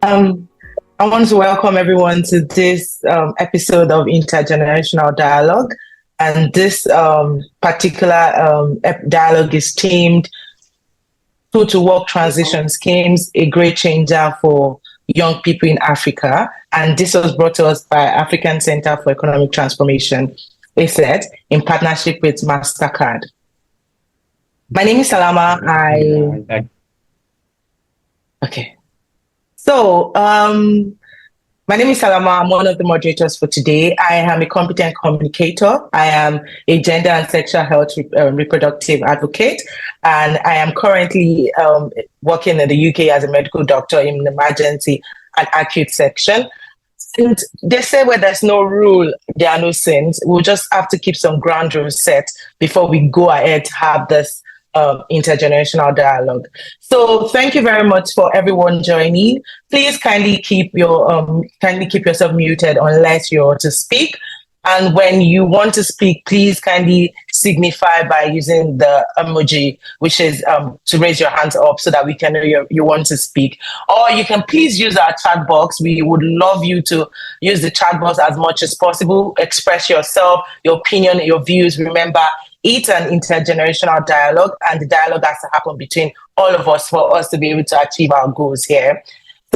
Um, I want to welcome everyone to this episode of Intergenerational Dialogue. And this particular dialogue is themed to Work Transition Schemes, a great changer for young people in Africa. And this was brought to us by African Center for Economic Transformation, ACET, in partnership with MasterCard. My name is Salama. Okay. So, my name is Salama. I'm one of the moderators for today. I am a competent communicator. I am a gender and sexual health reproductive advocate, and I am currently working in the UK as a medical doctor in the emergency and acute section. And they say where there's no rule, there are no sins. We'll just have to keep some ground rules set before we go ahead to have this intergenerational dialogue. So thank you very much for everyone joining. Please kindly keep yourself muted unless you're to speak. And when you want to speak, please kindly signify by using the emoji, which is to raise your hands up so that we can know you want to speak. Or you can please use our chat box. We would love you to use the chat box as much as possible. Express yourself, your opinion, your views. Remember, it's an intergenerational dialogue, and the dialogue has to happen between all of us for us to be able to achieve our goals here.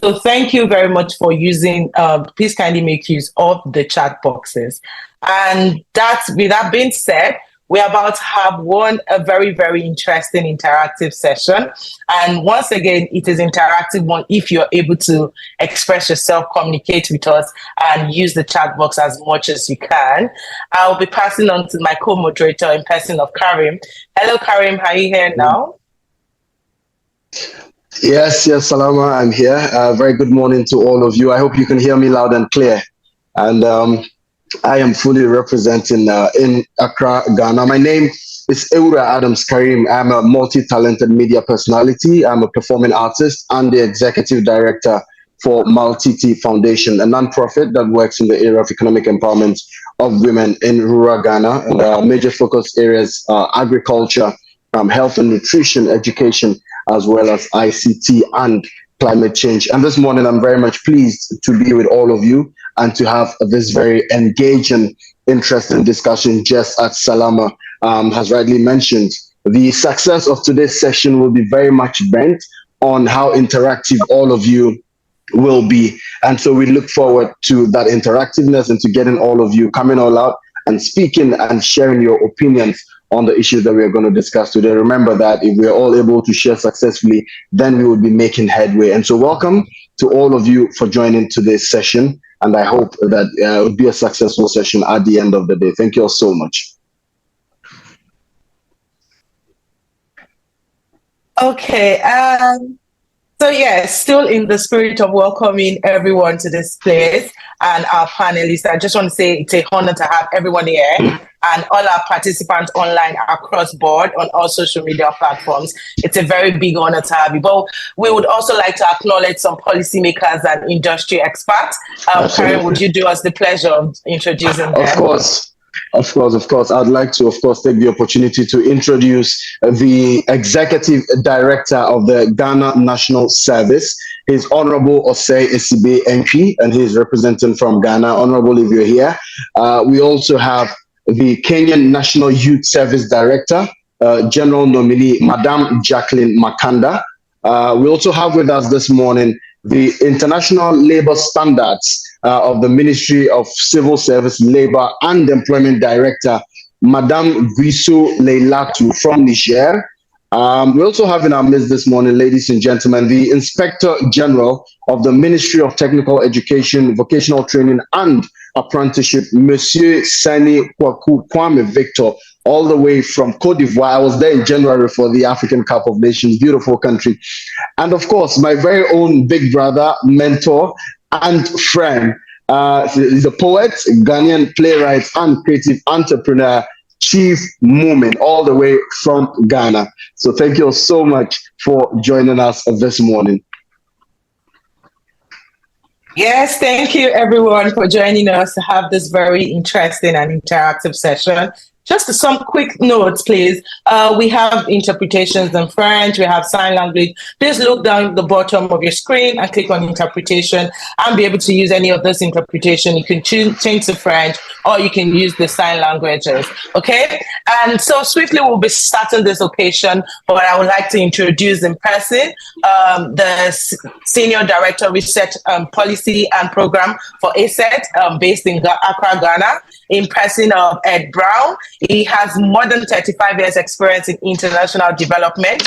So thank you very much for using, please kindly make use of the chat boxes. And with that being said, we're about to have a very, very interesting interactive session. And once again, it is interactive one if you're able to express yourself, communicate with us, and use the chat box as much as you can. I'll be passing on to my co-moderator in person of Karim. Hello, Karim, how are you here now? Yes, Salama, I'm here. Very good morning to all of you. I hope you can hear me loud and clear. And I am fully representing in Accra, Ghana. My name is Eura Adams Karim. I'm a multi-talented media personality. I'm a performing artist and the executive director for MasterCard Foundation, a non-profit that works in the area of economic empowerment of women in rural Ghana. And our major focus areas are agriculture, health and nutrition, education, as well as ICT and climate change. And this morning, I'm very much pleased to be with all of you and to have this very engaging, interesting discussion, just as Salama has rightly mentioned. The success of today's session will be very much bent on how interactive all of you will be. And so we look forward to that interactiveness and to getting all of you coming all out and speaking and sharing your opinions on the issues that we are going to discuss today. Remember that if we're all able to share successfully, then we will be making headway. And so welcome to all of you for joining today's session. And I hope that it will be a successful session at the end of the day. Thank you all so much. Okay. So yes, still in the spirit of welcoming everyone to this place and our panelists, I just want to say it's an honor to have everyone here and all our participants online across board on all social media platforms. It's a very big honor to have you. But we would also like to acknowledge some policymakers and industry experts. Karen, would you do us the pleasure of introducing them? Of course. I'd like to, take the opportunity to introduce the Executive Director of the Ghana National Service, His Honorable Osei Esibe MP, and he's representing from Ghana. Honorable, if you're here. We also have the Kenyan National Youth Service Director, General Nominee, Madam Jacqueline Makanda. We also have with us this morning the International Labour Standards of the Ministry of Civil Service, Labour and Employment Director, Madame Guiso Leilatu from Niger. We also have in our midst this morning, ladies and gentlemen, the Inspector General of the Ministry of Technical Education, Vocational Training and Apprenticeship, Monsieur Sani Kwaku Kwame Victor, all the way from Cote d'Ivoire. I was there in January for the African Cup of Nations, beautiful country. And of course, my very own big brother, mentor, and friend. He's a poet, Ghanaian playwright, and creative entrepreneur, Chief Moomin, all the way from Ghana. So thank you so much for joining us this morning. Yes, thank you everyone for joining us to have this very interesting and interactive session. just some quick notes, please. We have interpretations in French, we have sign language. Please look down the bottom of your screen and click on interpretation and be able to use any of those interpretation. You can change to French or you can use the sign languages, okay? And so swiftly we'll be starting this occasion, but I would like to introduce in person the Senior Director Research Policy and Program for ACET based in Accra, Ghana, in person of Ed Brown. He has more than 35 years experience in international development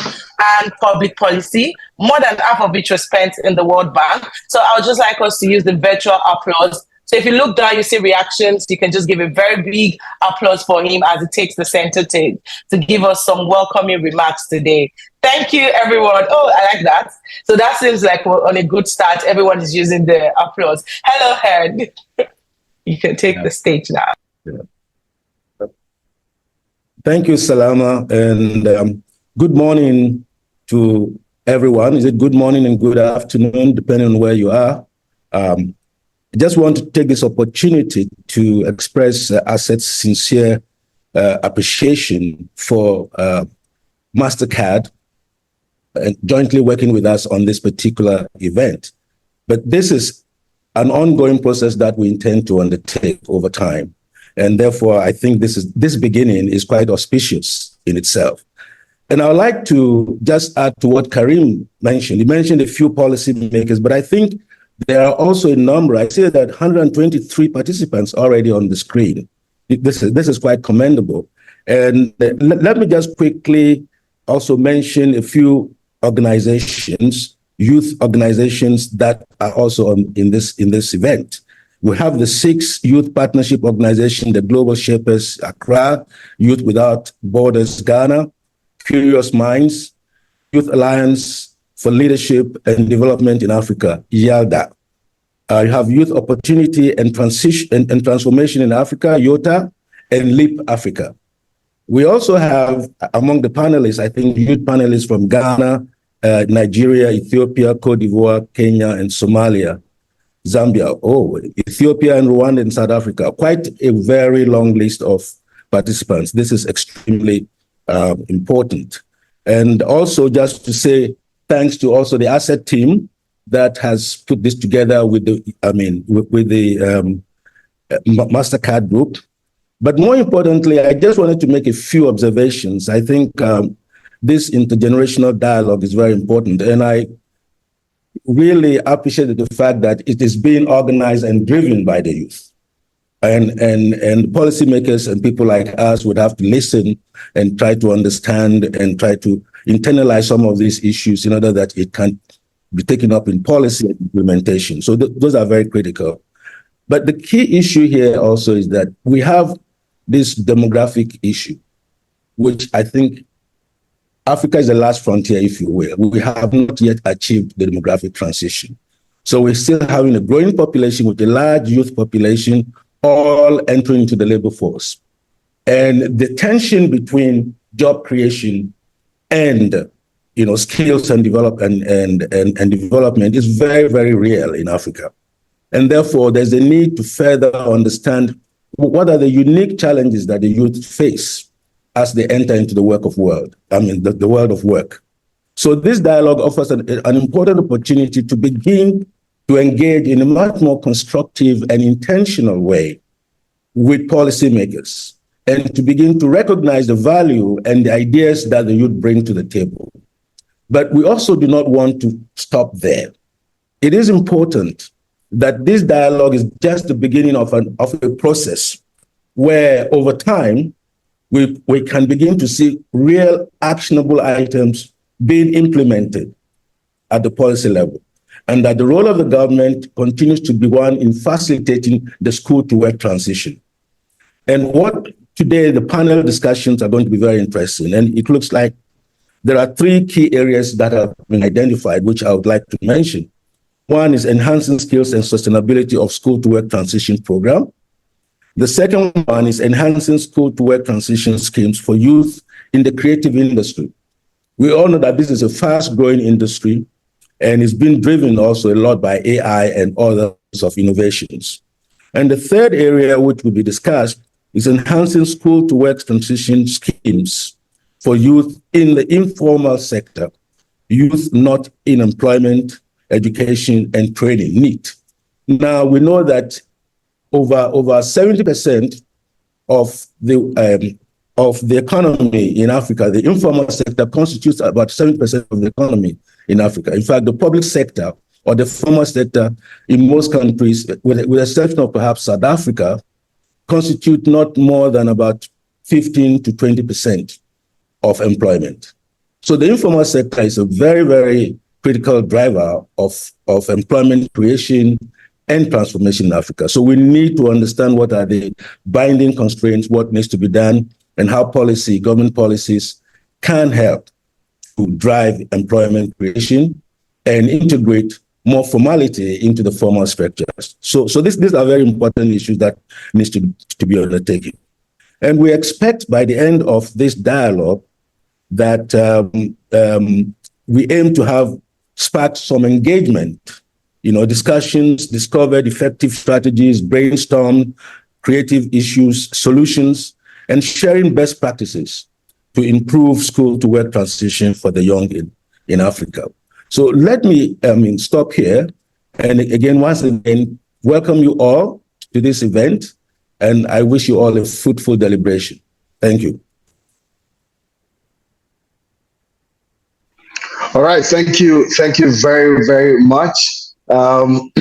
and public policy, more than half of which was spent in the World Bank. So I would just like us to use the virtual applause. So if you look down, you see reactions. You can just give a very big applause for him as he takes the center to give us some welcoming remarks today. Thank you, everyone. Oh, I like that. So that seems like we're on a good start. Everyone is using the applause. Hello, Ed. You can take the stage now. Yeah. Thank you, Salama, and good morning to everyone. Is it good morning and good afternoon, depending on where you are? I just want to take this opportunity to express ACET's sincere appreciation for MasterCard jointly working with us on this particular event. But this is an ongoing process that we intend to undertake over time. And therefore, I think this beginning is quite auspicious in itself. And I would like to just add to what Karim mentioned. He mentioned a few policy makers, but I think there are also a number. I see that 123 participants already on the screen. This is quite commendable. And let me just quickly also mention a few organizations, youth organizations that are also in this event. We have the 6 Youth Partnership Organization, the Global Shapers Accra, Youth Without Borders Ghana, Curious Minds, Youth Alliance for Leadership and Development in Africa, YALDA. You have Youth Opportunity and Transition and Transformation in Africa, YOTA, and LEAP Africa. We also have, among the panelists, I think youth panelists from Ghana, Nigeria, Ethiopia, Cote d'Ivoire, Kenya, and Somalia, Zambia, Ethiopia and Rwanda and South Africa. Quite a very long list of participants. This is extremely important. And also just to say thanks to also the ACET team that has put this together with the MasterCard group. But more importantly, I just wanted to make a few observations. I think this intergenerational dialogue is very important. And I really appreciate the fact that it is being organized and driven by the youth. And policymakers and people like us would have to listen and try to understand and try to internalize some of these issues in order that it can be taken up in policy and implementation. So those are very critical. But the key issue here also is that we have this demographic issue, which I think Africa is the last frontier, if you will. We have not yet achieved the demographic transition. So we're still having a growing population with a large youth population all entering into the labor force. And the tension between job creation and skills and development is very, very real in Africa. And therefore, there's a need to further understand what are the unique challenges that the youth face as they enter into the world of work. So this dialogue offers an important opportunity to begin to engage in a much more constructive and intentional way with policymakers and to begin to recognize the value and the ideas that the youth bring to the table. But we also do not want to stop there. It is important that this dialogue is just the beginning of a process where over time, we can begin to see real actionable items being implemented at the policy level, and that the role of the government continues to be one in facilitating the school-to-work transition. And what today, the panel discussions are going to be very interesting, and it looks like there are 3 key areas that have been identified, which I would like to mention. One is enhancing skills and sustainability of school-to-work transition program. The second one is enhancing school-to-work transition schemes for youth in the creative industry. We all know that this is a fast-growing industry and it's been driven also a lot by AI and other sorts of innovations. And the third area which will be discussed is enhancing school-to-work transition schemes for youth in the informal sector, youth not in employment, education, and training, NEET. Now, we know that over 70% of the economy in Africa, the informal sector constitutes about 70% of the economy in Africa. In fact, the public sector or the formal sector in most countries, with the exception of perhaps South Africa, constitute not more than about 15 to 20% of employment. So the informal sector is a very, very critical driver of employment creation and transformation in Africa. So we need to understand what are the binding constraints, what needs to be done, and how government policies can help to drive employment creation and integrate more formality into the formal structures. So these are very important issues that needs to be undertaken. And we expect by the end of this dialogue that we aim to have sparked some engagement, discussions, discovered effective strategies, brainstorm creative issues, solutions, and sharing best practices to improve school-to-work transition for the young in Africa. So let me stop here. And again, once again, welcome you all to this event. And I wish you all a fruitful deliberation. Thank you. All right, thank you very, very much. Can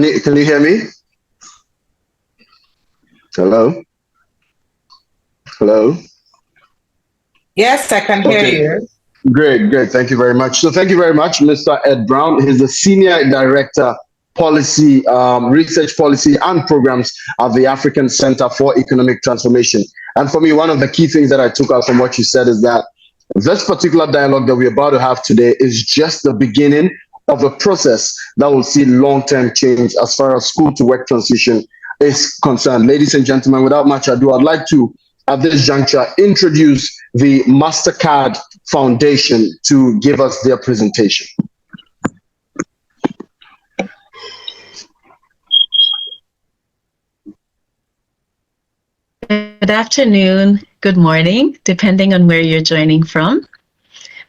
you hear me? Hello? Hello? Yes, I can hear you. Great. Thank you very much. So thank you very much, Mr. Ed Brown. He's the Senior Director, Policy, Research Policy and Programs at the African Center for Economic Transformation. And for me, one of the key things that I took out from what you said is that this particular dialogue that we're about to have today is just the beginning of a process that will see long-term change as far as school-to-work transition is concerned. Ladies and gentlemen, without much ado, I'd like to, at this juncture, introduce the MasterCard Foundation to give us their presentation. Good afternoon, good morning, depending on where you're joining from.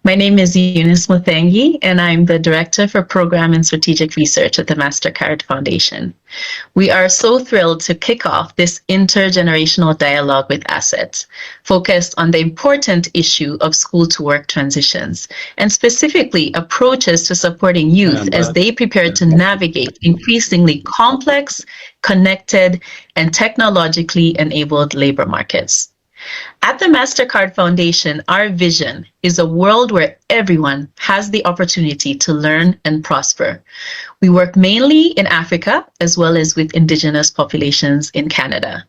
My name is Eunice Muthengi, and I'm the Director for Program and Strategic Research at the MasterCard Foundation. We are so thrilled to kick off this intergenerational dialogue with ACET, focused on the important issue of school-to-work transitions, and specifically approaches to supporting youth as they prepare to navigate increasingly complex, connected, and technologically enabled labor markets. At the MasterCard Foundation, our vision is a world where everyone has the opportunity to learn and prosper. We work mainly in Africa, as well as with indigenous populations in Canada.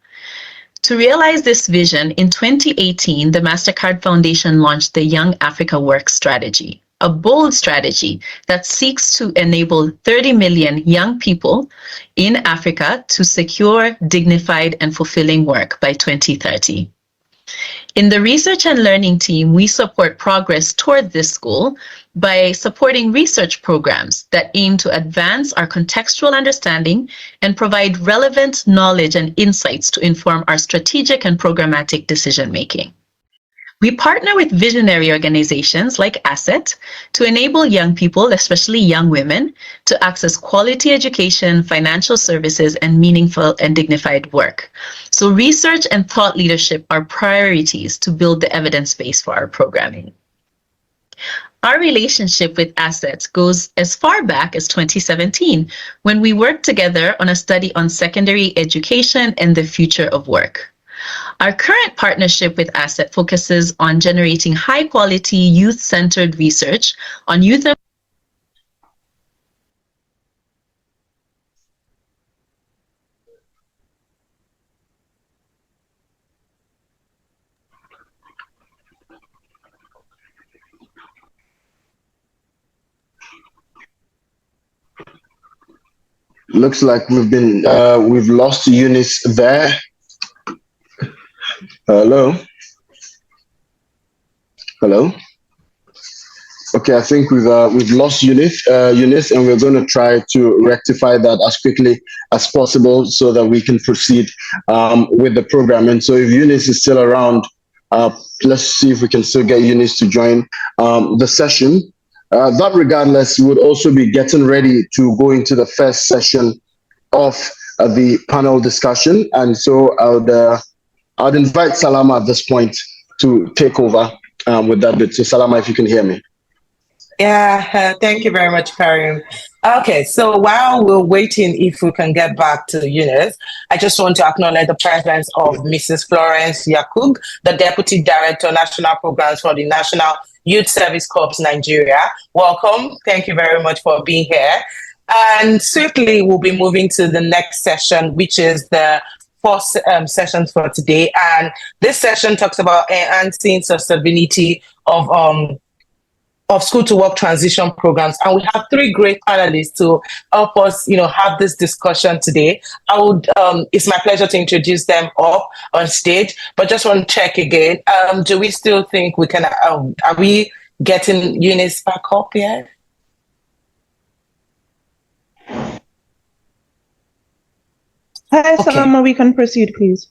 To realize this vision, in 2018, the MasterCard Foundation launched the Young Africa Work Strategy, a bold strategy that seeks to enable 30 million young people in Africa to secure dignified and fulfilling work by 2030. In the research and learning team, we support progress toward this goal by supporting research programs that aim to advance our contextual understanding and provide relevant knowledge and insights to inform our strategic and programmatic decision-making. We partner with visionary organizations like ACET to enable young people, especially young women, to access quality education, financial services, and meaningful and dignified work. So research and thought leadership are priorities to build the evidence base for our programming. Our relationship with ACET goes as far back as 2017, when we worked together on a study on secondary education and the future of work. Our current partnership with ACET focuses on generating high-quality, youth-centered research on youth. Looks like we've lost Eunice there. Hello? Okay, Okay, I think we've lost Eunice, and we're going to try to rectify that as quickly as possible so that we can proceed with the program. And so, if Eunice is still around, let's see if we can still get Eunice to join the session. That regardless, we would also be getting ready to go into the first session of the panel discussion. And so I'd invite Salama at this point to take over with that bit. So Salama, if you can hear me. Yeah, thank you very much, Karim. Okay, so while we're waiting if we can get back to Eunice, I just want to acknowledge the presence of Mrs. Florence Yakub, the Deputy Director, National Programs for the National Youth Service Corps Nigeria. Welcome. Thank you very much for being here. And swiftly, we'll be moving to the next session, which is the fourth session for today. And this session talks about enhancing sustainability of school to work transition programs. And we have three great panelists to help us, have this discussion today. It's my pleasure to introduce them up on stage, but just want to check again. Do we still think we can, are we getting Eunice back up yet? Hi, Salama, we can proceed, please.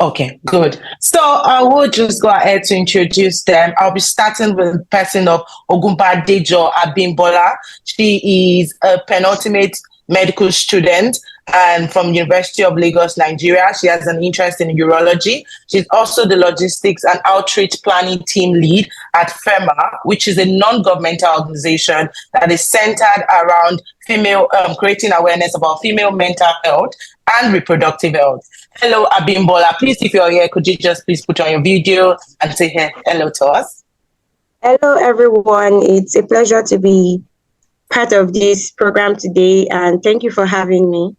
Okay, good. So I will just go ahead to introduce them. I'll be starting with the person of Ogunbadejo Abimbola. She is a penultimate medical student and from University of Lagos, Nigeria. She has an interest in urology. She's also the logistics and outreach planning team lead at FEMA, which is a non-governmental organization that is centered around female, creating awareness about female mental health and reproductive health. Hello, Abimbola. Please, if you're here, could you just please put on your video and say hello to us? Hello, everyone. It's a pleasure to be part of this program today, and thank you for having me.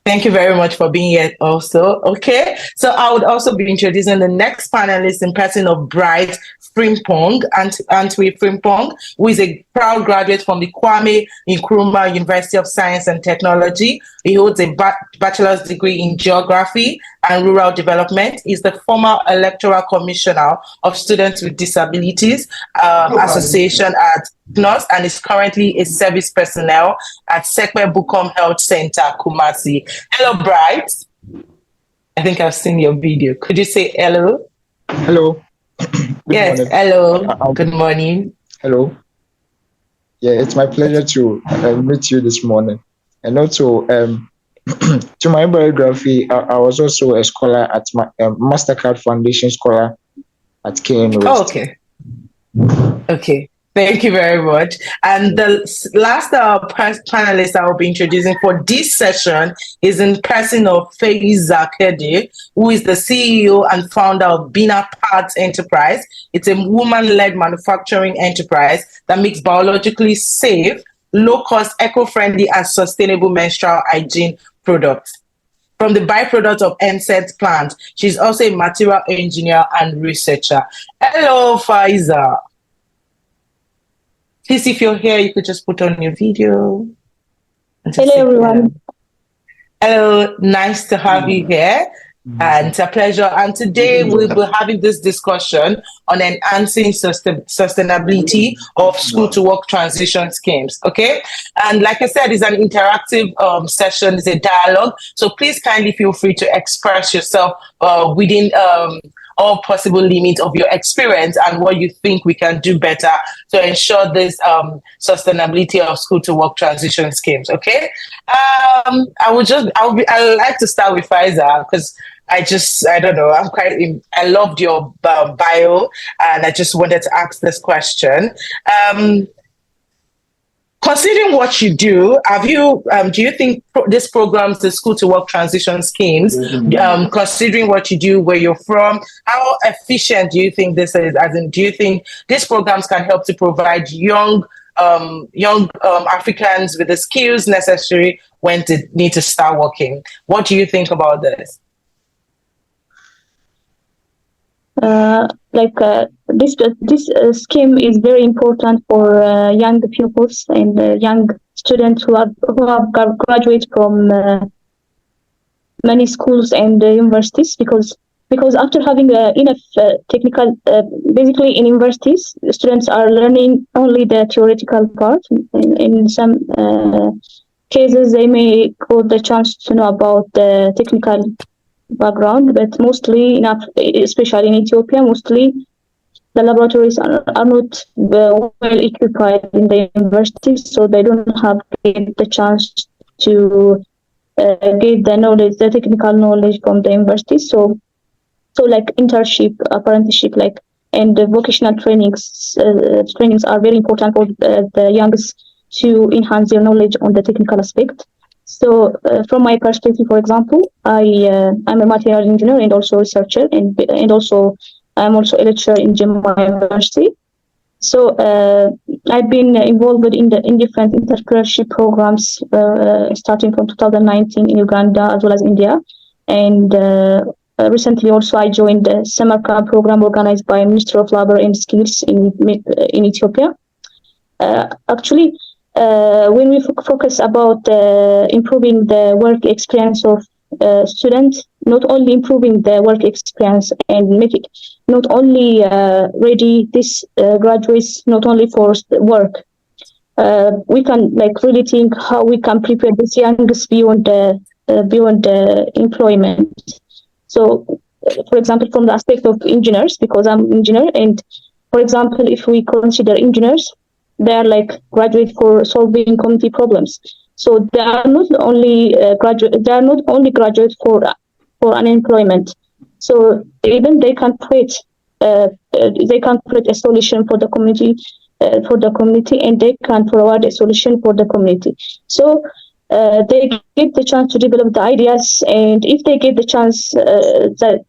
Thank you very much for being here also. Okay, so I would also be introducing the next panelist in person of Bright Frimpong, Antwi Frimpong, who is a proud graduate from the Kwame Nkrumah University of Science and Technology. He holds a bachelor's degree in geography and rural development. He's the former electoral commissioner of Students with Disabilities Association at NOS and is currently a service personnel at Sekwe Bukom Health Center, Kumasi. Hello, Bright. I think I've seen your video. Could you say hello? Hello. Yes, morning. hello. Good morning. Hello. Yeah, it's my pleasure to meet you this morning. And also, to my biography, I was also a scholar at MasterCard Foundation scholar at KN West. Oh, okay. Okay. Thank you very much. And the last panelist I will be introducing for this session is in person of Faiza Kede, who is the CEO and founder of Bina Parts Enterprise. It's a woman-led manufacturing enterprise that makes biologically safe, low-cost, eco-friendly, and sustainable menstrual hygiene products. From the byproduct of ACET plant, she's also a material engineer and researcher. Hello, Faiza. Please, if you're here, you could just put on your video. Hello, everyone. Hello, nice to have you here. And it's a pleasure. And today we'll be having this discussion on enhancing sustainability of school to work transition schemes. Okay. And like I said, it's an interactive session, it's a dialogue. So please kindly feel free to express yourself within all possible limits of your experience and what you think we can do better to ensure this sustainability of school to work transition schemes. Okay. I like to start with Faiza because I don't know, I loved your bio and I just wanted to ask this question. Considering what you do, do you think these programs, the school to work transition schemes, considering what you do, where you're from, how efficient do you think this is? As in, do you think these programs can help to provide young Africans with the skills necessary when they need to start working? What do you think about this? This scheme is very important for young pupils and young students who have graduated from many schools and universities, because because after having enough technical, basically in universities, students are learning only the theoretical part. In some cases, they may got the chance to know about the technical background, but mostly, especially in Ethiopia, mostly the laboratories are not well equipped in the universities, so they don't have the chance to get the knowledge, the technical knowledge from the university. So like internship, apprenticeship, and the vocational trainings are very important for the youngest to enhance their knowledge on the technical aspect. So from my perspective, for example, I'm a material engineer and also researcher, and also I'm also a lecturer in Jemma University. So I've been involved in different entrepreneurship programs starting from 2019 in Uganda as well as India. And recently also I joined the summer camp program organized by Ministry of Labor and Skills in Ethiopia. Actually, when we focus about improving the work experience of students, not only improving the work experience and make it not only ready this graduates not only for work, we can really think how we can prepare these youngest beyond employment. So, for example, from the aspect of engineers, because I'm an engineer, and for example, if we consider engineers, they are graduate for solving community problems. So they are not only graduate for unemployment. So even they can create a solution for the community, and they can provide a solution for the community. So they get the chance to develop the ideas, and if they get the chance,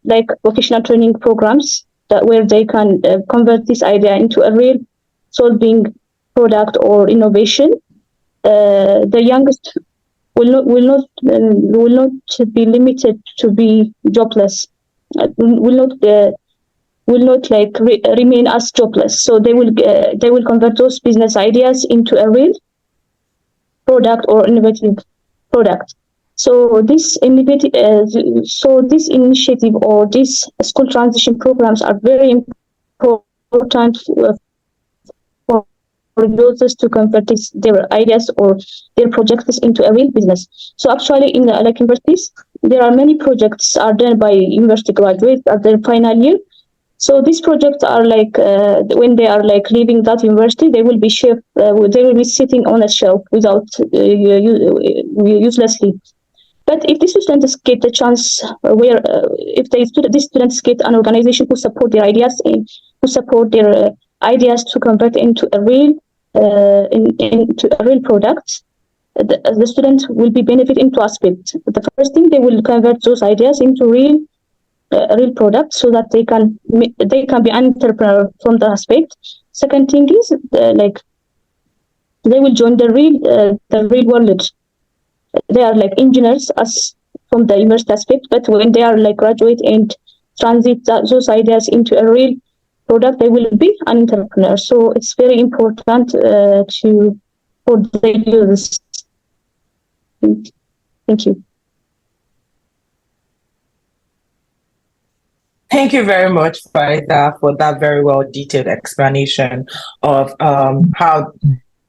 like vocational training programs, where they can convert this idea into a real solving product or innovation, the youngest will not be limited to be jobless. Will not remain as jobless. So they will convert those business ideas into a real product or innovative product. So this initiative or these school transition programs are very important for users to convert their ideas or their projects into a real business. So actually, in universities, there are many projects are done by university graduates at their final year. So these projects are when they are leaving that university, they will be sitting on a shelf without uselessly. But if these students get the chance, these students get an organization who support their ideas and who support their ideas to convert into a real product, the students will be benefit in two aspects. The first thing, they will convert those ideas into real product, so that they can be an entrepreneur from the aspect. Second thing is they will join the real world. They are engineers as from the university aspect, but when they are graduate and transit those ideas into a real product, they will be an entrepreneur. So it's very important for the users. Thank you. Thank you very much, Farida, for that very well detailed explanation of how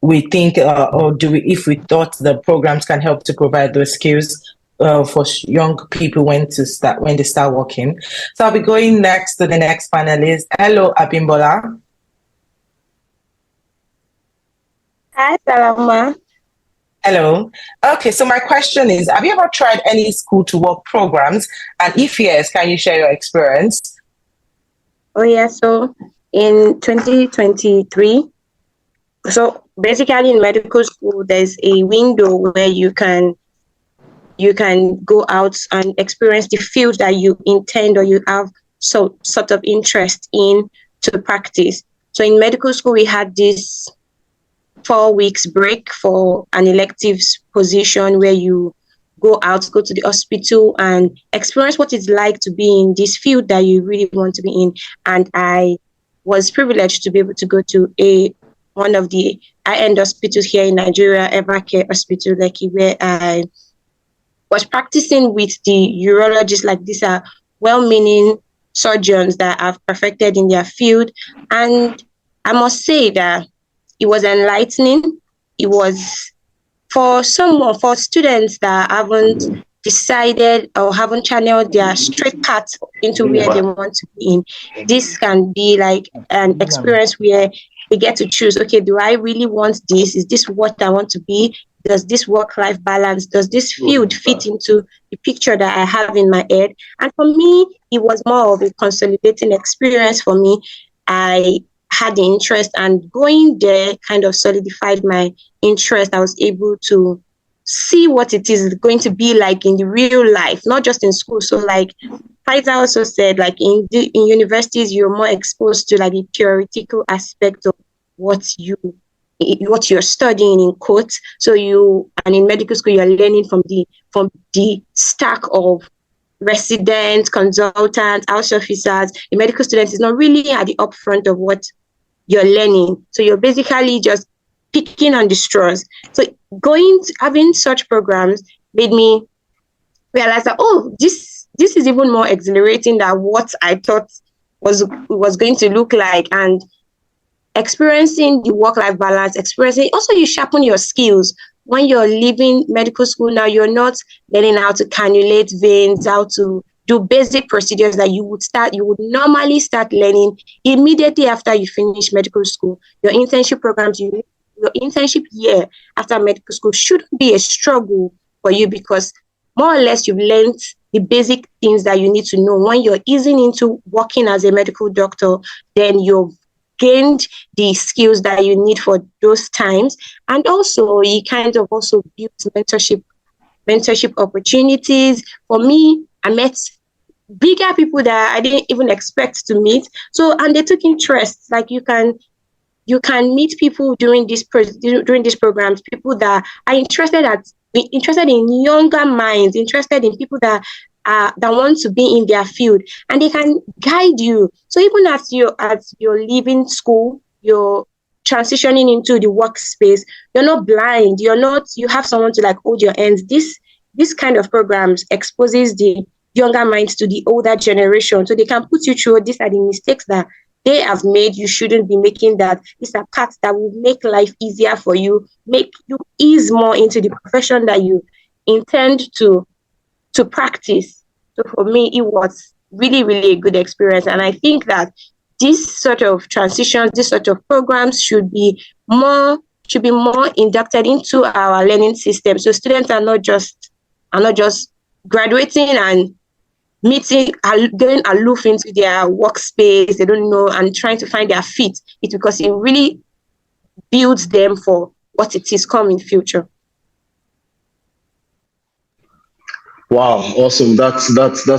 we think, if we thought the programs can help to provide those skills for young people when they start working. So I'll be going next to the next panelist. Hello, Abimbola. Hi, Salama. Hello. Okay, so my question is, have you ever tried any school to work programs? And if yes, can you share your experience? Oh yeah, so in 2023, so basically in medical school, there's a window where you can go out and experience the field that you intend or you have sort of interest in to practice. So in medical school, we had this 4 weeks break for an electives position where you go to the hospital and experience what it's like to be in this field that you really want to be in. And I was privileged to be able to go to one of the high-end hospitals here in Nigeria, Evercare Hospital, where I was practicing with the urologists. These are well-meaning surgeons that have perfected in their field. And I must say that it was enlightening. It was for students that haven't decided or haven't channeled their straight path into where they want to be in. This can be like an experience where they get to choose, okay, do I really want this? Is this what I want to be? Does this work-life balance, does this field fit into the picture that I have in my head? And for me, it was more of a consolidating experience for me. I had the interest, and going there kind of solidified my interest. I was able to see what it is going to be like in the real life, not just in school. So like Pfizer also said, like in universities, you're more exposed to like the theoretical aspect of what you're studying in quotes. And in medical school, you're learning from the stack of residents, consultants, house officers. The medical student is not really at the upfront of what you're learning. So you're basically just picking on the straws. So having such programs made me realize that, this is even more exhilarating than what I thought was going to look like. And experiencing the work-life balance, also you sharpen your skills. When you're leaving medical school now, you're not learning how to cannulate veins, how to do basic procedures that you would normally start learning immediately after you finish medical school. Your internship programs, your internship year after medical school shouldn't be a struggle for you, because more or less you've learned the basic things that you need to know. When you're easing into working as a medical doctor, then you've gained the skills that you need for those times. And also you kind of also build mentorship opportunities. For me, I met bigger people that I didn't even expect to meet. So, and they took interest. Like you can meet people during these programs, people that are interested in younger minds, interested in people that want to be in their field, and they can guide you. So even as you're leaving school, you're transitioning into the workspace, you're not blind. You have someone to like hold your hands. This kind of programs exposes the younger minds to the older generation, so they can put you through, these are the mistakes that they have made, you shouldn't be making that. These are paths that will make life easier for you, make you ease more into the profession that you intend to practice. So for me, it was really, really a good experience. And I think that this sort of transitions, this sort of programs should be more inducted into our learning system. So students are not just graduating and going aloof into their workspace, they don't know, and trying to find their feet. It's because it really builds them for what it is coming future. Wow, awesome. That's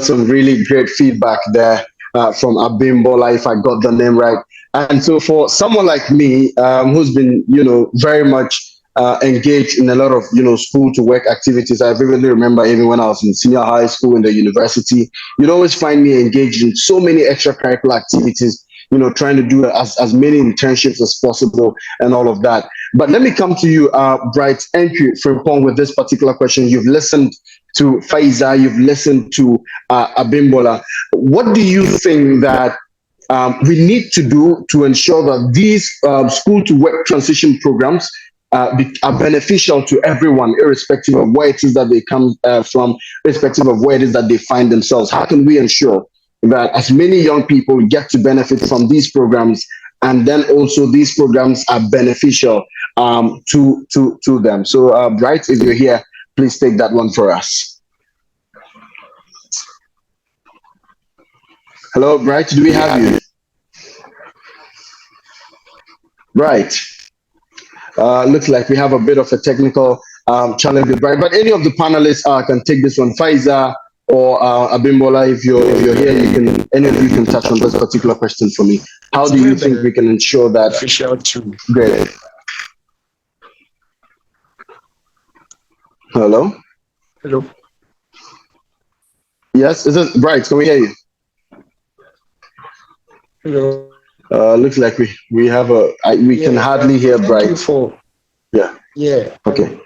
some really great feedback there from Abimbola, if I got the name right. And so for someone like me, who's been, very much engaged in a lot of, school to work activities. I vividly remember even when I was in senior high school, in the university, you'd always find me engaged in so many extracurricular activities, trying to do as many internships as possible and all of that. But let me come to you, Bright Enku Frimpong, with this particular question. You've listened to Faiza, you've listened to Abimbola. What do you think that we need to do to ensure that these school to work transition programs are beneficial to everyone, irrespective of where it is that they come from, irrespective of where it is that they find themselves? How can we ensure that as many young people get to benefit from these programs, and then also these programs are beneficial to them? So, Bright, if you're here, please take that one for us. Hello, Bright, do we have you? Right. Looks like we have a bit of a technical challenge with Bright, but any of the panelists can take this one. Faiza or Abimbola, if you're here, any of you can touch on this particular question for me. How do you think we can ensure that? Great. Hello? Hello. Yes, is it Bright? Can we hear you? Hello. Looks like we have we can hardly hear Bright. Thank you for. Yeah. Okay.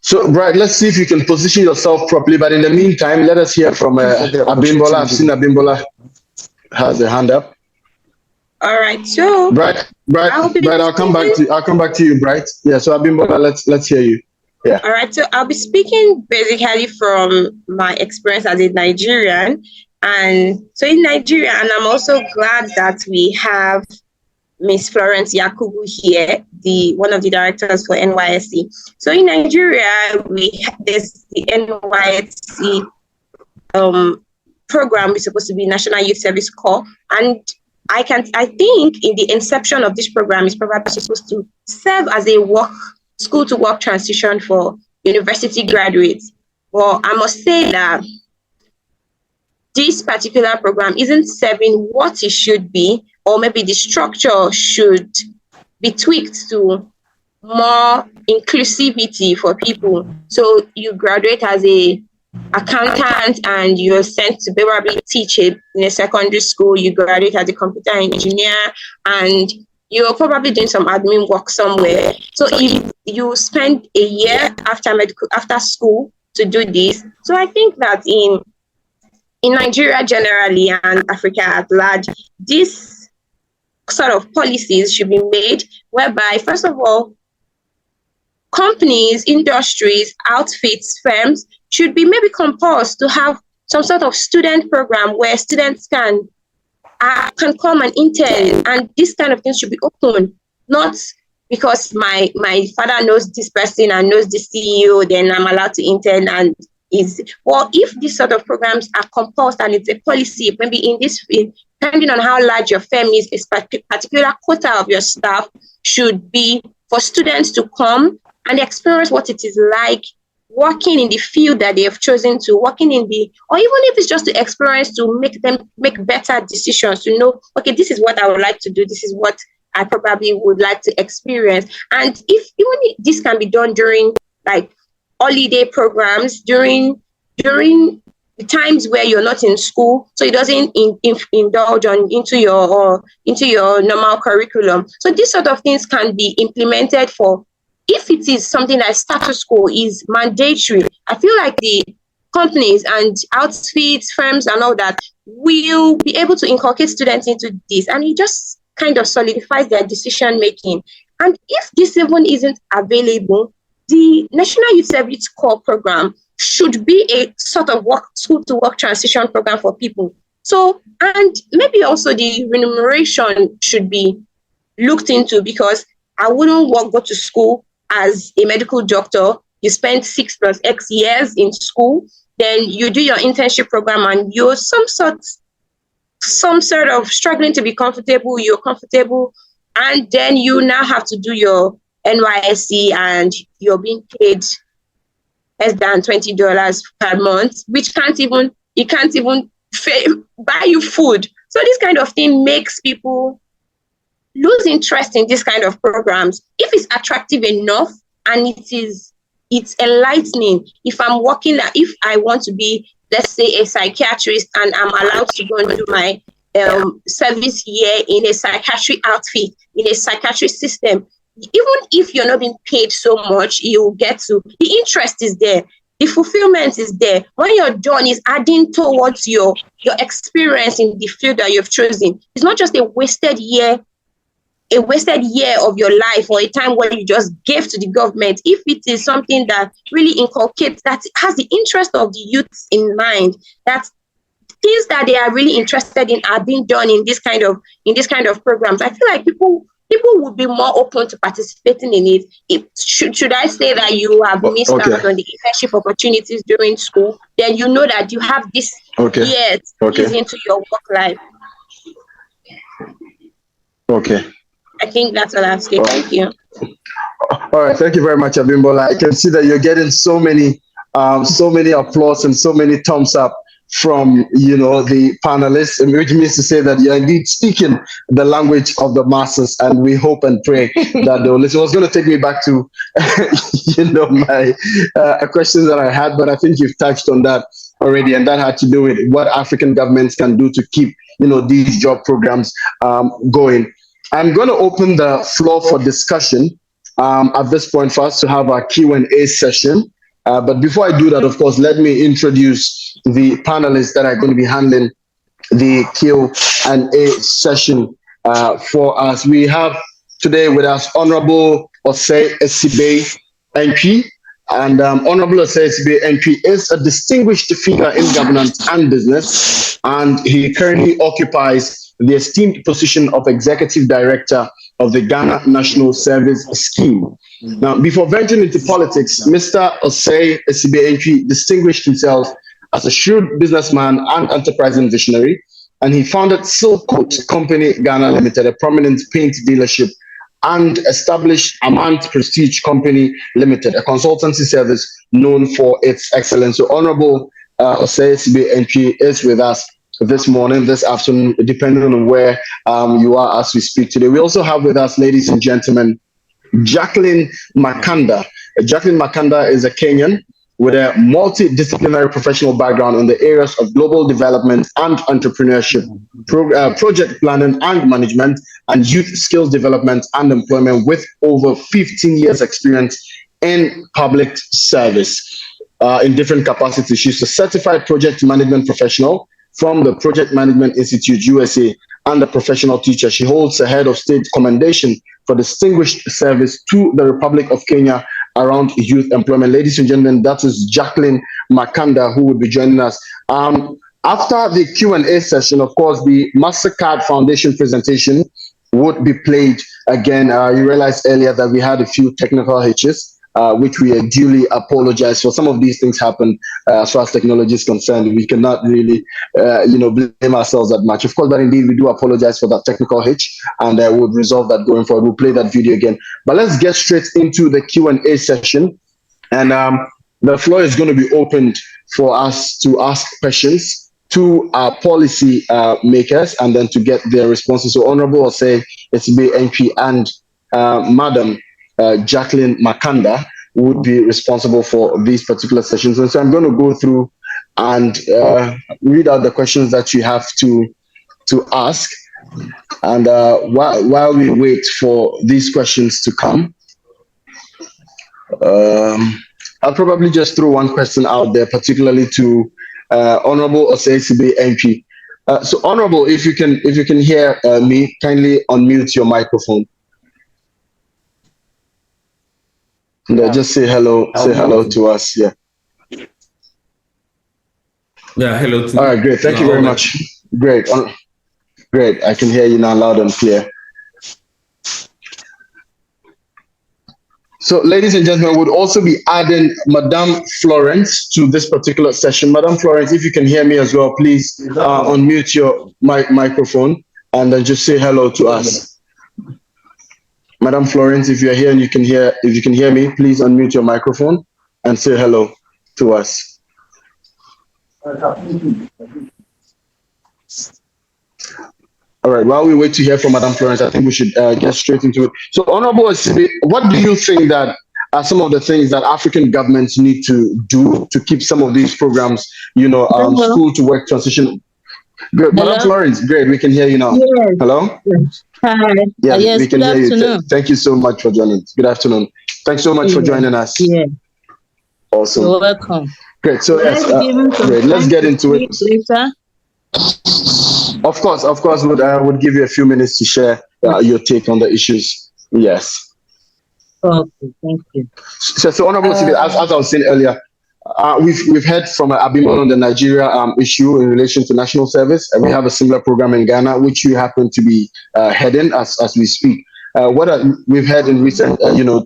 So, Bright, let's see if you can position yourself properly. But in the meantime, let us hear from Abimbola. I've seen Abimbola has a hand up. All right, so Bright, I'll come back to you, Bright. Yeah, so Abimbola, let's hear you. Yeah. All right, so I'll be speaking basically from my experience as a Nigerian. And so in Nigeria, and I'm also glad that we have Miss Florence Yakubu here, one of the directors for NYSC. So in Nigeria, there's the NYSC program is supposed to be National Youth Service Corps, and I think in the inception of this program is probably supposed to serve as a school to work transition for university graduates. Well, I must say that this particular program isn't serving what it should be, or maybe the structure should be tweaked to more inclusivity for people. So you graduate as a accountant and you're sent to probably teach it in a secondary school. You graduate as a computer engineer and you're probably doing some admin work somewhere. So if you spend a year after school to do this, so I think that in Nigeria generally and Africa at large, this sort of policies should be made whereby, first of all, companies, industries, outfits, firms should be maybe compelled to have some sort of student program where students can come and intern, and this kind of things should be open, not because my father knows this person and knows the CEO, then I'm allowed to intern. And if these sort of programs are composed and it's a policy, maybe depending on how large your firm is, a particular quota of your staff should be for students to come and experience what it is like working in the field that they have chosen to, or even if it's just to experience, to make them make better decisions, to know, okay, this is what I would like to do, this is what I probably would like to experience. And if this can be done during like holiday programs, during the times where you're not in school, so it doesn't indulge into your normal curriculum. So these sort of things can be implemented if it is something that status quo is mandatory. I feel like the companies and outfits, firms and all that will be able to inculcate students into this, and it just kind of solidifies their decision making. And if this even isn't available, the National Youth Service Corps program should be a sort of school to work transition program for people. So, and maybe also the remuneration should be looked into, because I wouldn't go to school as a medical doctor. You spend 6 + X years in school, then you do your internship program and you're some sort of struggling to be comfortable, you're comfortable, and then you now have to do your NYSC and you're being paid less than $20 per month, which can't even buy you food. So this kind of thing makes people lose interest in this kind of programs. If it's attractive enough and it's enlightening, if I want to be, let's say, a psychiatrist and I'm allowed to go and do my service year in a psychiatry outfit, in a psychiatry system, even if you're not being paid so much, the interest is there, the fulfillment is there. When you're done, is adding towards your experience in the field that you've chosen. It's not just a wasted year of your life, or a time where you just gave to the government. If it is something that really inculcates, that has the interest of the youth in mind, that things that they are really interested in are being done in this kind of programs, I feel like people would be more open to participating in it. Should I say that you have missed out on the internship opportunities during school, then you know that you have this year into your work life. Okay. I think that's all I have to say. Thank you. All right, thank you very much, Abimbola. I can see that you're getting so many applause and so many thumbs up from the panelists, which means to say that you're indeed speaking the language of the masses, and we hope and pray that they'll listen. It was going to take me back to my questions that I had, but I think you've touched on that already, and that had to do with what African governments can do to keep these job programs going. I'm going to open the floor for discussion at this point for us to have our Q&A session. But before I do that, of course, let me introduce the panelists that are going to be handling the Q&A session for us. We have today with us Honorable Osei Esibe NP. And Honorable Osei Esibe NP is a distinguished figure in governance and business, and he currently occupies the esteemed position of Executive Director of the Ghana National Service Scheme. Now, before venturing into politics, Mr. Osei Esibe NP distinguished himself as a shrewd businessman and enterprising visionary, and he founded Silk Coat Company Ghana Limited, a prominent paint dealership, and established Amant Prestige Company Limited, a consultancy service known for its excellence. So Honorable Osei Esibe NP is with us this morning, this afternoon, depending on where you are as we speak today. We also have with us, ladies and gentlemen, Jacqueline Makanda. Jacqueline Makanda is a Kenyan with a multidisciplinary professional background in the areas of global development and entrepreneurship, project planning and management, and youth skills development and employment, with over 15 years experience in public service in different capacities. She's a certified project management professional from the Project Management Institute, USA, and a professional teacher. She holds a head of state commendation for distinguished service to the Republic of Kenya around youth employment. Ladies and gentlemen, that is Jacqueline Makanda, who will be joining us. After the Q&A session, of course, the MasterCard Foundation presentation would be played again. You realized earlier that we had a few technical hitches, which we duly apologize for. Some of these things happen as far as technology is concerned. We cannot really, blame ourselves that much. Of course, but indeed, we do apologize for that technical hitch, and we'll resolve that going forward. We'll play that video again. But let's get straight into the Q&A session. And the floor is going to be opened for us to ask questions to our policy makers, and then to get their responses. So Honorable Osei Esibe NP and Madam Jacqueline Makanda would be responsible for these particular sessions. And so I'm going to go through and read out the questions that you have to ask. And while we wait for these questions to come, I'll probably just throw one question out there, particularly to Honorable Osei Esibe NP. So Honorable, if you can hear me, kindly unmute your microphone. No, just say hello. Say hello to us. Yeah. Yeah. Hello. All right. Great. Thank you very much. Great. Great. I can hear you now, loud and clear. So, ladies and gentlemen, we'll also be adding Madame Florence to this particular session. Madame Florence, if you can hear me as well, please unmute your microphone and then just say hello to us. Madam Florence, if you're here and you can hear me, please unmute your microphone and say hello to us. All right, while we wait to hear from Madam Florence, I think we should get straight into it. So, Honorable Esibe, what do you think that are some of the things that African governments need to do to keep some of these programs, school to work transition? Good. Madam Florence, great, we can hear you now. Yes. Hello? Hi. Yeah, Yes, we can good hear afternoon. you. Thank you so much for joining. Good afternoon. Thanks so much for joining us. Yeah. Awesome. You're welcome. Great. So great. Let's get into it. Later. Of course, would give you a few minutes to share your take on the issues. Yes. Okay, thank you. So Honorable Esibe, as I was saying earlier, we've heard from Abimon on the Nigeria issue in relation to national service, and we have a similar program in Ghana, which you happen to be heading as we speak. We've heard in recent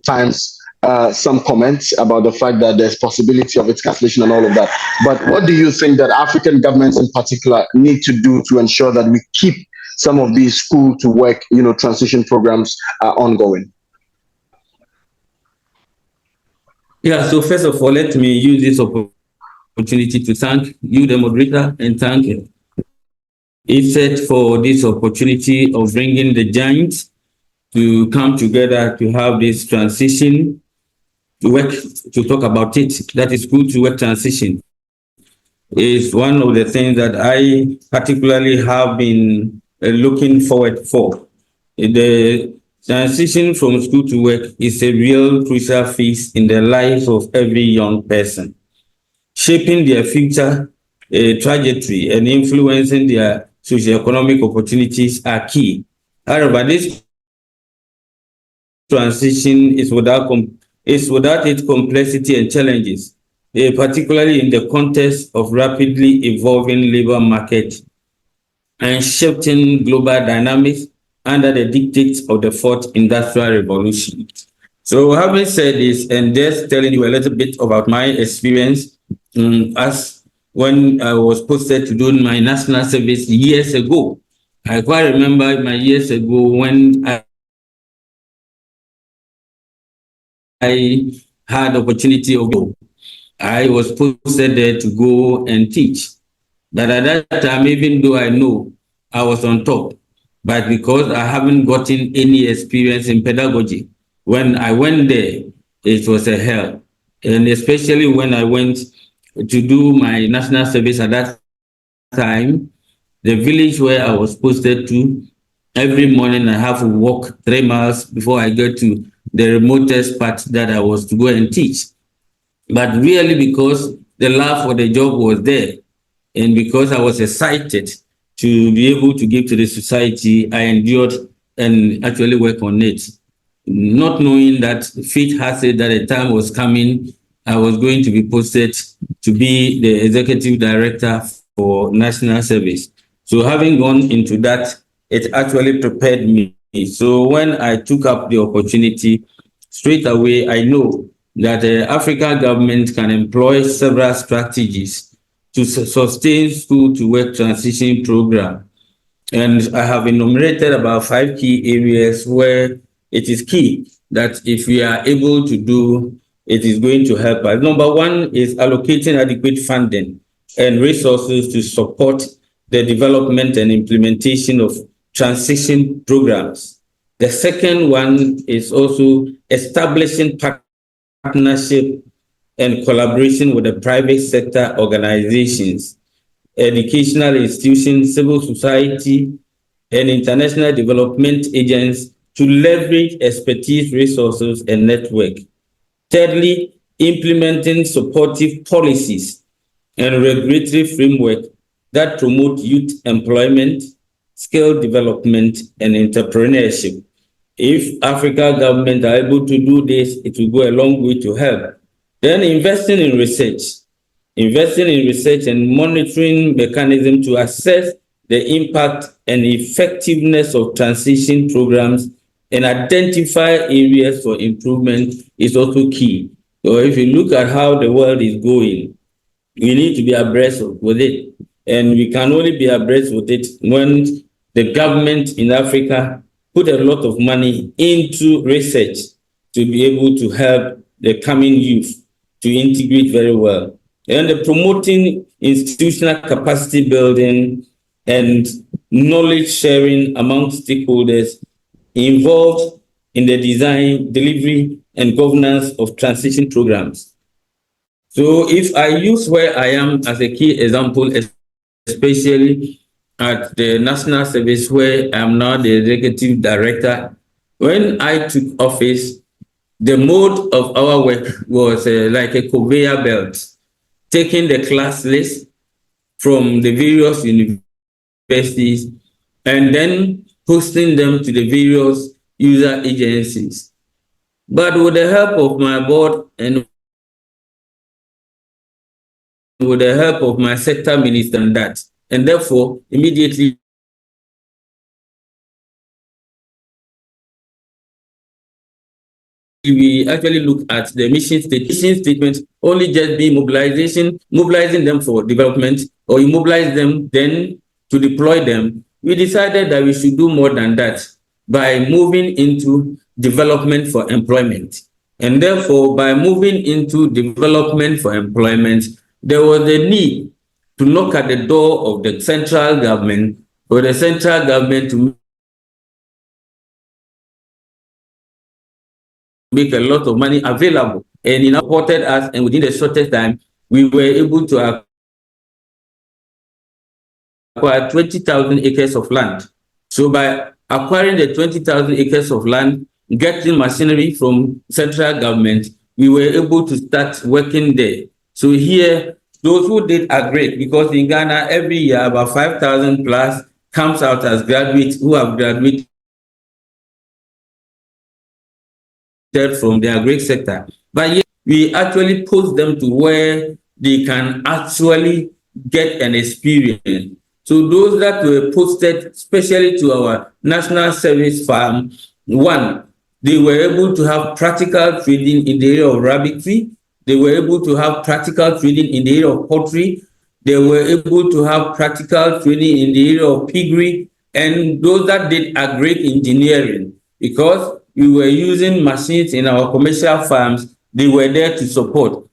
times some comments about the fact that there's possibility of its cancellation and all of that. But what do you think that African governments in particular need to do to ensure that we keep some of these school to work transition programs ongoing? Yeah, so first of all, let me use this opportunity to thank you, the moderator, and thank ACET for this opportunity of bringing the giants to come together to have this transition to work, to talk about it. That is good to work transition. Is one of the things that I particularly have been looking forward for. The transition from school to work is a real crucial phase in the life of every young person, shaping their future trajectory and influencing their socioeconomic opportunities are key. However, this transition is without its complexity and challenges, particularly in the context of rapidly evolving labor market and shifting global dynamics under the dictates of the fourth industrial revolution. So having said this, and just telling you a little bit about my experience as when I was posted to do my national service years ago. I quite remember my years ago when I had opportunity of go. I was posted there to go and teach. But at that time, even though I know I was on top, but because I haven't gotten any experience in pedagogy, when I went there, it was a hell. And especially when I went to do my national service at that time, the village where I was posted to, every morning I have to walk 3 miles before I get to the remotest part that I was to go and teach. But really because the love for the job was there, and because I was excited to be able to give to the society, I endured and actually worked on it. Not knowing that fate has said that a time was coming, I was going to be posted to be the executive director for national service. So having gone into that, it actually prepared me. So when I took up the opportunity, straight away, I know that the African government can employ several strategies to sustain school to work transition program. And I have enumerated about 5 key areas where it is key that if we are able to do, it is going to help us. Number 1 is allocating adequate funding and resources to support the development and implementation of transition programs. The second one is also establishing partnership and collaboration with the private sector organizations, educational institutions, civil society, and international development agents to leverage expertise, resources, and network. Thirdly, implementing supportive policies and regulatory framework that promote youth employment, skill development, and entrepreneurship. If African governments are able to do this, it will go a long way to help. Then investing in research and monitoring mechanism to assess the impact and effectiveness of transition programs and identify areas for improvement is also key. So if you look at how the world is going, we need to be abreast with it. And we can only be abreast with it when the government in Africa put a lot of money into research to be able to help the coming youth to integrate very well. And the promoting institutional capacity building and knowledge sharing among stakeholders involved in the design, delivery, and governance of transition programs. So if I use where I am as a key example, especially at the National Service where I'm now the executive director, when I took office, the mode of our work was like a conveyor belt, taking the class list from the various universities and then posting them to the various user agencies. But with the help of my board and with the help of my sector minister and that, and therefore immediately we actually look at the mission statement only just be mobilizing them for development, or you mobilize them then to deploy them. We decided that we should do more than that by moving into development for employment. And therefore, by moving into development for employment, there was a need to knock at the door of the central government for the central government to make a lot of money available, and it supported us, and within the shortest time, we were able to acquire 20,000 acres of land. So by acquiring the 20,000 acres of land, getting machinery from central government, we were able to start working there. So here, those who did are great, because in Ghana, every year, about 5,000 plus comes out as graduates who have graduated from the agri sector. But yet, we actually post them to where they can actually get an experience. So those that were posted, especially to our national service farm, one, they were able to have practical training in the area of rabbitry. They were able to have practical training in the area of poultry. They were able to have practical training in the area of piggery. And those that did agri-engineering, because we were using machines in our commercial farms, they were there to support.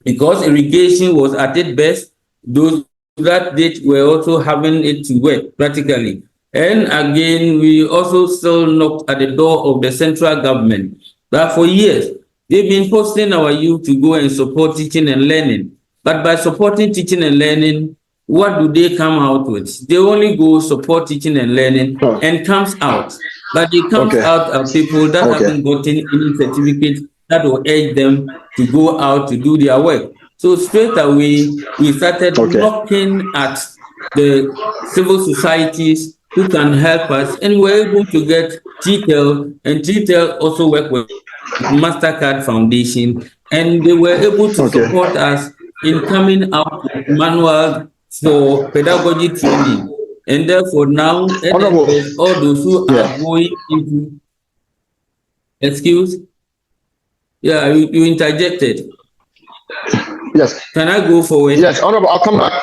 Because irrigation was at its best, those that did were also having it to work practically. And again, we also still knocked at the door of the central government. But for years, they've been posting our youth to go and support teaching and learning. But by supporting teaching and learning, what do they come out with? They only go support teaching and learning and comes out. But they comes out of people that haven't gotten any certificate that will urge them to go out to do their work. So straight away, we started looking at the civil societies who can help us, and we were able to get GTEL, and GTEL also work with MasterCard Foundation, and they were able to support us in coming out with manuals for pedagogy training. And therefore now, NFS, all those who are going into, excuse, you interjected. Yes. Can I go forward? Yes, Honorable, I'll come back.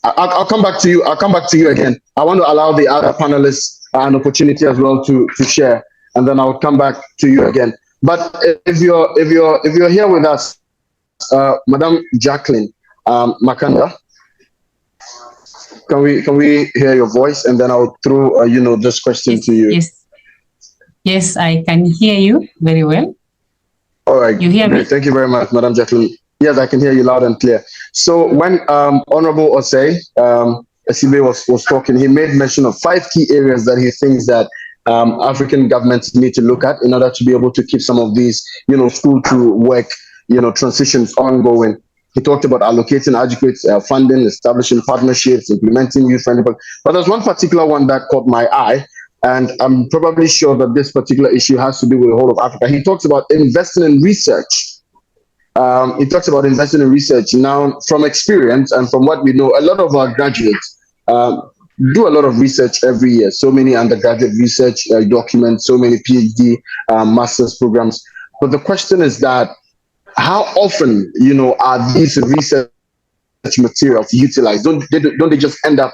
I'll come back to you. I'll come back to you again. I want to allow the other panelists an opportunity as well to share, and then I'll come back to you again. But if you're here with us, Madam Jacqueline Makanda, can we hear your voice, and then I'll throw this question to you. Yes, I can hear you very well. All right. You hear me? Thank you very much, Madam Jacqueline. Yes, I can hear you loud and clear. So when Honorable Osei Asibe was talking, he made mention of 5 key areas that he thinks that African governments need to look at in order to be able to keep some of these, school to work, transitions ongoing. He talked about allocating adequate funding, establishing partnerships, implementing youth-friendly. But there's one particular one that caught my eye, and I'm probably sure that this particular issue has to do with the whole of Africa. He talks about investing in research. He talks about investing in research. Now, from experience and from what we know, a lot of our graduates do a lot of research every year. So many undergraduate research documents, so many PhD, master's programs. But the question is that how often, are these research materials utilized? Don't they just end up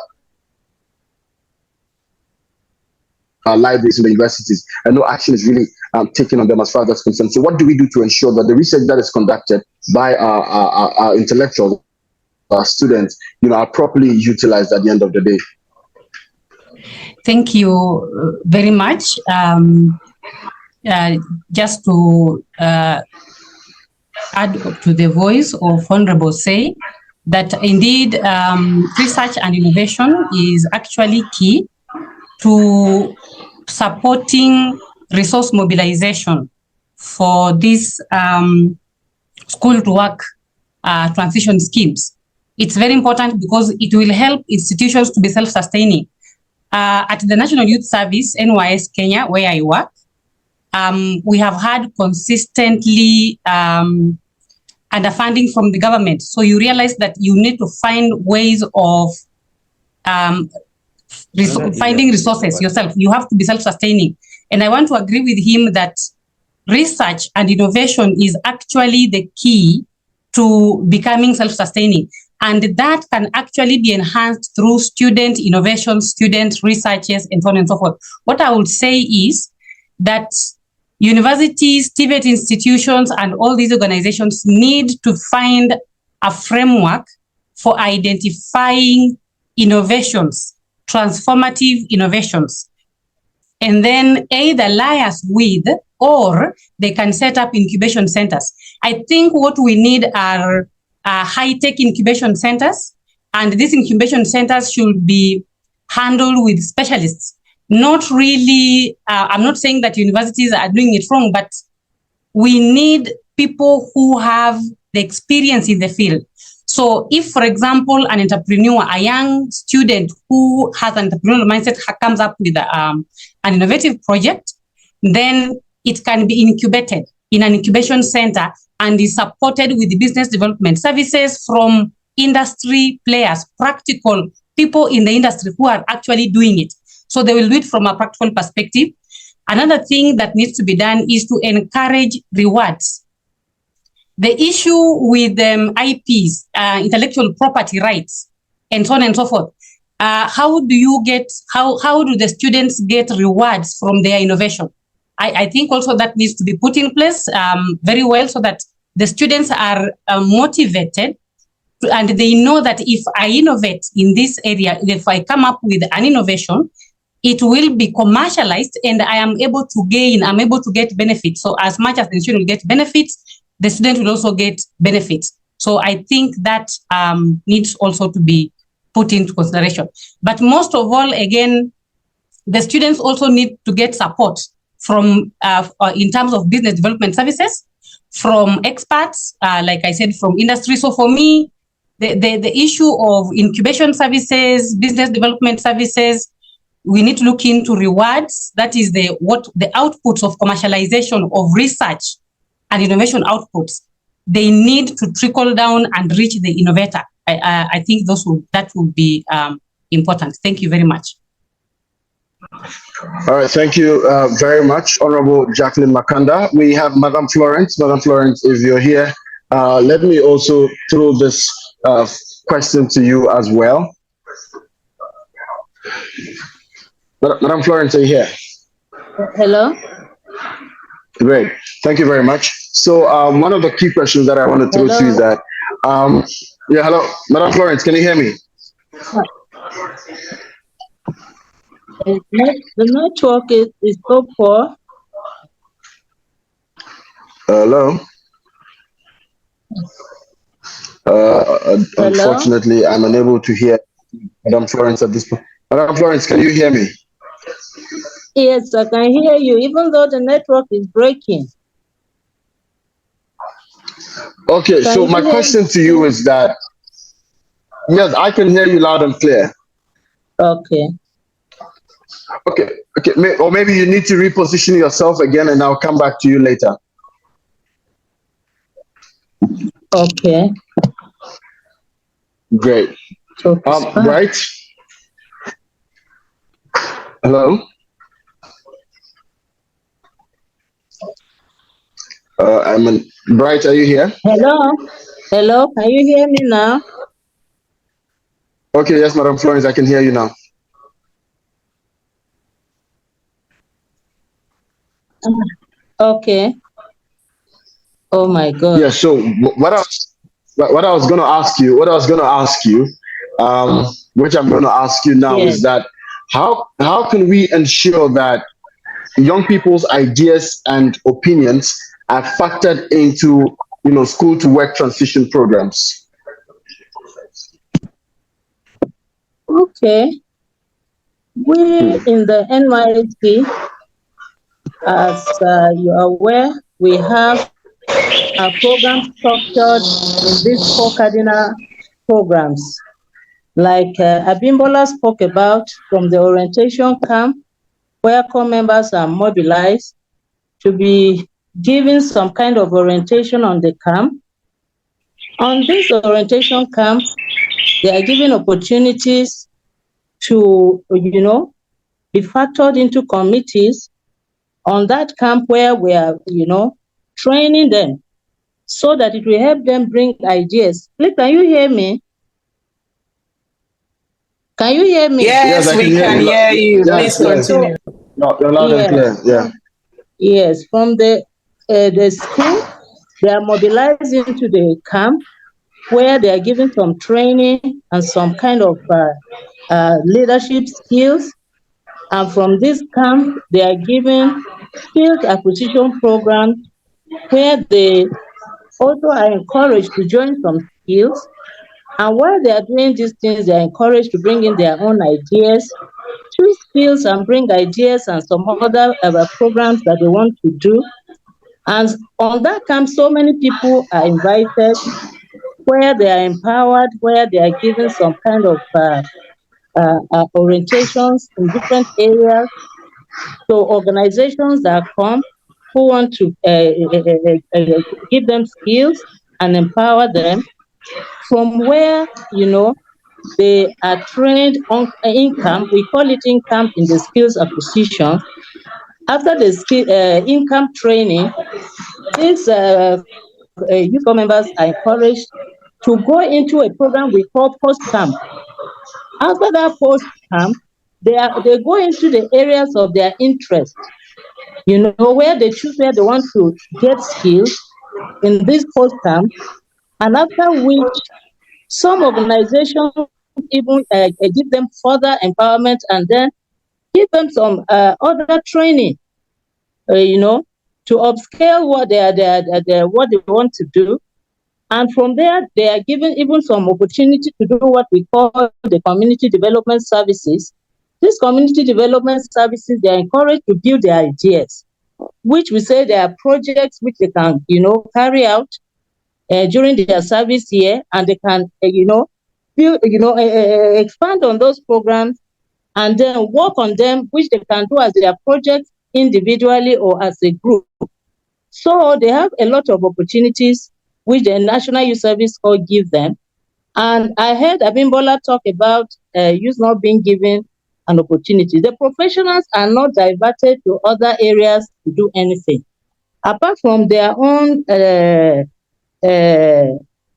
libraries in the universities, and no action is really taken on them as far as that's concerned? So what do we do to ensure that the research that is conducted by our intellectuals, our students, are properly utilized at the end of the day? Thank you very much. Just to add to the voice of Honorable Say, that indeed research and innovation is actually key to supporting resource mobilization for these school to work transition schemes. It's very important because it will help institutions to be self-sustaining. At the National Youth Service, NYS Kenya, where I work, we have had consistently underfunding from the government. So you realize that you need to find ways of finding resources yourself. You have to be self-sustaining. And I want to agree with him that research and innovation is actually the key to becoming self-sustaining. And that can actually be enhanced through student innovation, student researchers, and so on and so forth. What I would say is that universities, TVET institutions, and all these organizations need to find a framework for identifying innovations, transformative innovations, and then either liaise with, or they can set up incubation centers. I think what we need are high-tech incubation centers, and these incubation centers should be handled with specialists. not really, I'm not saying that universities are doing it wrong, but we need people who have the experience in the field. So if, for example, an entrepreneur, a young student who has an entrepreneurial mindset comes up with an innovative project, then it can be incubated in an incubation center and is supported with business development services from industry players, practical people in the industry who are actually doing it. So they will do it from a practical perspective. Another thing that needs to be done is to encourage rewards. The issue with IPs, intellectual property rights, and so on and so forth. How do the students get rewards from their innovation? I think also that needs to be put in place very well, so that the students are motivated and they know that if I innovate in this area, if I come up with an innovation, it will be commercialized and I am able to gain, I'm able to get benefits. So as much as the student will get benefits, the student will also get benefits. So I think that needs also to be put into consideration. But most of all, again, the students also need to get support from, in terms of business development services, from experts, like I said, from industry. So for me, the issue of incubation services, business development services, we need to look into rewards. That is the outputs of commercialization of research and innovation outputs. They need to trickle down and reach the innovator. I think that would be important. Thank you very much. All right, thank you very much, Honorable Jacqueline Makanda. We have Madam Florence. Madam Florence, if you're here, let me also throw this question to you as well. Madam Florence, are you here? Hello. Great, thank you very much. So one of the key questions that I want to throw to you is that, yeah, hello, Madam Florence, can you hear me? The network is so poor. Hello? Unfortunately, I'm unable to hear Madam Florence at this point. Madam Florence, can you hear me? Yes, I can hear you, even though the network is breaking. Okay, so my question to you is that, yes, I can hear you loud and clear. Okay. Okay, or maybe you need to reposition yourself again and I'll come back to you later. Okay. Great. Bright? Hello? Bright, are you here? Hello? Hello, can you hear me now? Okay, yes, Madam Florence, I can hear you now. Okay. Oh my God. Yeah, so what I was going to ask you, which I'm going to ask you now, is that how can we ensure that young people's ideas and opinions are factored into, school to work transition programs? Okay. We in the NYSC, as you are aware, we have a program structured in these 4 cardinal programs. Like Abimbola spoke about, from the orientation camp, where core members are mobilized to be given some kind of orientation on the camp. On this orientation camp, they are given opportunities to, be factored into committees on that camp where we are, training them so that it will help them bring ideas. Please, can you hear me? Can you hear me? Yes, we can hear you. Yes, Please continue. No, you're loud and clear. Yeah. Yes, from the school, they are mobilized into the camp where they are given some training and some kind of leadership skills. And from this camp, they are given skills acquisition programs where they also are encouraged to join some skills. And while they are doing these things, they are encouraged to bring in their own ideas, choose skills and bring ideas and some other programs that they want to do. And on that camp, so many people are invited, where they are empowered, where they are given some kind of orientations in different areas. So organizations that come who want to give them skills and empower them, from where, you know, they are trained on income. We call it income in the skills acquisition. After the skill income training, these youth members are encouraged to go into a program we call post-camp. After that post-camp, they go into the areas of their interest, you know, where they choose where they want to get skills in this post-camp, and after which some organizations even give them further empowerment and then give them some other training, you know, to upscale what what they want to do. And from there, they are given even some opportunity to do what we call the community development services. These community development services, they are encouraged to build their ideas, which we say they are projects which they can, you know, carry out during their service year, and they can, you know, build, you know, expand on those programs and then work on them, which they can do as their projects individually or as a group. So they have a lot of opportunities which the National Youth Service Corps give them. And I heard Abimbola talk about youth not being given an opportunity. The professionals are not diverted to other areas to do anything. Apart from their own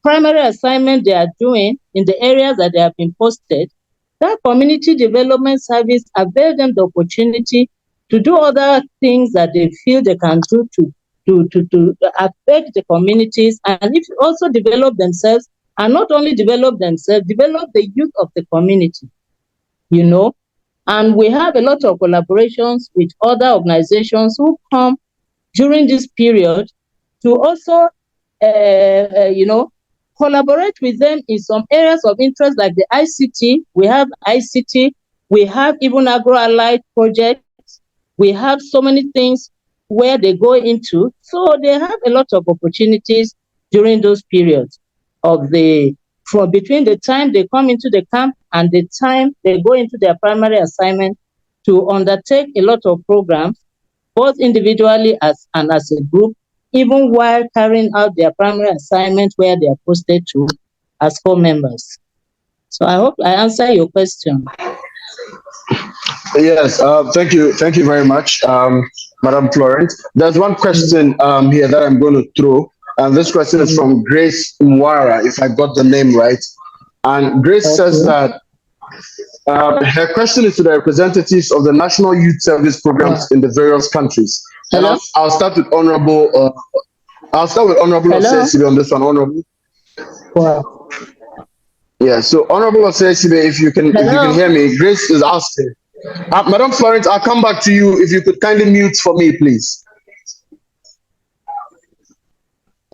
primary assignment they are doing in the areas that they have been posted, that community development service avail them the opportunity to do other things that they feel they can do to affect the communities, and if also develop themselves, and not only develop themselves, develop the youth of the community, you know. And we have a lot of collaborations with other organizations who come during this period to also, you know, collaborate with them in some areas of interest like the ICT. We have ICT, we have even agro-allied projects, we have so many things where they go into. So they have a lot of opportunities during those periods of from between the time they come into the camp and the time they go into their primary assignment to undertake a lot of programs, both individually and as a group, even while carrying out their primary assignment where they are posted to as corps members. So I hope I answer your question. Yes, thank you very much, Madam Florence. There's one question here that I'm going to throw, and this question is from Grace Mwara, if I got the name right. And Grace says that her question is to the representatives of the National Youth Service programs in the various countries. And I'll start with Honorable. I'll start with Honorable Osesibe on this one. Honorable. Wow. Yeah. So Honorable Osesibe, if you can hear me, Grace is asking. Madam Florence, I'll come back to you if you could kindly mute for me, please.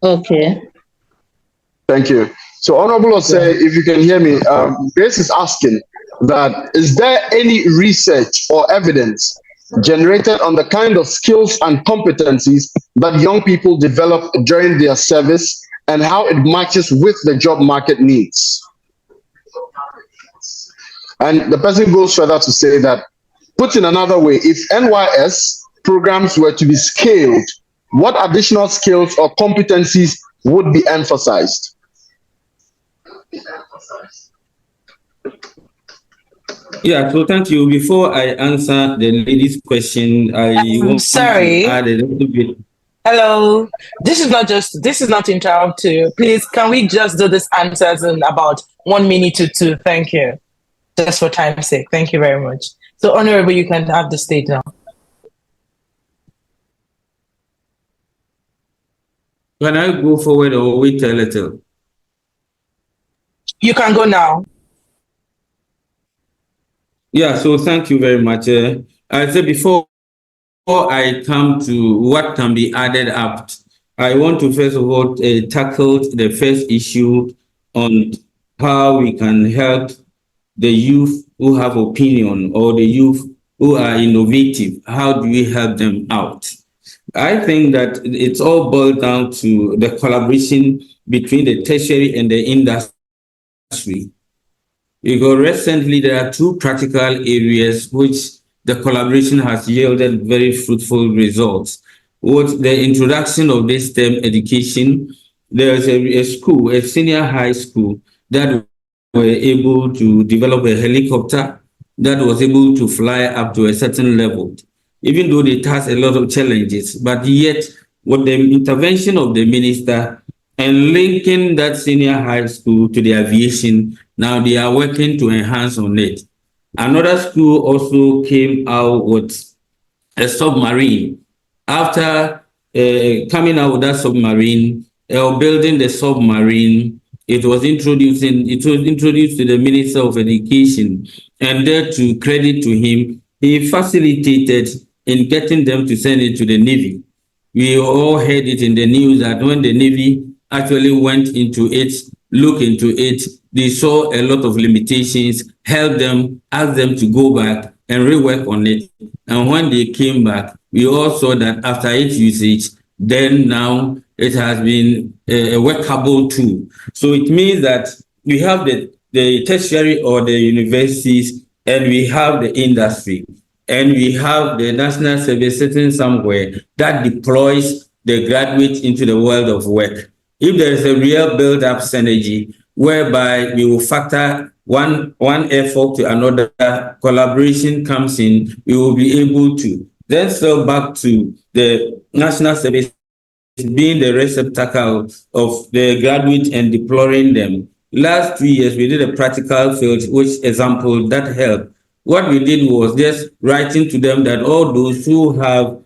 Okay. Thank you. So Honorable Osei, if you can hear me, Grace is asking that, is there any research or evidence generated on the kind of skills and competencies that young people develop during their service and how it matches with the job market needs? And the person goes further to say that, put in another way, if NYS programs were to be scaled, what additional skills or competencies would be emphasized? Yeah, so thank you. Before I answer the lady's question, I want to add a little bit. Hello. This is not to interrupt you. Please, can we just do this answers in about 1 minute or two? Thank you. Just for time's sake. Thank you very much. So, Honorable, you can have the stage now. Can I go forward or wait a little? You can go now. Yeah, so thank you very much. I said before I come to what can be added up, I want to first of all tackle the first issue on how we can help the youth who have opinion or the youth who are innovative, how do we help them out? I think that it's all boiled down to the collaboration between the tertiary and the industry. Because recently there are two practical areas which the collaboration has yielded very fruitful results. With the introduction of this STEM education, there's a school, a senior high school, that were able to develop a helicopter that was able to fly up to a certain level, even though it has a lot of challenges. But yet, with the intervention of the minister and linking that senior high school to the aviation, now they are working to enhance on it. Another school also came out with a submarine. After coming out with that submarine, or building the submarine, it was introduced to the Minister of Education, and there, to credit to him, he facilitated in getting them to send it to the Navy. We all heard it in the news that when the Navy actually went into it, looked into it, they saw a lot of limitations, helped them, asked them to go back and rework on it. And when they came back, we all saw that after its usage, then now it has been a workable tool. So it means that we have the tertiary or the universities, and we have the industry, and we have the national service sitting somewhere that deploys the graduates into the world of work. If there is a real build-up synergy whereby we will factor one effort to another, collaboration comes in, we will be able to. Then still back to the national service being the receptacle of the graduates and deploying them. Last 2 years, we did a practical field, which example that helped. What we did was just writing to them that all those who have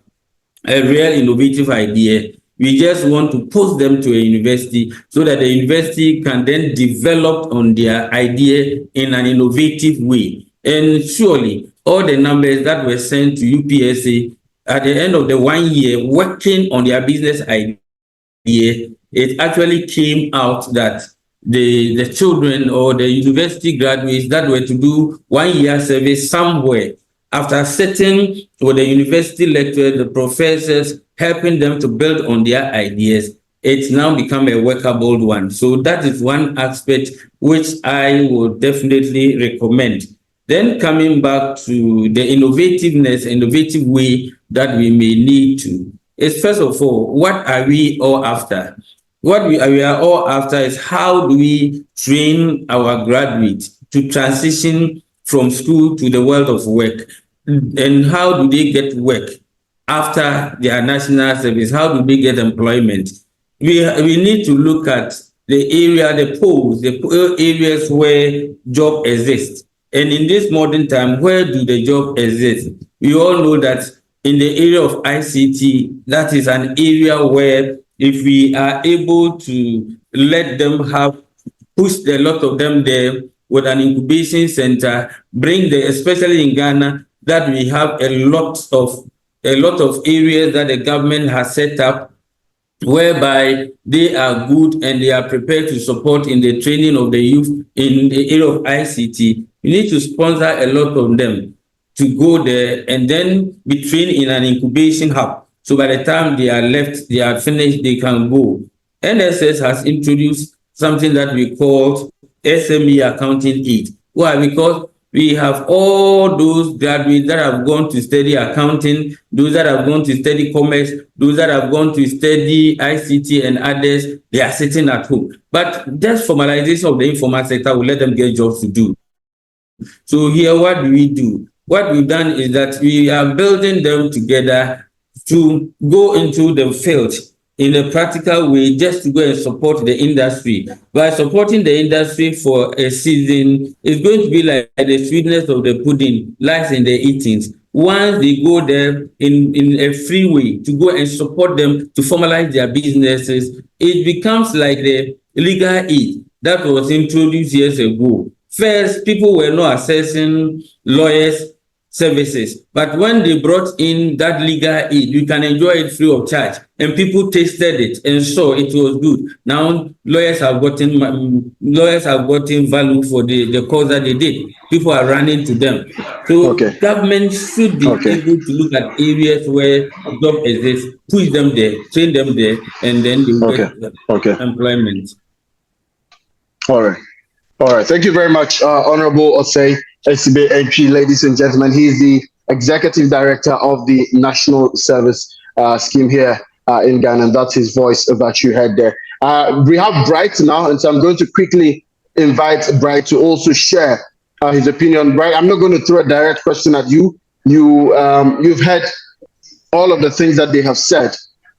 a real innovative idea, we just want to post them to a university so that the university can then develop on their idea in an innovative way. And surely, all the numbers that were sent to UPSA at the end of the 1 year working on their business idea, it actually came out that the children or the university graduates that were to do 1 year service somewhere, after sitting with the university lecturers, the professors, helping them to build on their ideas, it's now become a workable one. So that is one aspect which I would definitely recommend. Then coming back to the innovative way that we may need to, is first of all, what are we all after? What we are all after is how do we train our graduates to transition from school to the world of work, and how do they get work after their national service? How do they get employment? We need to look at the area, the areas where job exists. And in this modern time, where do the job exist? We all know that in the area of ICT, that is an area where if we are able to let them push a lot of them there with an incubation center, especially in Ghana, that we have a lot of areas that the government has set up whereby they are good and they are prepared to support in the training of the youth in the area of ICT. We need to sponsor a lot of them to go there and then be trained in an incubation hub. So by the time they are left, they are finished, they can go. NSS has introduced something that we call SME accounting aid. Why? Because we have all those graduates that have gone to study accounting, those that have gone to study commerce, those that have gone to study ICT and others, they are sitting at home. But just formalization of the informal sector will let them get jobs to do. So here, what do we do? What we've done is that we are building them together to go into the field in a practical way, just to go and support the industry. By supporting the industry for a season, it's going to be like the sweetness of the pudding lies in the eatings. Once they go there in a free way to go and support them to formalize their businesses, it becomes like the legal aid that was introduced years ago. First, people were not accessing lawyers services. But when they brought in that legal aid, you can enjoy it free of charge. And people tasted it and saw it was good. Now lawyers have gotten value for the cause that they did. People are running to them. So government should be able to look at areas where job exists, push them there, train them there, and then they will get employment. All right. Thank you very much, Honorable Osei SCB MP, ladies and gentlemen. He is the Executive Director of the National Service Scheme here in Ghana, and that's his voice that you heard there. We have Bright now, and so I'm going to quickly invite Bright to also share his opinion. Bright, I'm not going to throw a direct question at you. You've heard all of the things that they have said,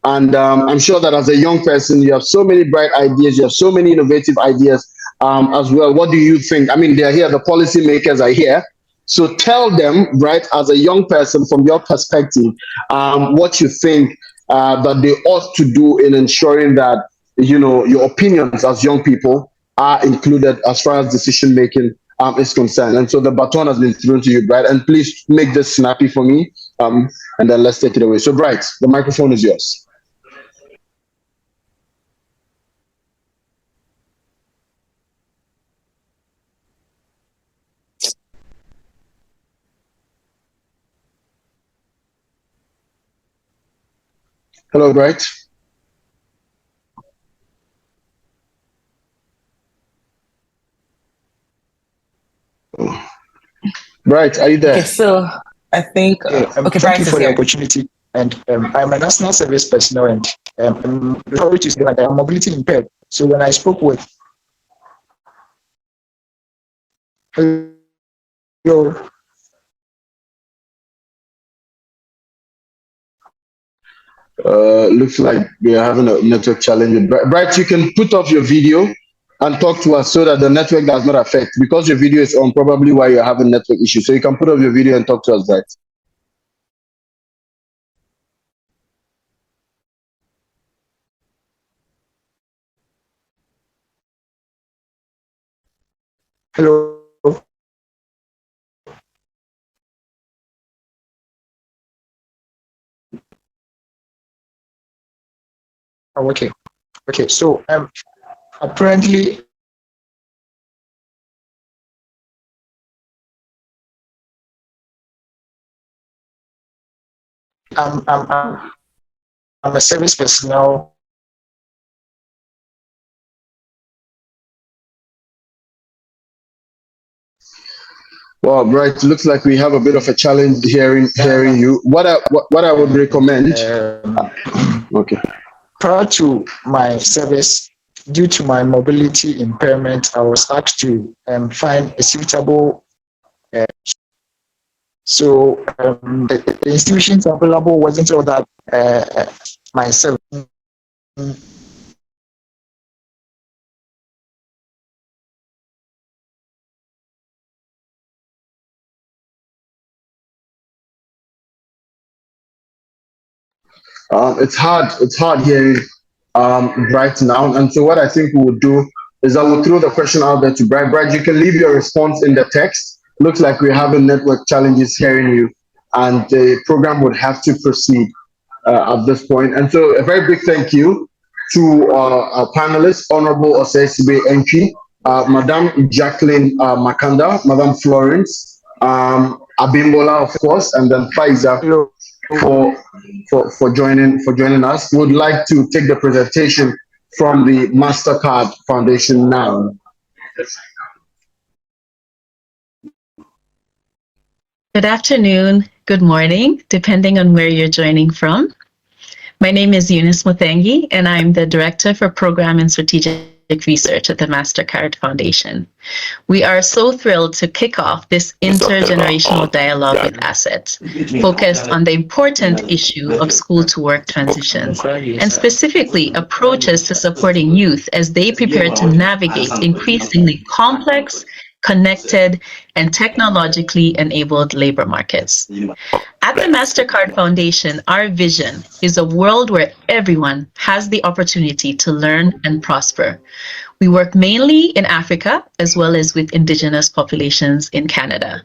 and I'm sure that as a young person, you have so many bright ideas, you have so many innovative ideas as well. What do you think? I mean, they're here, the policymakers are here. So tell them, right, as a young person, from your perspective, what you think that they ought to do in ensuring that, you know, your opinions as young people are included as far as decision making is concerned. And so the baton has been thrown to you, Bright, and please make this snappy for me, and then let's take it away. So Bright, the microphone is yours. Hello, Bright. Bright, are you there? Okay, so I think thank you for the opportunity. And I'm a national service personnel, and sorry to say that I'm mobility impaired. So when I spoke with looks like we are having a network challenge. Bright, you can put off your video and talk to us so that the network does not affect, because your video is on, probably why you're having network issues. So you can put off your video and talk to us, Bright. Hello. Oh, okay. So apparently I'm a service personnel. Well, Bright, it looks like we have a bit of a challenge hearing you. What I would recommend. Prior to my service, due to my mobility impairment, I was asked to find a suitable. So the institutions available wasn't all that myself. It's hard hearing Bright now, and so what I think we would do is I will throw the question out there to Bright. Bright, you can leave your response in the text. Looks like we're having network challenges hearing you, and the program would have to proceed at this point. And so a very big thank you to our panelists, Honorable Osei MP, Madam Jacqueline Makanda, Madam Florence, Abimbola, of course, and then Faiza for joining us. We would like to take the presentation from the MasterCard Foundation now. Good afternoon, good morning, depending on where you're joining from. My name is Eunice Muthengi, and I'm the Director for Program and Strategic Research at the MasterCard Foundation. We are so thrilled to kick off this intergenerational dialogue with ACET, focused on the important issue of school-to-work transitions, and specifically approaches to supporting youth as they prepare to navigate increasingly complex, connected, and technologically enabled labor markets. At the MasterCard Foundation, our vision is a world where everyone has the opportunity to learn and prosper. We work mainly in Africa, as well as with indigenous populations in Canada.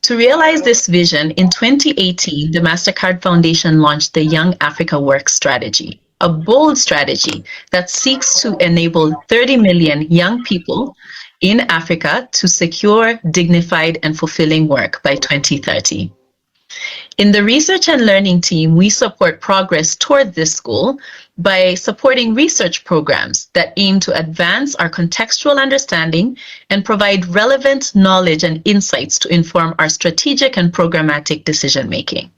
To realize this vision, in 2018, the MasterCard Foundation launched the Young Africa Work Strategy, a bold strategy that seeks to enable 30 million young people in Africa to secure dignified and fulfilling work by 2030. In the research and learning team, we support progress toward this goal by supporting research programs that aim to advance our contextual understanding and provide relevant knowledge and insights to inform our strategic and programmatic decision-making.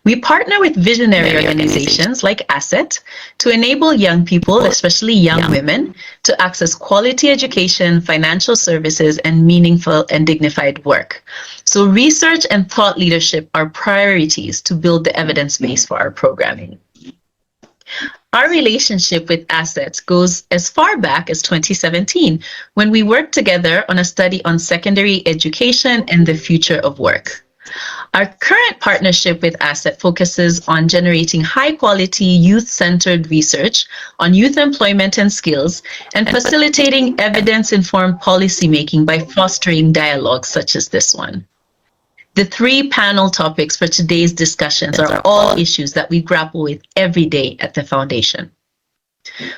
We partner with visionary organizations like ACET to enable young people, especially young women, to access quality education, financial services, and meaningful and dignified work. So research and thought leadership are priorities to build the evidence base for our programming. Our relationship with ACET goes as far back as 2017, when we worked together on a study on secondary education and the future of work. Our current partnership with ACET focuses on generating high-quality, youth-centered research on youth employment and skills and facilitating evidence-informed policymaking by fostering dialogues such as this one. The 3 panel topics for today's discussions are all issues that we grapple with every day at the Foundation.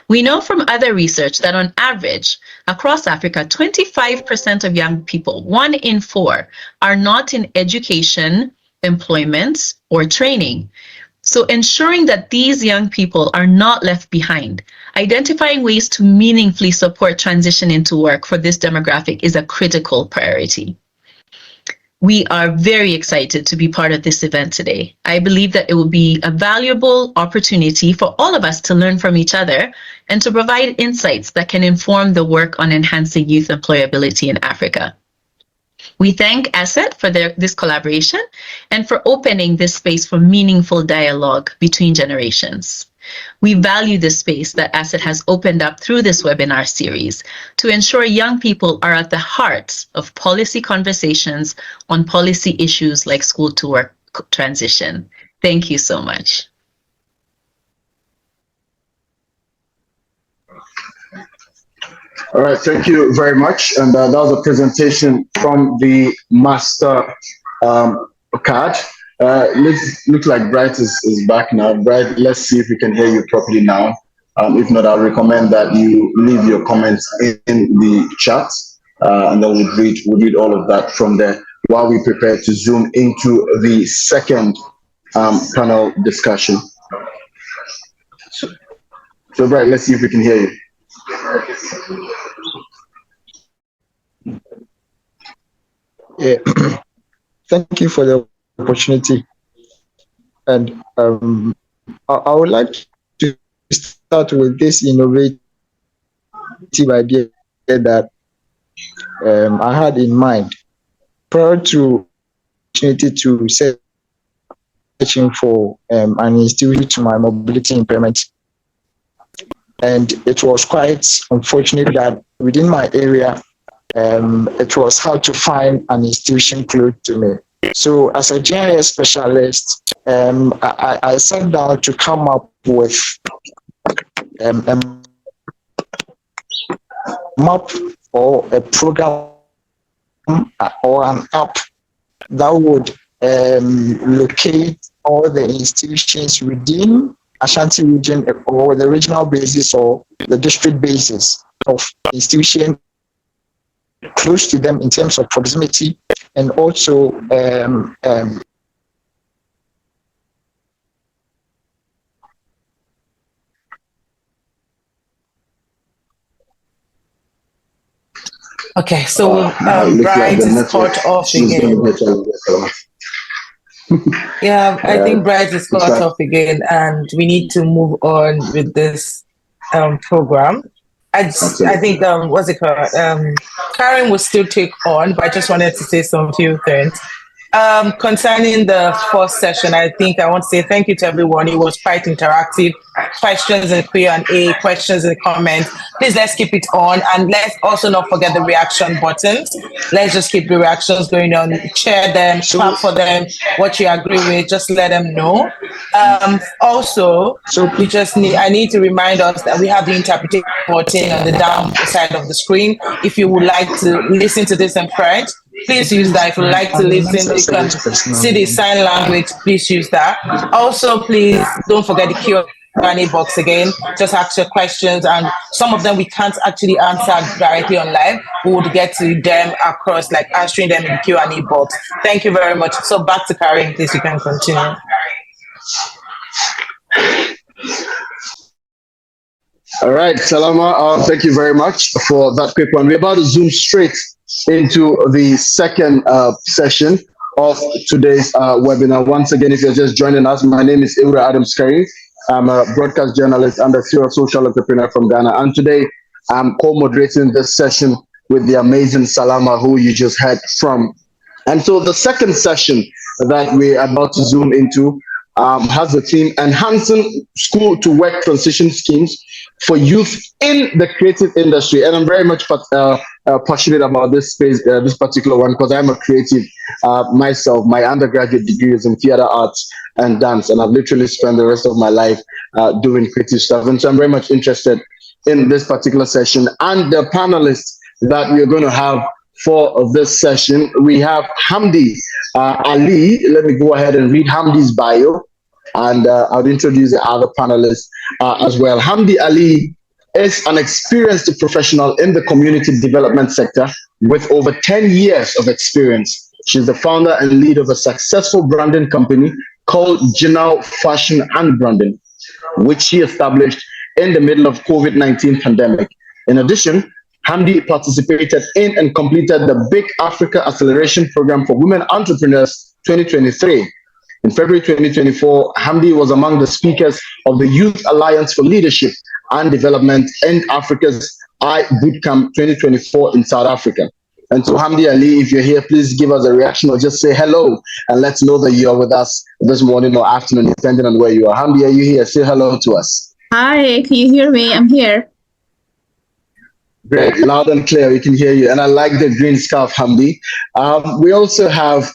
We know from other research that on average, across Africa, 25% of young people, 1 in 4, are not in education, employment, or training. So ensuring that these young people are not left behind, identifying ways to meaningfully support transition into work for this demographic is a critical priority. We are very excited to be part of this event today. I believe that it will be a valuable opportunity for all of us to learn from each other and to provide insights that can inform the work on enhancing youth employability in Africa. We thank ACET for this collaboration and for opening this space for meaningful dialogue between generations. We value the space that ACET has opened up through this webinar series to ensure young people are at the heart of policy conversations on policy issues like school to work transition. Thank you so much. All right, thank you very much. And that was a presentation from the MasterCard. Looks like Bright is back now. Bright, let's see if we can hear you properly now. If not, I'll recommend that you leave your comments in the chat, and then we'll read all of that from there while we prepare to zoom into the second panel discussion. So Bright, let's see if we can hear you. Yeah, thank you for the opportunity. And I would like to start with this innovative idea that I had in mind prior to opportunity to searching for an institute to my mobility impairment. And it was quite unfortunate that within my area, it was hard to find an institution close to me. So as a GIS specialist, I sat down to come up with a map or a program or an app that would locate all the institutions within Ashanti region or the regional basis or the district basis of institution close to them in terms of proximity and also okay, so Bright is cut off again. Yeah, I think Bright is cut off again, and we need to move on with this program. I think what's it called? Karen will still take on, but I just wanted to say some few things. Concerning the first session, I think I want to say thank you to everyone. It was quite interactive. Questions and Q&A, questions and comments. Please let's keep it on, and let's also not forget the reaction buttons. Let's just keep the reactions going on. Share them, clap for them. What you agree with, just let them know. Also, I need to remind us that we have the interpretation button on the down side of the screen. If you would like to listen to this in French, please use that. If you like to listen, you can see the sign language, please use that. Also, please don't forget the Q&A box again. Just ask your questions, and some of them we can't actually answer directly on live. We would get to them across, like answering them in the Q&A box. Thank you very much. So back to Karen, please, you can continue. All right, Salama, thank you very much for that quick one. We're about to zoom straight into the second session of today's webinar. Once again, if you're just joining us, my name is Ibra Adams Karim. I'm a broadcast journalist and a serial social entrepreneur from Ghana. And today, I'm co-moderating this session with the amazing Salama, who you just heard from. And so the second session that we're about to zoom into has the theme Enhancing School to Work Transition Schemes for Youth in the Creative Industry. And I'm very much passionate about this space, this particular one, because I'm a creative myself. My undergraduate degree is in theater arts and dance, and I've literally spent the rest of my life doing creative stuff. And so I'm very much interested in this particular session. And the panelists that we're going to have for this session, we have Hamdi Ali. Let me go ahead and read Hamdi's bio, and I'll introduce the other panelists as well. Hamdi Ali is an experienced professional in the community development sector with over 10 years of experience. She's the founder and lead of a successful branding company called Jinal Fashion and Branding, which she established in the middle of COVID-19 pandemic. In addition, Hamdi participated in and completed the Big Africa Acceleration Program for Women Entrepreneurs 2023. In February 2024, Hamdi was among the speakers of the Youth Alliance for Leadership and Development in Africa's Bootcamp 2024 in South Africa. And so Hamdi Ali, if you're here, please give us a reaction or just say hello and let's know that you're with us this morning or afternoon, depending on where you are. Hamdi, are you here? Say hello to us. Hi, can you hear me? I'm here. Great, loud and clear, we can hear you. And I like the green scarf, Hamdi. We also have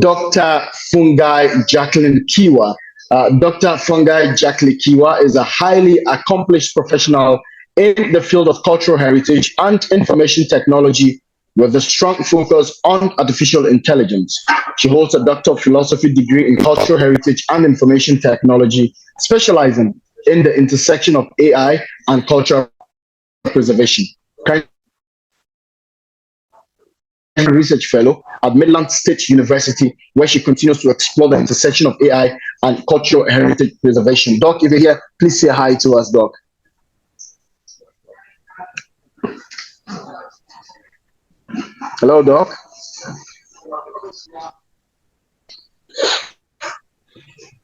Dr. Fungai Jacqueline Kiwa. Dr. Fungai Jacqueline Kiwa is a highly accomplished professional in the field of cultural heritage and information technology with a strong focus on artificial intelligence. She holds a Doctor of Philosophy degree in cultural heritage and information technology, specializing in the intersection of AI and cultural preservation. Research fellow at Midland State University, where she continues to explore the intersection of AI and cultural heritage preservation. Doc, if you're here, please say hi to us, Doc. Hello, Doc.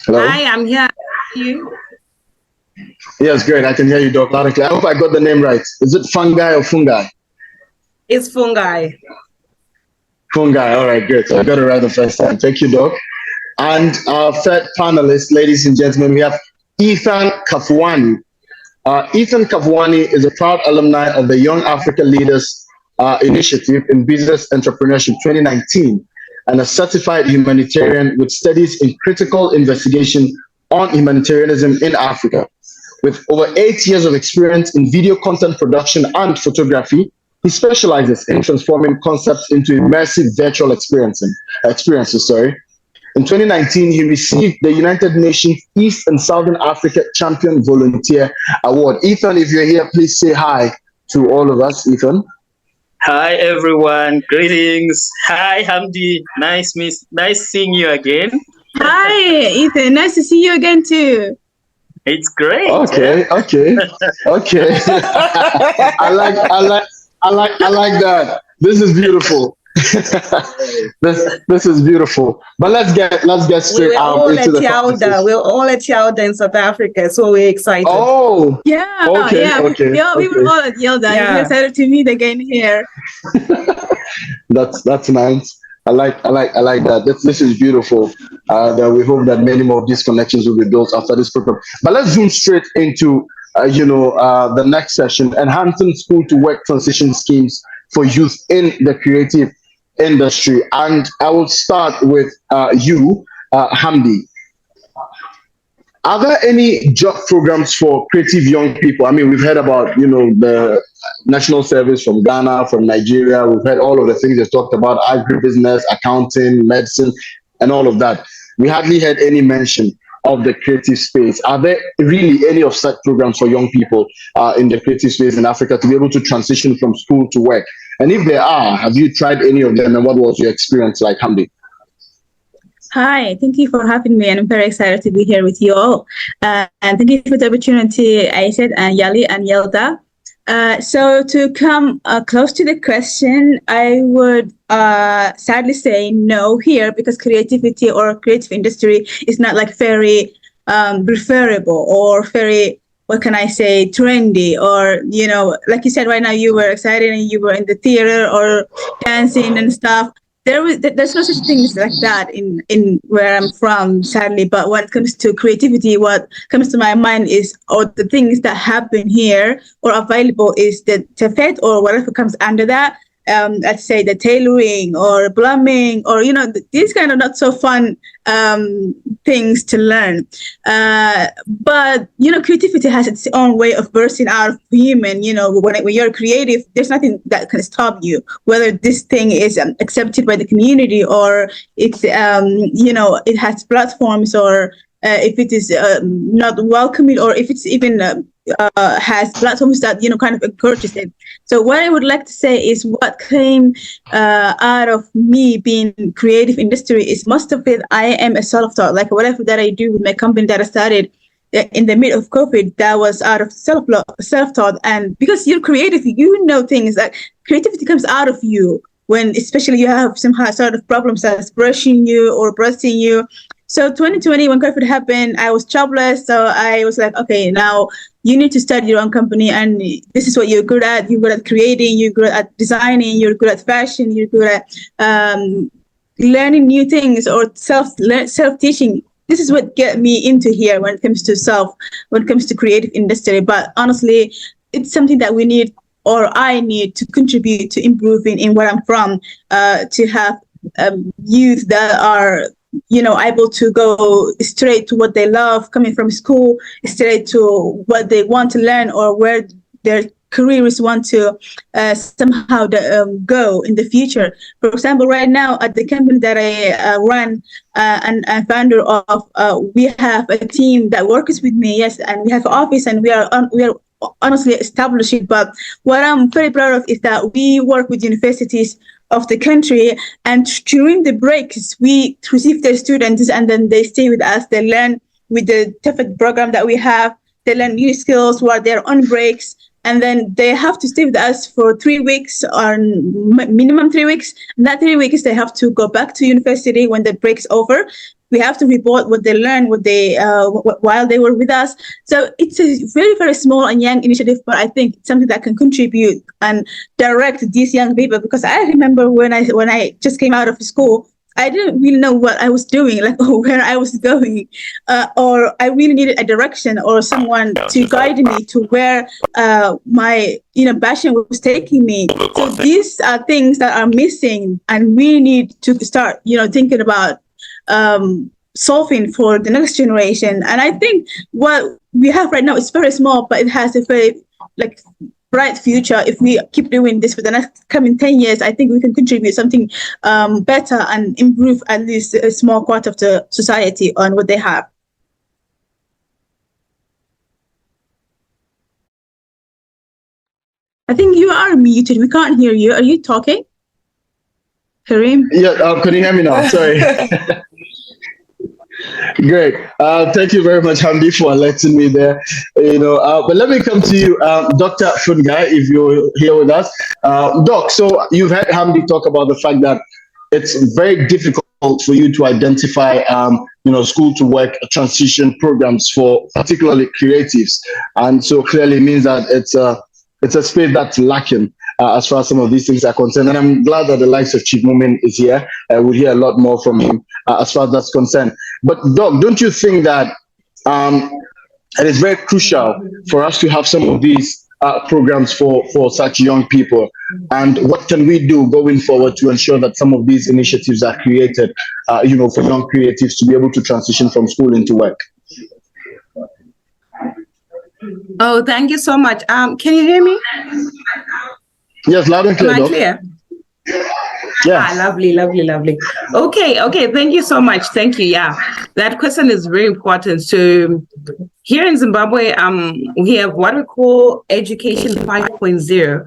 Hello. Hi, I'm here. You? Yes, great. I can hear you, Doc, loud and clear. I hope I got the name right. Is it Fungi or Fungi? It's Fungi. Fungi, all right, good. So I got it right the first time. Thank you, Doc. And our third panelist, ladies and gentlemen, we have Ethan Kafwani. Ethan Kafwani is a proud alumni of the Young Africa Leaders Initiative in Business Entrepreneurship 2019 and a certified humanitarian with studies in critical investigation on humanitarianism in Africa. With over 8 years of experience in video content production and photography, he specializes in transforming concepts into immersive virtual experiences. In 2019, he received the United Nations East and Southern Africa Champion Volunteer Award. Ethan, if you're here, please say hi to all of us. Ethan. Hi, everyone. Greetings. Hi, Hamdi. Nice seeing you again. Hi, Ethan. Nice to see you again, too. It's great. Okay. I like that. This is beautiful. this is beautiful. But let's get straight into the conversation. We're all at Yalda in South Africa, so we're excited. Oh, yeah. Okay. Yeah, we were all at Yalda. Yeah. We're excited to meet again here. That's nice. I like that. This is beautiful. That we hope that many more of these connections will be built after this program. But let's zoom straight into the next session: enhancing school to work transition schemes for youth in the creative industry. And I will start with you, Hamdi. Are there any job programs for creative young people? I mean, we've heard about, the national service from Ghana, from Nigeria. We've heard all of the things they've talked about, agribusiness, accounting, medicine, and all of that. We hardly heard any mention of the creative space. Are there really any of such programs for young people in the creative space in Africa to be able to transition from school to work? And if there are, have you tried any of them, and what was your experience like, Hamdi? Hi, thank you for having me, and I'm very excited to be here with you all. And thank you for the opportunity, ACET and Yali and Yelda. So to come close to the question, I would sadly say no here, because creativity or creative industry is not like very preferable or very, what can I say, trendy, or, like you said right now, you were excited and you were in the theater or dancing and stuff. There's no such things like that in where I'm from, sadly. But when it comes to creativity, what comes to my mind is, or the things that happen here or available is the tefet or whatever comes under that. Let's say the tailoring or plumbing, or these kind of not so fun things to learn. But creativity has its own way of bursting out of human. When you're creative, there's nothing that can stop you. Whether this thing is accepted by the community, or it's it has platforms, or if it is not welcoming, or if it's even has platforms that kind of encourages it. So what I would like to say is, what came out of me being creative industry is, most of it I am a self-taught. Like whatever that I do with my company that I started in the middle of COVID, that was out of self-taught. And because you're creative, things that creativity comes out of you when, especially, you have some sort of problems that's brushing you or busting you. So 2020, when COVID happened, I was jobless. So I was like, okay, now you need to start your own company, and this is what you're good at. You're good at creating, you're good at designing, you're good at fashion, you're good at learning new things or self-teaching. This is what get me into here when it comes to creative industry. But honestly, it's something that we need, or I need, to contribute to improving in where I'm from, to have youth that are able to go straight to what they love, coming from school, straight to what they want to learn, or where their careers want to somehow go in the future. For example, right now at the company that I run and I'm founder of, we have a team that works with me, yes, and we have an office, and we are honestly established. But what I'm very proud of is that we work with universities of the country, and during the breaks we receive their students, and then they stay with us. They learn with the TEFET program that we have. They learn new skills while they're on breaks, and then they have to stay with us for 3 weeks, or minimum 3 weeks. And that 3 weeks they have to go back to university when the break's over. We have to report what they learned, while they were with us. So it's a very, very small and young initiative, but I think it's something that can contribute and direct these young people. Because I remember when I just came out of school, I didn't really know what I was doing, like where I was going, or I really needed a direction or someone to guide me to where my passion was taking me. So these are things that are missing, and we need to start thinking about solving for the next generation. And I think what we have right now is very small, but it has a very bright future. If we keep doing this for the next coming 10 years, I think we can contribute something better and improve at least a small part of the society on what they have. I think you are muted. We can't hear you. Are you talking, Kareem? Yeah, can you hear me now? Sorry. Great. Thank you very much, Hamdi, for letting me there. But let me come to you, Dr. Fungai, if you're here with us. Doc, so you've heard Hamdi talk about the fact that it's very difficult for you to identify, school to work transition programs for particularly creatives, and so clearly means that it's a space that's lacking. As far as some of these things are concerned. And I'm glad that the likes of Chief Mumin is here. We'll hear a lot more from him as far as that's concerned. But Doc, don't you think that it is very crucial for us to have some of these programs for such young people? And what can we do going forward to ensure that some of these initiatives are created, for young creatives to be able to transition from school into work? Oh, thank you so much. Can you hear me? Yes, loud and clear. Am I clear? Yeah. Lovely. Okay. Thank you so much. Thank you. Yeah, that question is very important. So here in Zimbabwe, we have what we call Education 5.0,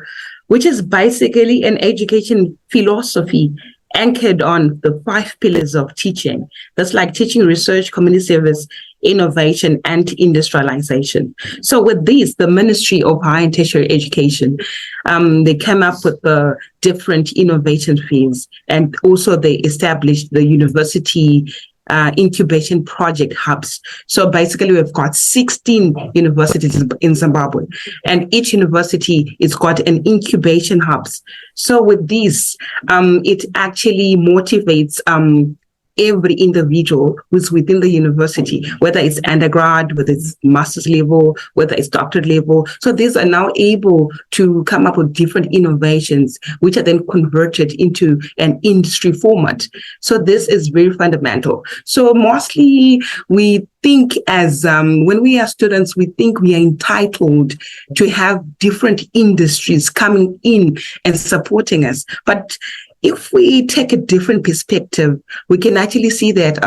which is basically an education philosophy anchored on the 5 pillars of teaching. That's like teaching, research, community service, innovation, and industrialization. So with this, the Ministry of Higher and Tertiary Education, they came up with the different innovation fields, and also they established the university incubation project hubs. So basically, we've got 16 universities in Zimbabwe, and each university has got an incubation hubs. So with these, it actually motivates every individual who's within the university, whether it's undergrad, whether it's master's level, whether it's doctorate level. So these are now able to come up with different innovations, which are then converted into an industry format. So this is very fundamental. So mostly we think as when we are students, we think we are entitled to have different industries coming in and supporting us. But if we take a different perspective, we can actually see that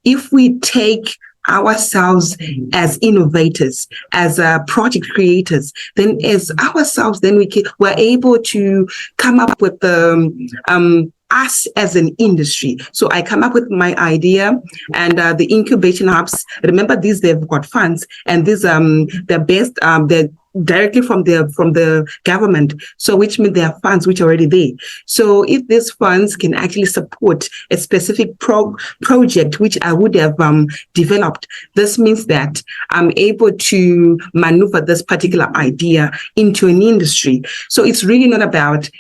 if we take ourselves as innovators, as project creators, then as ourselves, then we're able to come up with us as an industry. So I come up with my idea, and the incubation hubs, remember these, they've got funds, and these they're based, they're directly from the government, so which means there are funds which are already there. So if these funds can actually support a specific project which I would have developed, this means that I'm able to maneuver this particular idea into an industry. So it's really not about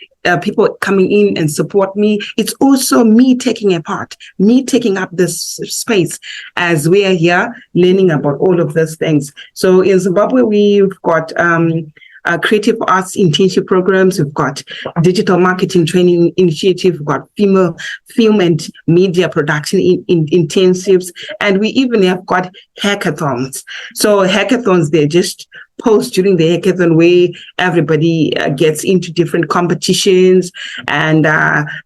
people coming in and support me. It's also me taking a part, me taking up this space as we are here learning about all of those things. So in Zimbabwe, we've got creative arts internship programs. We've got digital marketing training initiative. We've got film and media production internships, and we even have got hackathons. So hackathons, they're just post during the hackathon where everybody gets into different competitions, and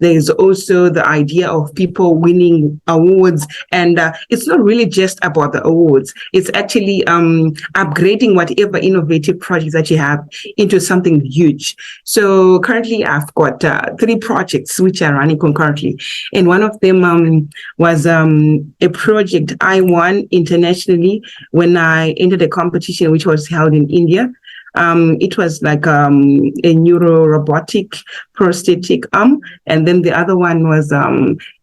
there's also the idea of people winning awards, and it's not really just about the awards. It's actually upgrading whatever innovative projects that you have into something huge. So currently I've got 3 projects which are running concurrently, and one of them was a project I won internationally when I entered a competition which was held in India. It was like a neuro-robotic prosthetic arm, and then the other one was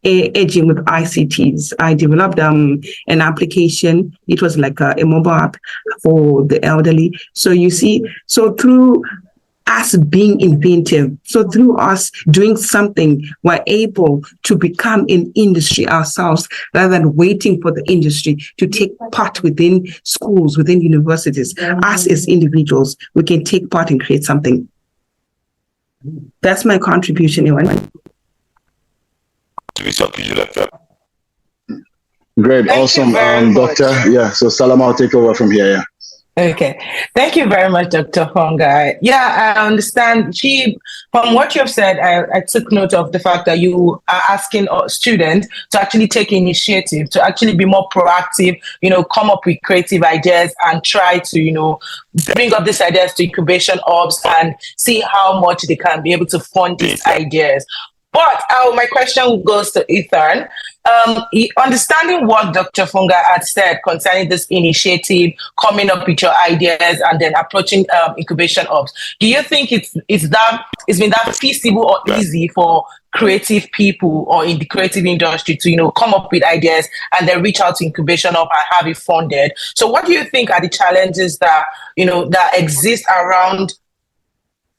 aging with ICTs. I developed an application. It was like a mobile app for the elderly. So you see, so through us being inventive, so through us doing something, we're able to become an industry ourselves rather than waiting for the industry to take part within schools, within universities. Us as individuals, we can take part and create something. That's my contribution, Ewan. Great, awesome, Doctor. Yeah, so Salama, I'll take over from here. Yeah. Okay. Thank you very much, Dr. Hongai. Yeah, I understand. From what you've said, I took note of the fact that you are asking students to actually take initiative, to actually be more proactive, come up with creative ideas and try to, bring up these ideas to incubation hubs and see how much they can be able to fund these ideas. But my question goes to Ethan. Understanding what Dr. Funga had said concerning this initiative, coming up with your ideas and then approaching incubation hubs, do you think it's been that feasible or easy for creative people or in the creative industry to come up with ideas and then reach out to incubation hub and have it funded? So what do you think are the challenges that that exist around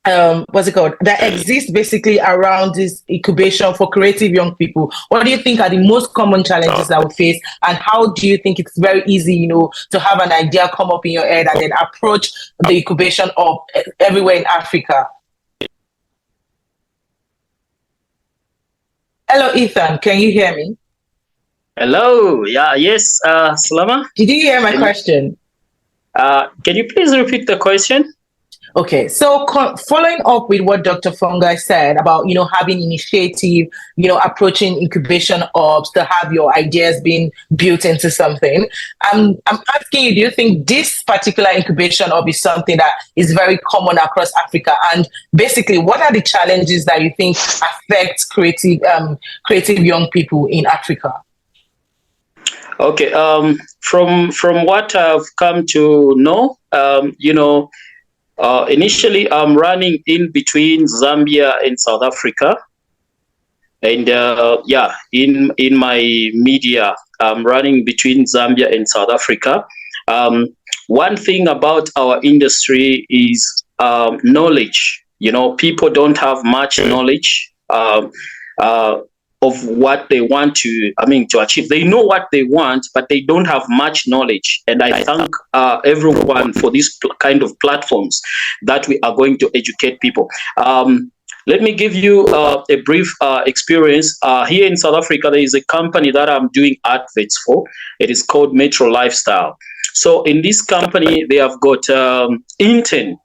that exists basically around this incubation for creative young people? What do you think are the most common challenges that we face, and how do you think it's very easy, to have an idea come up in your head and then approach the incubation of everywhere in Africa? Hello, Ethan. Can you hear me? Hello. Yeah. Yes. Salama. Did you hear my question? Can you please repeat the question? Okay, so following up with what Dr. Fungai said about, having initiative, approaching incubation hubs to have your ideas being built into something. I'm asking you, do you think this particular incubation hub is something that is very common across Africa? And basically, what are the challenges that you think affect creative young people in Africa? Okay, from what I've come to know, initially, I'm running in between Zambia and South Africa, and in my media, I'm running between Zambia and South Africa. One thing about our industry is knowledge. People don't have much knowledge of what they want to achieve. They know what they want, but they don't have much knowledge. And I thank everyone for these kind of platforms that we are going to educate people. Let me give you a brief experience. Here in South Africa, there is a company that I'm doing adverts for. It is called Metro Lifestyle. So in this company, they have got intern.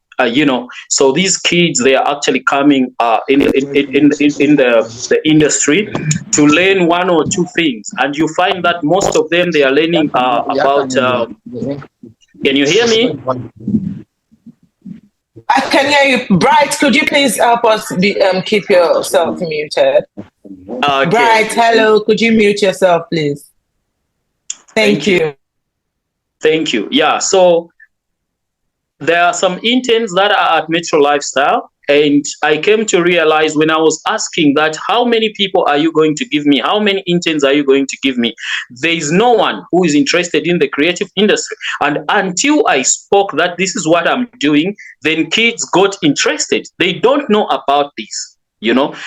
So these kids, they are actually coming in the industry to learn one or two things, and you find that most of them, they are learning about. Can you hear me? I can hear you. Bright, could you please help us keep yourself muted? Okay. Bright, hello. Could you mute yourself, please? Thank you. Thank you. Yeah. So there are some interns that are at Metro Lifestyle, and I came to realize when I was asking that, how many people are you going to give me? How many interns are you going to give me? There is no one who is interested in the creative industry. And until I spoke that this is what I'm doing, then kids got interested. They don't know about this,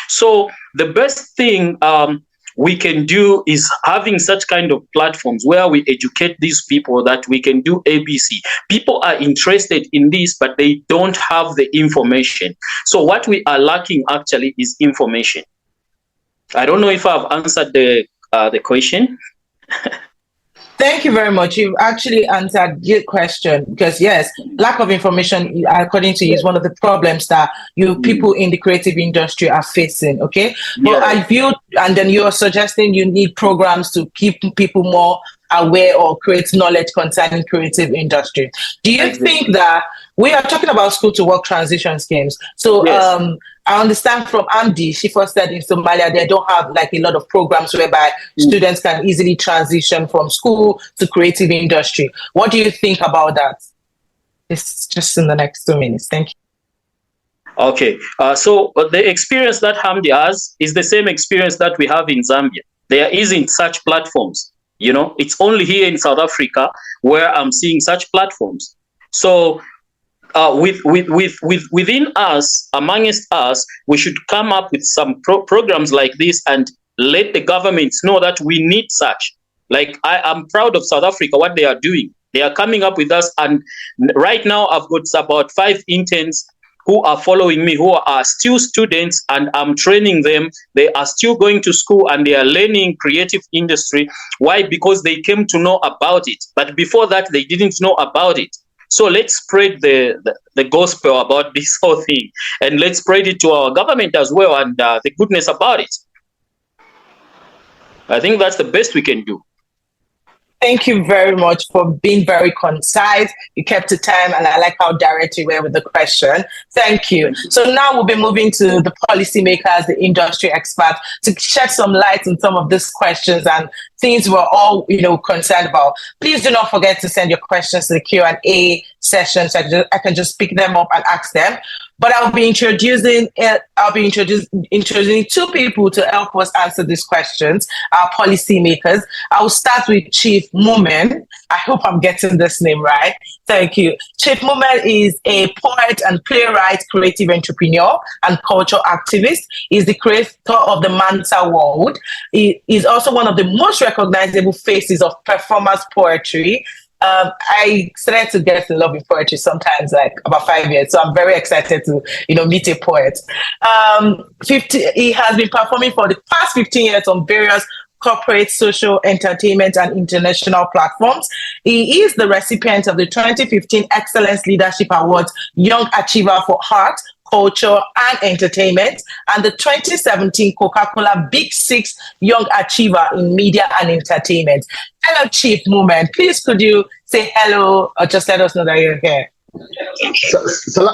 So the best thing we can do is having such kind of platforms where we educate these people that we can do ABC. People are interested in this, but they don't have the information. So what we are lacking actually is information. I don't know if I've answered the question. Thank you very much. You've actually answered your question, because yes, lack of information, according to you, is one of the problems that people in the creative industry are facing. Okay, but I feel, and then you're suggesting you need programs to keep people more aware or create knowledge concerning creative industry. Do you think that we are talking about school to work transition schemes? So I understand from Amdi, she first said in Somalia, they don't have like a lot of programs whereby students can easily transition from school to creative industry. What do you think about that? It's just in the next 2 minutes. Thank you. Okay, so the experience that Hamdi has is the same experience that we have in Zambia. There isn't such platforms. It's only here in South Africa where I'm seeing such platforms. So within us, amongst us, we should come up with some programs like this and let the governments know that we need such. Like, I'm proud of South Africa, what they are doing. They are coming up with us, and right now I've got about 5 interns who are following me, who are still students, and I'm training them. They are still going to school and they are learning creative industry. Why? Because they came to know about it. But before that, they didn't know about it. So let's spread the gospel about this whole thing, and let's spread it to our government as well, and the goodness about it. I think that's the best we can do. Thank you very much for being very concise. You kept the time, and I like how direct you were with the question. Thank you. So now we'll be moving to the policymakers, the industry experts, to shed some light on some of these questions and things we're all, concerned about. Please do not forget to send your questions to the Q&A session, so I can just pick them up and ask them. But I'll be introducing 2 people to help us answer these questions, our policymakers. I'll start with Chief Mumen. I hope I'm getting this name right. Thank you. Chief Mumen is a poet and playwright, creative entrepreneur, and cultural activist. He's the creator of the Manta world. He is also one of the most recognizable faces of performance poetry. I started to get in love with poetry sometimes, like about 5 years. So I'm very excited to, meet a poet. He has been performing for the past 15 years on various corporate, social, entertainment, and international platforms. He is the recipient of the 2015 Excellence Leadership Awards Young Achiever for Art, Culture, and Entertainment, and the 2017 Coca-Cola Big Six Young Achiever in Media and Entertainment. Hello, Chief Movement. Please could you say hello or just let us know that you're here?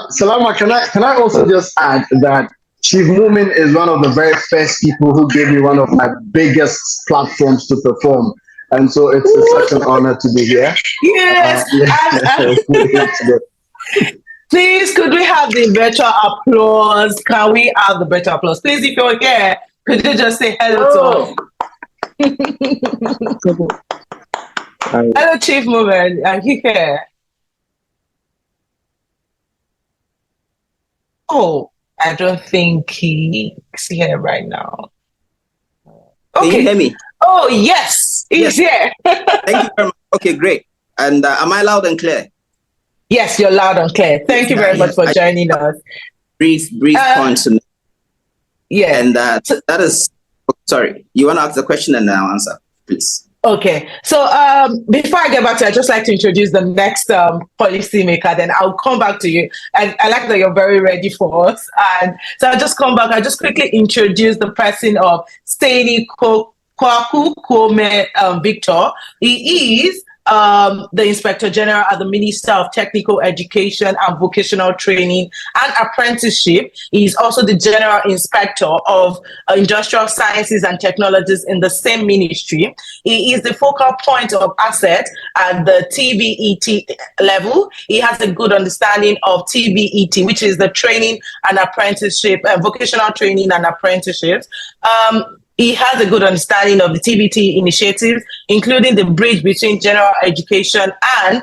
Salama, can I also just add that Chief Movement is one of the very first people who gave me one of my biggest platforms to perform. And so it's such an honor to be here. Yes. Please, could we have the virtual applause? Can we have the virtual applause? Please, if you're here, could you just say hello to us? Hello, Chief Movement. Are you here? Oh, I don't think he's here right now. Okay. Can you hear me? Oh, yes, he's here. Thank you very much. Okay, great. And am I loud and clear? Yes, you're loud and clear. Thank you very much for joining us. Brief points. Yeah. And that is, sorry, you want to ask the question and then I'll answer, please. Okay. So before I get back to it, I'd just like to introduce the next policymaker, then I'll come back to you. And I like that you're very ready for us. And so I'll just come back. I'll just quickly introduce the person of Steny Kwaku Kome Victor. He is the Inspector General at the Minister of Technical Education and Vocational Training and Apprenticeship. He is also the General Inspector of Industrial Sciences and Technologies in the same ministry. He is the focal point of ACET at the TVET level. He has a good understanding of TVET, which is the training and apprenticeship, vocational training and apprenticeships. He has a good understanding of the TBT initiatives, including the bridge between general education and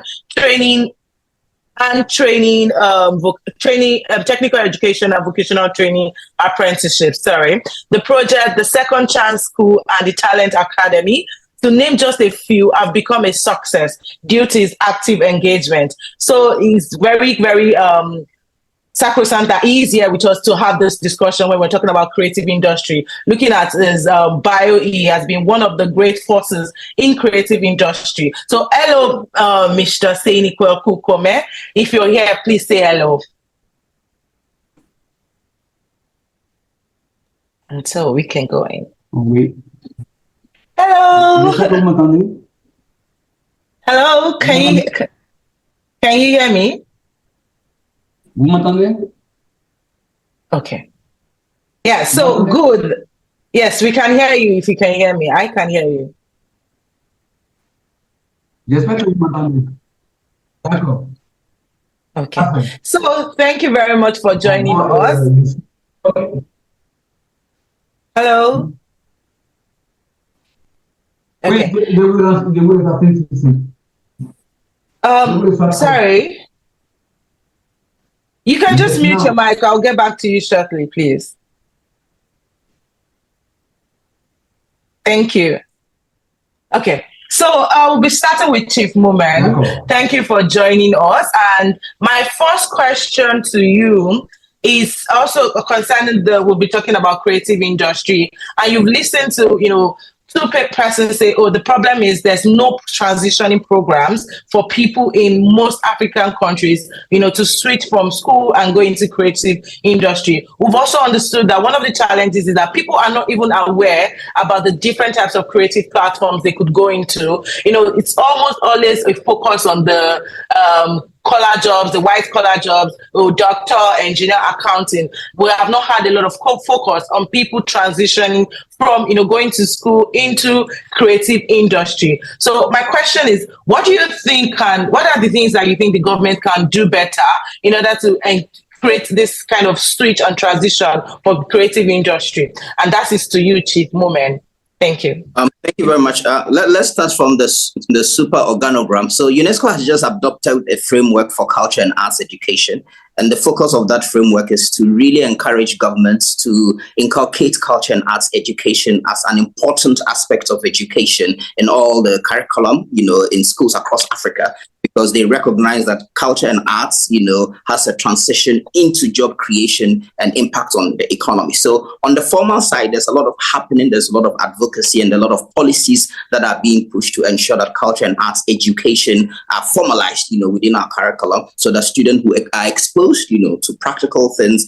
technical education and vocational training apprenticeships. The project, the Second Chance School and the Talent Academy, to name just a few, have become a success due to his active engagement. So he's very, very sacrosanct that he's here with us to have this discussion when we're talking about creative industry. Looking at his bio, he has been one of the great forces in creative industry. So hello, Mr. Steny Kwaku Kome. If you're here, please say hello. And so we can go in. Hello. Hello, can you hear me? Okay. Yeah, so good. Yes, we can hear you if you can hear me. I can hear you. Okay. So thank you very much for joining us. Hello. Okay. Sorry. You can just mute your mic. I'll get back to you shortly, please. Thank you. Okay, so I'll be starting with Chief Movement. Thank you for joining us. And my first question to you is also concerning we'll be talking about creative industry. And you've listened to, two persons say, oh, the problem is there's no transitioning programs for people in most African countries, to switch from school and go into creative industry. We've also understood that one of the challenges is that people are not even aware about the different types of creative platforms they could go into. It's almost always a focus on the collar jobs, the white collar jobs, doctor, engineer, accounting. We have not had a lot of focus on people transitioning from, going to school into creative industry. So my question is, what are the things that you think the government can do better in order to create this kind of switch and transition for creative industry? And that is to you, Chief Movement. Thank you. Thank you very much. Let's start from the super organogram. So UNESCO has just adopted a framework for culture and arts education. And the focus of that framework is to really encourage governments to inculcate culture and arts education as an important aspect of education in all the curriculum, in schools across Africa, because they recognize that culture and arts, has a transition into job creation and impact on the economy. So on the formal side, there's a lot of happening, there's a lot of advocacy and a lot of policies that are being pushed to ensure that culture and arts education are formalized, within our curriculum, so that students who are exposed, to practical things,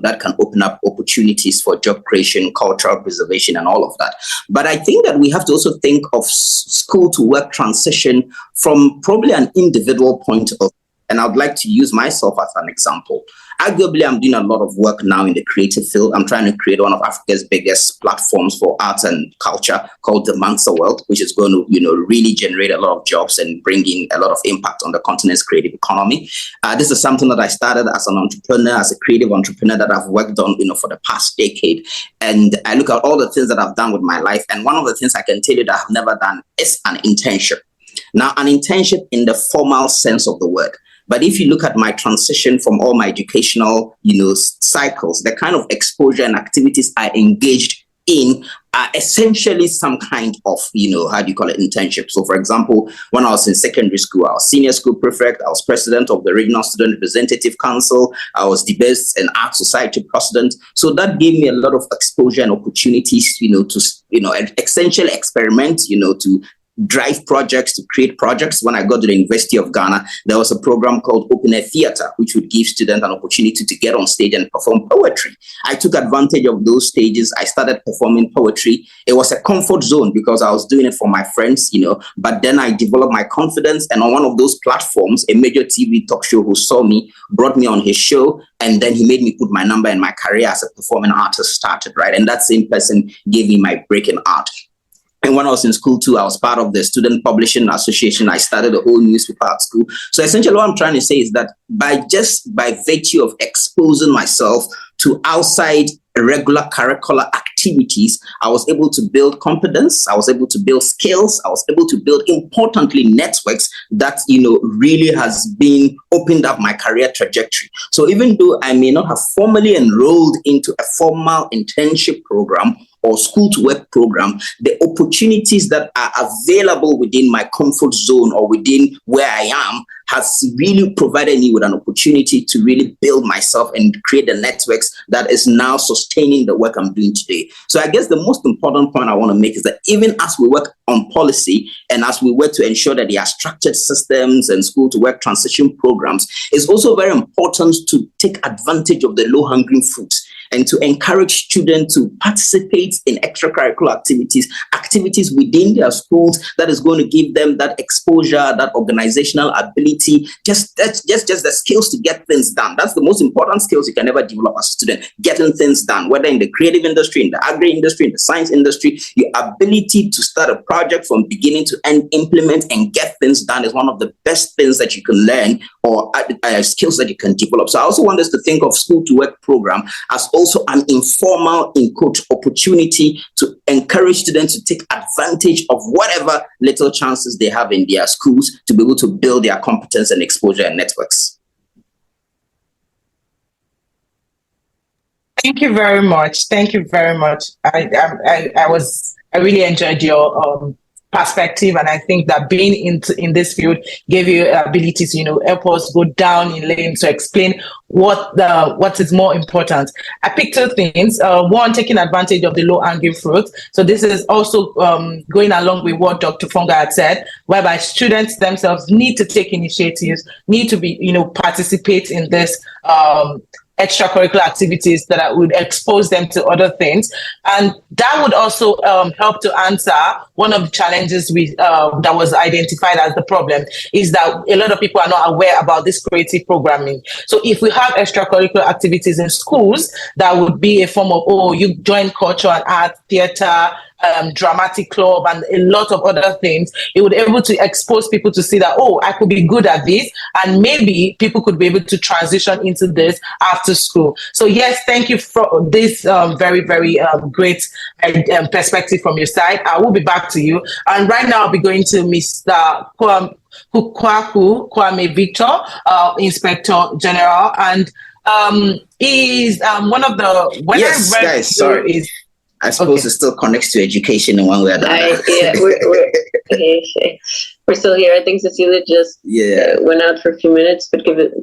that can open up opportunities for job creation, cultural preservation, and all of that. But I think that we have to also think of school to work transition from probably an individual point of view. And I would like to use myself as an example. Arguably, I'm doing a lot of work now in the creative field. I'm trying to create one of Africa's biggest platforms for arts and culture called the Mansa World, which is going to, really generate a lot of jobs and bring in a lot of impact on the continent's creative economy. This is something that I started as an entrepreneur, as a creative entrepreneur that I've worked on, for the past decade. And I look at all the things that I've done with my life. And one of the things I can tell you that I've never done is an internship. Now, an internship in the formal sense of the word. But if you look at my transition from all my educational, cycles, the kind of exposure and activities I engaged in are essentially some kind of, internship. So for example, when I was in secondary school, I was senior school prefect, I was president of the Regional Student Representative Council, I was the best and art society president. So that gave me a lot of exposure and opportunities, to essentially experiment, to drive projects, to create projects. When I got to the University of Ghana, there was a program called Open Air Theatre, which would give students an opportunity to get on stage and perform poetry. I took advantage of those stages. I started performing poetry. It was a comfort zone because I was doing it for my friends, but then I developed my confidence. And on one of those platforms, a major TV talk show who saw me brought me on his show. And then he made me put my number and my career as a performing artist started, right? And that same person gave me my break in art. And when I was in school too, I was part of the Student Publishing Association. I started a whole newspaper at school. So essentially what I'm trying to say is that by virtue of exposing myself to outside regular curricular activities, I was able to build competence, I was able to build skills, I was able to build, importantly, networks that, really has been opened up my career trajectory. So even though I may not have formally enrolled into a formal internship program or school to work program, the opportunities that are available within my comfort zone or within where I am has really provided me with an opportunity to really build myself and create the networks that is now sustaining the work I'm doing today. So I guess the most important point I want to make is that even as we work on policy and as we work to ensure that there are structured systems and school to work transition programs, it's also very important to take advantage of the low-hanging fruits and to encourage students to participate in extracurricular activities within their schools that is going to give them that exposure, that organizational ability, just the skills to get things done. That's the most important skills you can ever develop as a student, getting things done, whether in the creative industry, in the agri industry, in the science industry. Your ability to start a project from beginning to end, implement and get things done is one of the best things that you can learn or skills that you can develop. So I also want us to think of school to work program as also an informal, in quote, opportunity to encourage students to take advantage of whatever little chances they have in their schools to be able to build their competence and exposure and networks. Thank you very much. Thank you very much. I really enjoyed your perspective, and I think that being in this field gave you ability to help us go down in lane to explain what is more important. I picked two things. One, taking advantage of the low-hanging fruit. So this is also going along with what Dr. Fonga had said, whereby students themselves need to take initiatives, need to be participate in this extracurricular activities that would expose them to other things. And that would also help to answer one of the challenges that was identified as the problem, is that a lot of people are not aware about this creative programming. So if we have extracurricular activities in schools, that would be a form of, you join culture and art, theater, dramatic club and a lot of other things, it would be able to expose people to see that, oh, I could be good at this, and maybe people could be able to transition into this after school. So yes, thank you for this very, very great perspective from your side. I will be back to you. And right now I'll be going to Mr. Kwame Victor, Inspector General, and is one of the yes, guys. Sorry, I suppose it still connects to education in one way or another. Yeah, we're still here. I think Cecilia just went out for a few minutes, but give it.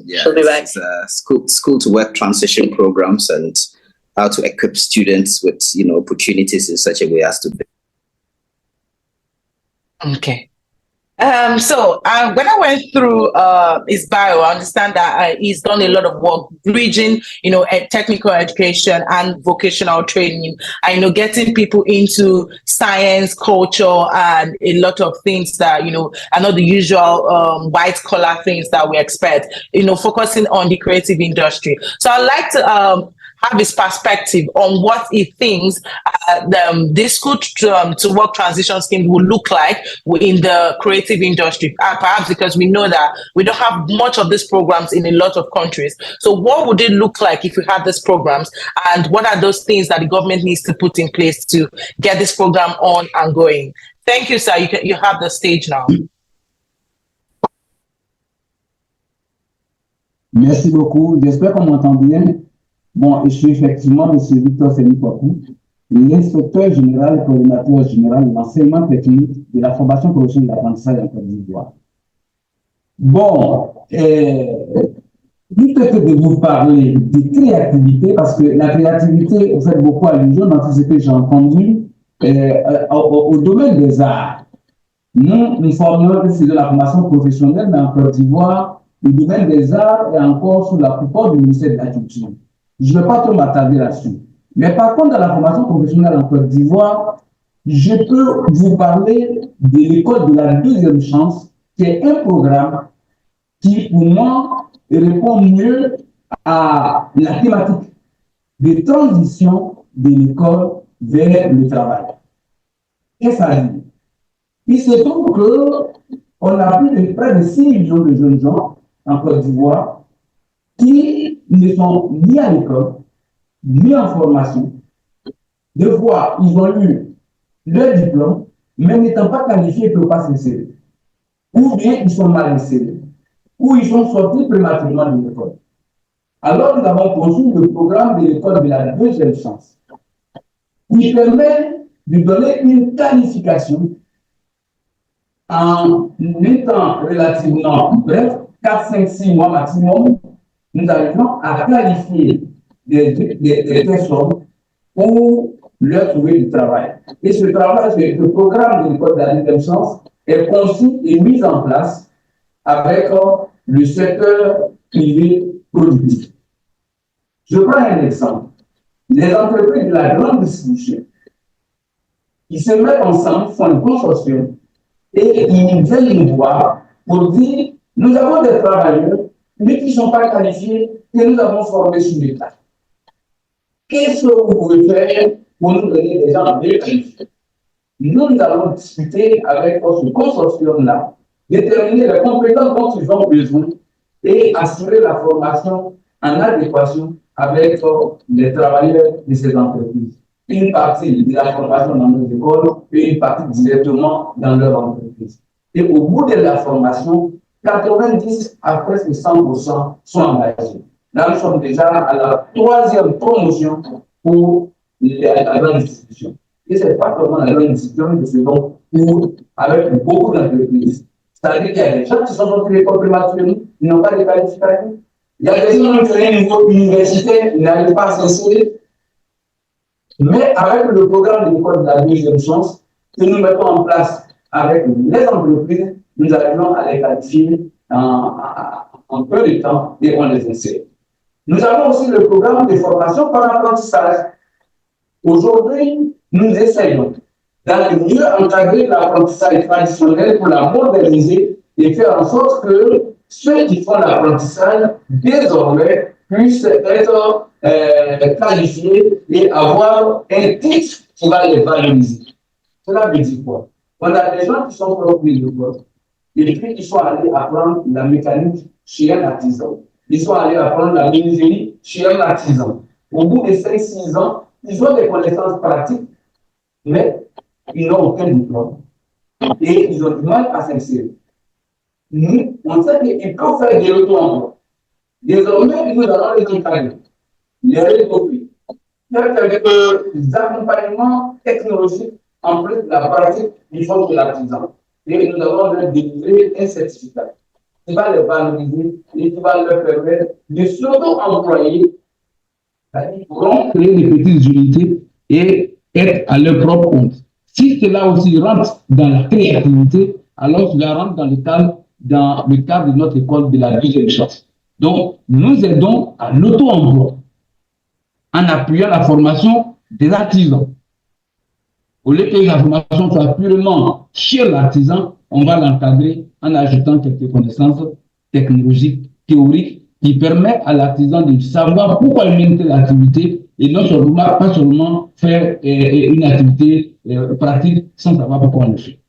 Yeah, she'll be back. School to work transition programs and how to equip students with opportunities in such a way as to. Okay. So when I went through his bio, I understand that he's done a lot of work bridging, technical education and vocational training. Getting people into science, culture, and a lot of things that are not the usual white collar things that we expect. Focusing on the creative industry. So I'd like to have his perspective on what he thinks this school to work transition scheme will look like in the creative industry, perhaps because we know that we don't have much of these programs in a lot of countries. So what would it look like if we had these programs, and what are those things that the government needs to put in place to get this program on and going? Thank you, sir. You have the stage now. Merci beaucoup. J'espère qu'on m'entend bien. Bon, je suis effectivement M. Victor Sénipokou, l'inspecteur général et coordinateur général de l'enseignement technique de la formation professionnelle de l'apprentissage en Côte d'Ivoire. Bon, plutôt que de vous parler de créativité, parce que la créativité, vous faites beaucoup allusion dans tout ce que j'ai entendu, au domaine des arts. Nous formons de la formation professionnelle, mais en Côte d'Ivoire, le domaine des arts est encore sous la coupe du ministère de la Culture. Je ne vais pas trop m'attarder là-dessus. Mais par contre, dans la formation professionnelle en Côte d'Ivoire, je peux vous parler de l'école de la deuxième chance, qui est un programme qui, pour moi, répond mieux à la thématique de transition de l'école vers le travail. Qu'est-ce que ça dit? Il se trouve qu'on a plus de près de 6 millions de jeunes gens en Côte d'Ivoire qui ne sont ni à l'école, ni en formation. Deux fois, ils ont eu leur diplôme, mais n'étant pas qualifiés pour passer le CV. Ou bien ils sont mal insérés, ou ils sont sortis prématurément de l'école. Alors, nous avons conçu le programme de l'école de la deuxième chance, qui permet de donner une qualification en étant relativement bref, 4, 5, 6 mois maximum. Nous arrivons à qualifier des personnes pour leur trouver du travail. Et ce travail, le programme de l'école de la deuxième chance est conçu et mis en place avec le secteur privé productif. Je prends un exemple. Les entreprises de la grande distribution, ils se mettent ensemble, font un consortium et ils viennent nous voir pour dire nous avons des travailleurs mais qui ne sont pas qualifiés, que nous avons formés sur l'État. Qu'est-ce que vous pouvez faire pour nous donner des gens bien qualifiés? Nous allons discuter avec ce consortium-là, déterminer les compétences dont ils ont besoin et assurer la formation en adéquation avec les travailleurs de ces entreprises. Une partie de la formation dans nos écoles et une partie directement dans leur entreprise. Et au bout de la formation, 90 à presque 100% sont engagés. Là, nous sommes déjà à la 3e promotion pour la grande distribution. Et ce n'est pas seulement la grande distribution, mais c'est donc avec beaucoup d'entreprises. C'est-à-dire qu'il y a des gens qui sont sortis de l'école prématurée, ils n'ont pas de qualification. Il y a des gens qui ont fait un niveau universitaire, ils n'arrivent pas à s'insérer. Mais avec le programme de l'école de la deuxième chance, que nous mettons en place avec les entreprises, nous arrivons à les qualifier en peu de temps et on les insère. Nous avons aussi le programme de formation par apprentissage. Aujourd'hui, nous essayons de mieux encadrer l'apprentissage traditionnel pour la moderniser et faire en sorte que ceux qui font l'apprentissage, désormais, puissent être qualifiés et avoir un titre tu vas les valoriser. Cela veut dire quoi? On a des gens qui sont produits de quoi? Et puis, ils sont allés apprendre la mécanique chez un artisan. Ils sont allés apprendre la menuiserie chez un artisan. Au bout de 5-6 ans, ils ont des connaissances pratiques, mais ils n'ont aucun diplôme. Et ils ont du mal à s'insérer. Nous, on sait qu'ils peuvent faire de l'auto-emploi. Désormais, nous allons les encadrer, les récopier, faire des accompagnements technologiques en plus de la pratique du fond de l'artisan. Et nous allons leur délivrer un certificat qui va les valoriser et qui va leur permettre de s'auto-employer. Ils pourront créer des petites unités et être à leur propre compte. Si cela aussi rentre dans la créativité, alors cela rentre dans le cadre de notre école de la deuxième chance. Donc, nous aidons à l'auto-emploi en appuyant la formation des artisans. Au lieu que la formation soit purement chez l'artisan, on va l'encadrer en ajoutant quelques connaissances technologiques, théoriques, qui permettent à l'artisan de savoir pourquoi il mène telle activité et non seulement, pas seulement faire une activité pratique sans savoir pourquoi on le fait.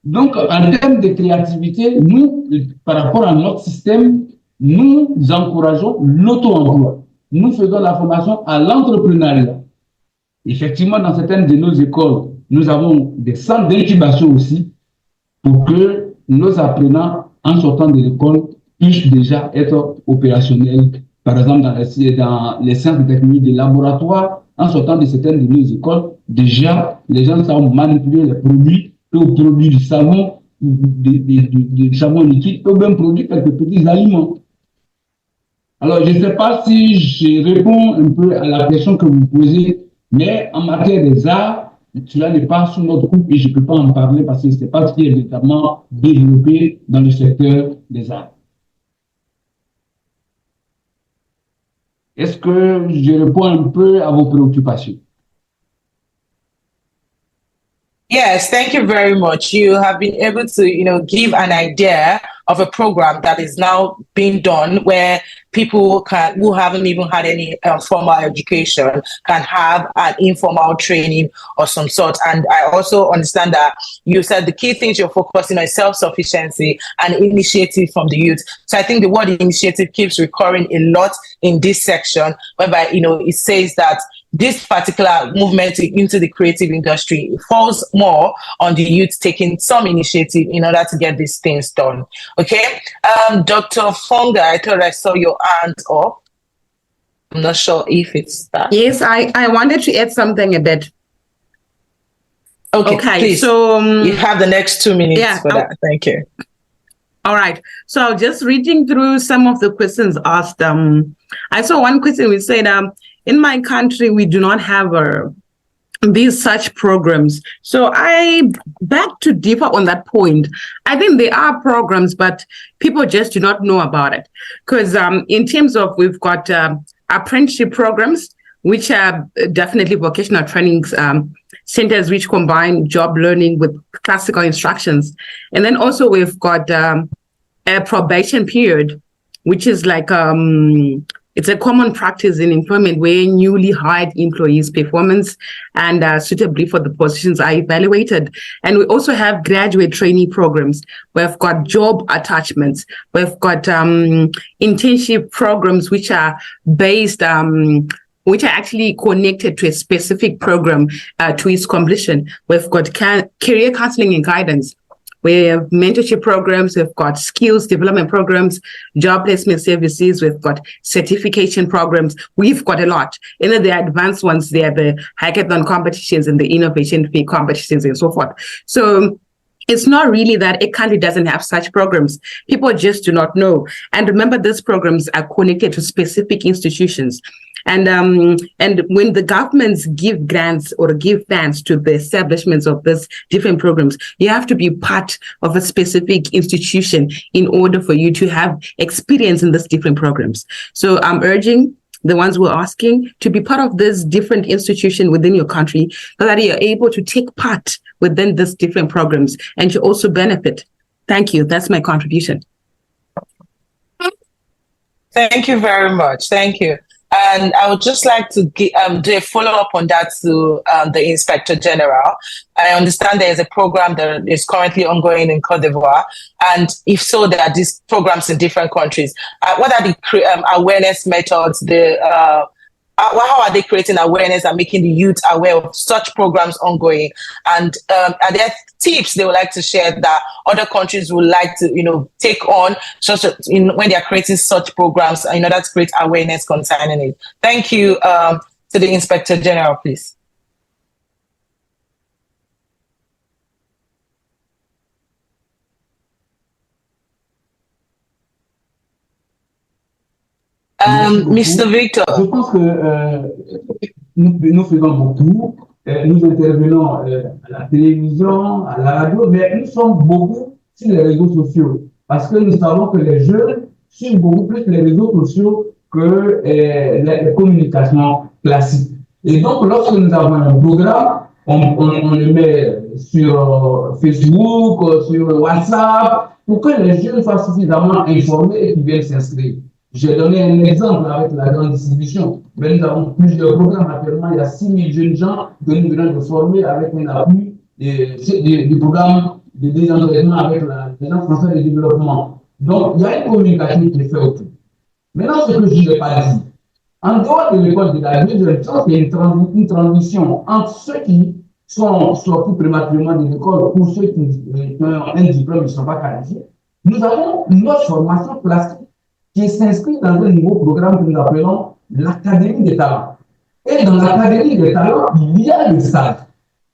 Donc, en termes de créativité, nous, par rapport à notre système, nous encourageons l'auto-emploi. Nous faisons la formation à l'entrepreneuriat. Effectivement, dans certaines de nos écoles, nous avons des centres d'incubation aussi pour que nos apprenants, en sortant de l'école, puissent déjà être opérationnels. Par exemple, dans les centres de technologie de laboratoire, en sortant de certaines de nos écoles, déjà, les gens savent manipuler les produits, peuvent produire du savon, du savon liquide, peuvent même produire quelques petits aliments. Alors, je ne sais pas si je réponds un peu à la question que vous posez, mais en matière des arts, cela n'est pas sous notre coupe et je ne peux pas en parler parce que ce n'est pas ce qui est véritablement développé dans le secteur des arts. Est-ce que je réponds un peu à vos préoccupations? Yes, thank you very much. You have been able to, give an idea of a program that is now being done where people who haven't even had any formal education can have an informal training of some sort. And I also understand that you said the key things you're focusing on is self-sufficiency and initiative from the youth. So I think the word initiative keeps recurring a lot in this section, whereby, it says that this particular movement into the creative industry falls more on the youth taking some initiative in order to get these things done. Okay. Dr. Fonga, I thought I saw your hand up. I'm not sure if it's that. Yes, I wanted to add something a bit. Okay, please. So you have the next 2 minutes for that. Thank you. All right. So just reading through some of the questions asked, I saw one question which said, in my country, we do not have these such programs. So I beg to differ on that point. I think there are programs, but people just do not know about it. Because in terms of, we've got apprenticeship programs, which are definitely vocational training centers which combine job learning with classical instructions. And then also we've got a probation period, which is like it's a common practice in employment where newly hired employees' performance and suitably for the positions are evaluated. And we also have graduate trainee programs. We've got job attachments. We've got internship programs which are based, which are actually connected to a specific program to its completion. We've got career counseling and guidance. We have mentorship programs, we've got skills development programs, job placement services, we've got certification programs, we've got a lot. And then the advanced ones, they are the hackathon competitions and the innovation competitions and so forth. So it's not really that a country doesn't have such programs. People just do not know. And remember, these programs are connected to specific institutions. And when the governments give grants or give funds to the establishments of these different programs, you have to be part of a specific institution in order for you to have experience in these different programs. So I'm urging the ones who are asking to be part of this different institution within your country so that you're able to take part within these different programs and to also benefit. Thank you. That's my contribution. Thank you very much. Thank you. And I would just like to do a follow-up on that to the Inspector General. I understand there is a program that is currently ongoing in Cote d'Ivoire. And if so, there are these programs in different countries. What are the awareness methods, how are they creating awareness and making the youth aware of such programs ongoing? And are there tips they would like to share that other countries would like to, take on when they are creating such programs in order to create awareness concerning it? Thank you. To the Inspector General, please. Mr. Victor. Je pense que nous faisons beaucoup. Nous intervenons à la télévision, à la radio, mais nous sommes beaucoup sur les réseaux sociaux parce que nous savons que les jeunes suivent beaucoup plus les réseaux sociaux que les communications classiques. Et donc, lorsque nous avons un programme, on le met sur Facebook, sur WhatsApp, pour que les jeunes soient suffisamment informés et qu'ils viennent s'inscrire. J'ai donné un exemple avec la grande distribution, mais nous avons plusieurs programmes actuellement. Il y a 6 000 jeunes gens que nous venons de former avec un appui du programme de désentraînement avec l'Agence française de développement. Donc, il y a une communication qui est faite autour. Maintenant, ce que je n'ai pas dit, en dehors de l'école de la deuxième chance, il y a une transition entre ceux qui sont sortis prématurément de l'école ou ceux qui ont un diplôme et ne sont pas qualifiés. Nous avons notre formation plastique qui s'inscrit dans un nouveau programme que nous appelons l'Académie des talents. Et dans l'Académie des talents, il y a des stages.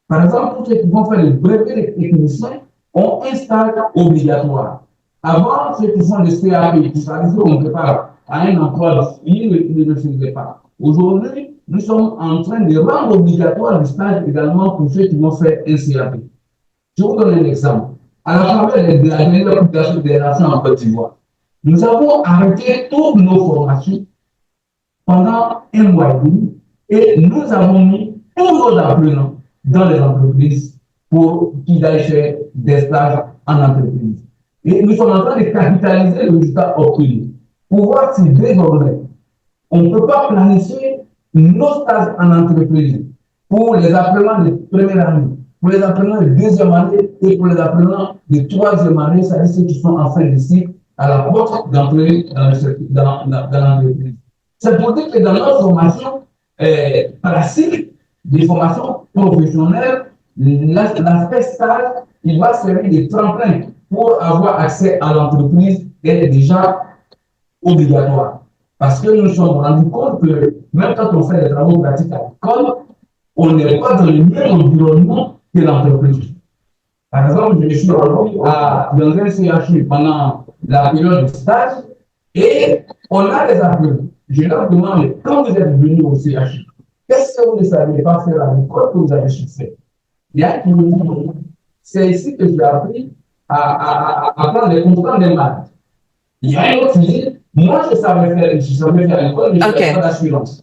Par exemple, tous ceux qui vont faire le brevet des techniciens ont un stage obligatoire. Avant, ceux qui font le CAP, qui savent qu'on prépare à un emploi, ils ne le faisaient pas. Aujourd'hui, nous sommes en train de rendre obligatoire le stage également pour ceux qui vont faire un CAP. Je vous donne un exemple. À la faveur de la dernière publication des Nations en Côte d'Ivoire, nous avons arrêté toutes nos formations pendant un mois et demi et nous avons mis tous nos apprenants dans les entreprises pour qu'ils aillent faire des stages en entreprise. Et nous sommes en train de capitaliser le résultat obtenu pour voir si désormais on ne peut pas planifier nos stages en entreprise pour les apprenants de première année, pour les apprenants de deuxième année et pour les apprenants de troisième année, c'est-à-dire ceux qui sont en fin de cycle, à la porte d'entrer dans l'entreprise. C'est pour dire que dans notre formation classique, des formations professionnelles, l'aspect stage, il va servir de tremplin pour avoir accès à l'entreprise est déjà obligatoire. Parce que nous nous sommes rendus compte que même quand on fait des travaux pratiques à l'école, on n'est pas dans le même environnement que l'entreprise. Par exemple, je suis rendu dans un CHU pendant la période de stage et on a des apprenants. Je leur demande, quand vous êtes venus au CHU, qu'est-ce que vous ne saviez pas faire à l'école que vous avez su faire? Il y a qui me dit, c'est ici que j'ai appris à comprendre les maths. Il y a un autre qui dit, moi je savais faire à l'école, mais je n'avais pas d'assurance.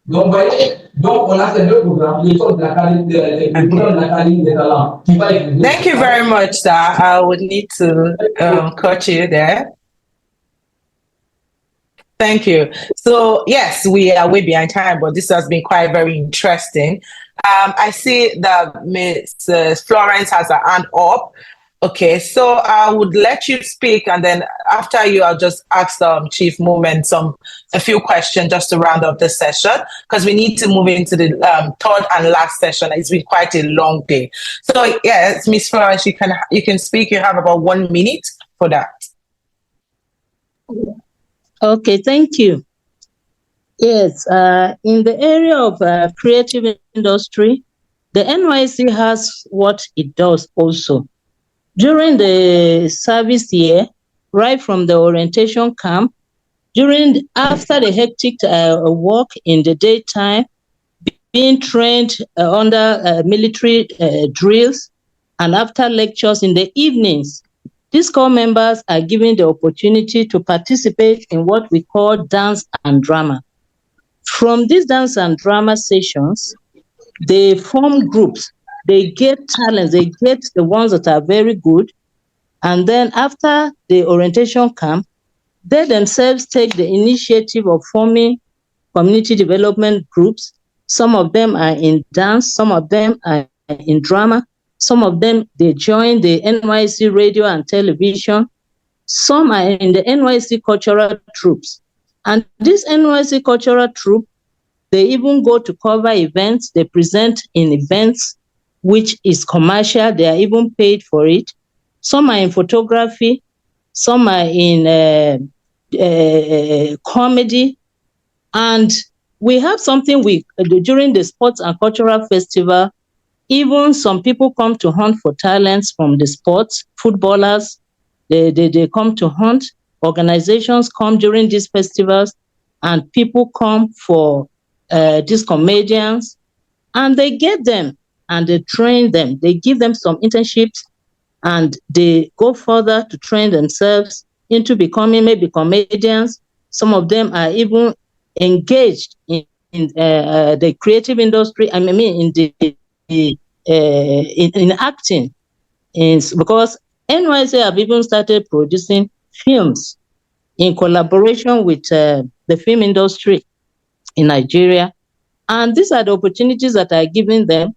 Donc, vous voyez, donc on a ces deux programmes, l'école de l'Académie des talents qui va être. Thank you very much, sir. I would need to cut you there. Thank you. So, yes, we are way behind time, but this has been quite very interesting. I see that Ms. Florence has her hand up. Okay, so I would let you speak, and then after you, I'll just ask Chief Movement a few questions just to round up the session, because we need to move into the third and last session. It's been quite a long day. So yes, Ms. Florence, you can speak. You have about 1 minute for that. Okay, thank you. Yes, in the area of creative industry, the NYC has what it does also. During the service year, right from the orientation camp, after the hectic work in the daytime, being trained under military drills, and after lectures in the evenings, these corps members are given the opportunity to participate in what we call dance and drama. From these dance and drama sessions, they form groups. They get talents, they get the ones that are very good. And then after the orientation camp, they themselves take the initiative of forming community development groups. Some of them are in dance, some of them are in drama, some of them, they join the NYC radio and television. Some are in the NYC cultural troops. And this NYC cultural troop, they even go to cover events, they present in events, which is commercial, they are even paid for it. Some are in photography, some are in comedy. And we have something during the sports and cultural festival, even some people come to hunt for talents from the sports, footballers, they come to hunt, organizations come during these festivals, and people come for these comedians, and they get them, and they train them. They give them some internships, and they go further to train themselves into becoming maybe comedians. Some of them are even engaged in the creative industry. I mean, in acting, because NYC have even started producing films in collaboration with the film industry in Nigeria. And these are the opportunities that are given them.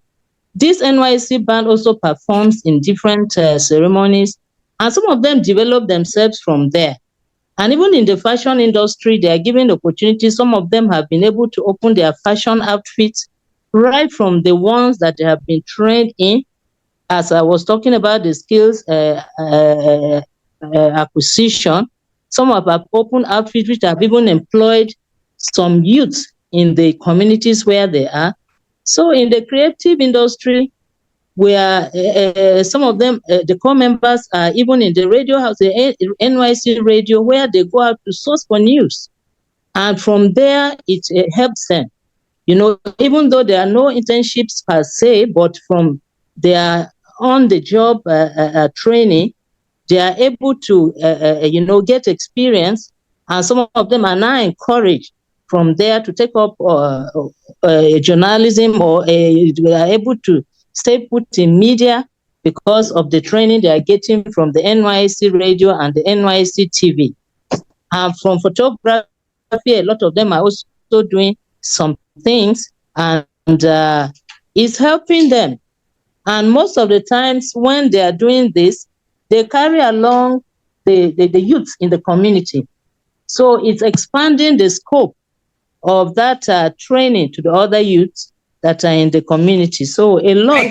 This NYC band also performs in different ceremonies, and some of them develop themselves from there. And even in the fashion industry, they are given opportunities. Some of them have been able to open their fashion outfits right from the ones that they have been trained in. As I was talking about the skills acquisition, some have opened outfits which have even employed some youth in the communities where they are. So in the creative industry, where some of them, the core members are even in the radio house, the NYC radio, where they go out to source for news. And from there, it helps them. You know, even though there are no internships per se, but from their on-the-job training, they are able to, get experience. And some of them are now encouraged from there to take up journalism, or they are able to stay put in media because of the training they are getting from the NYC radio and the NYC TV. And from photography, a lot of them are also doing some things, and it's helping them. And most of the times when they are doing this, they carry along the youth in the community. So it's expanding the scope of that training to the other youths that are in the community. So a lot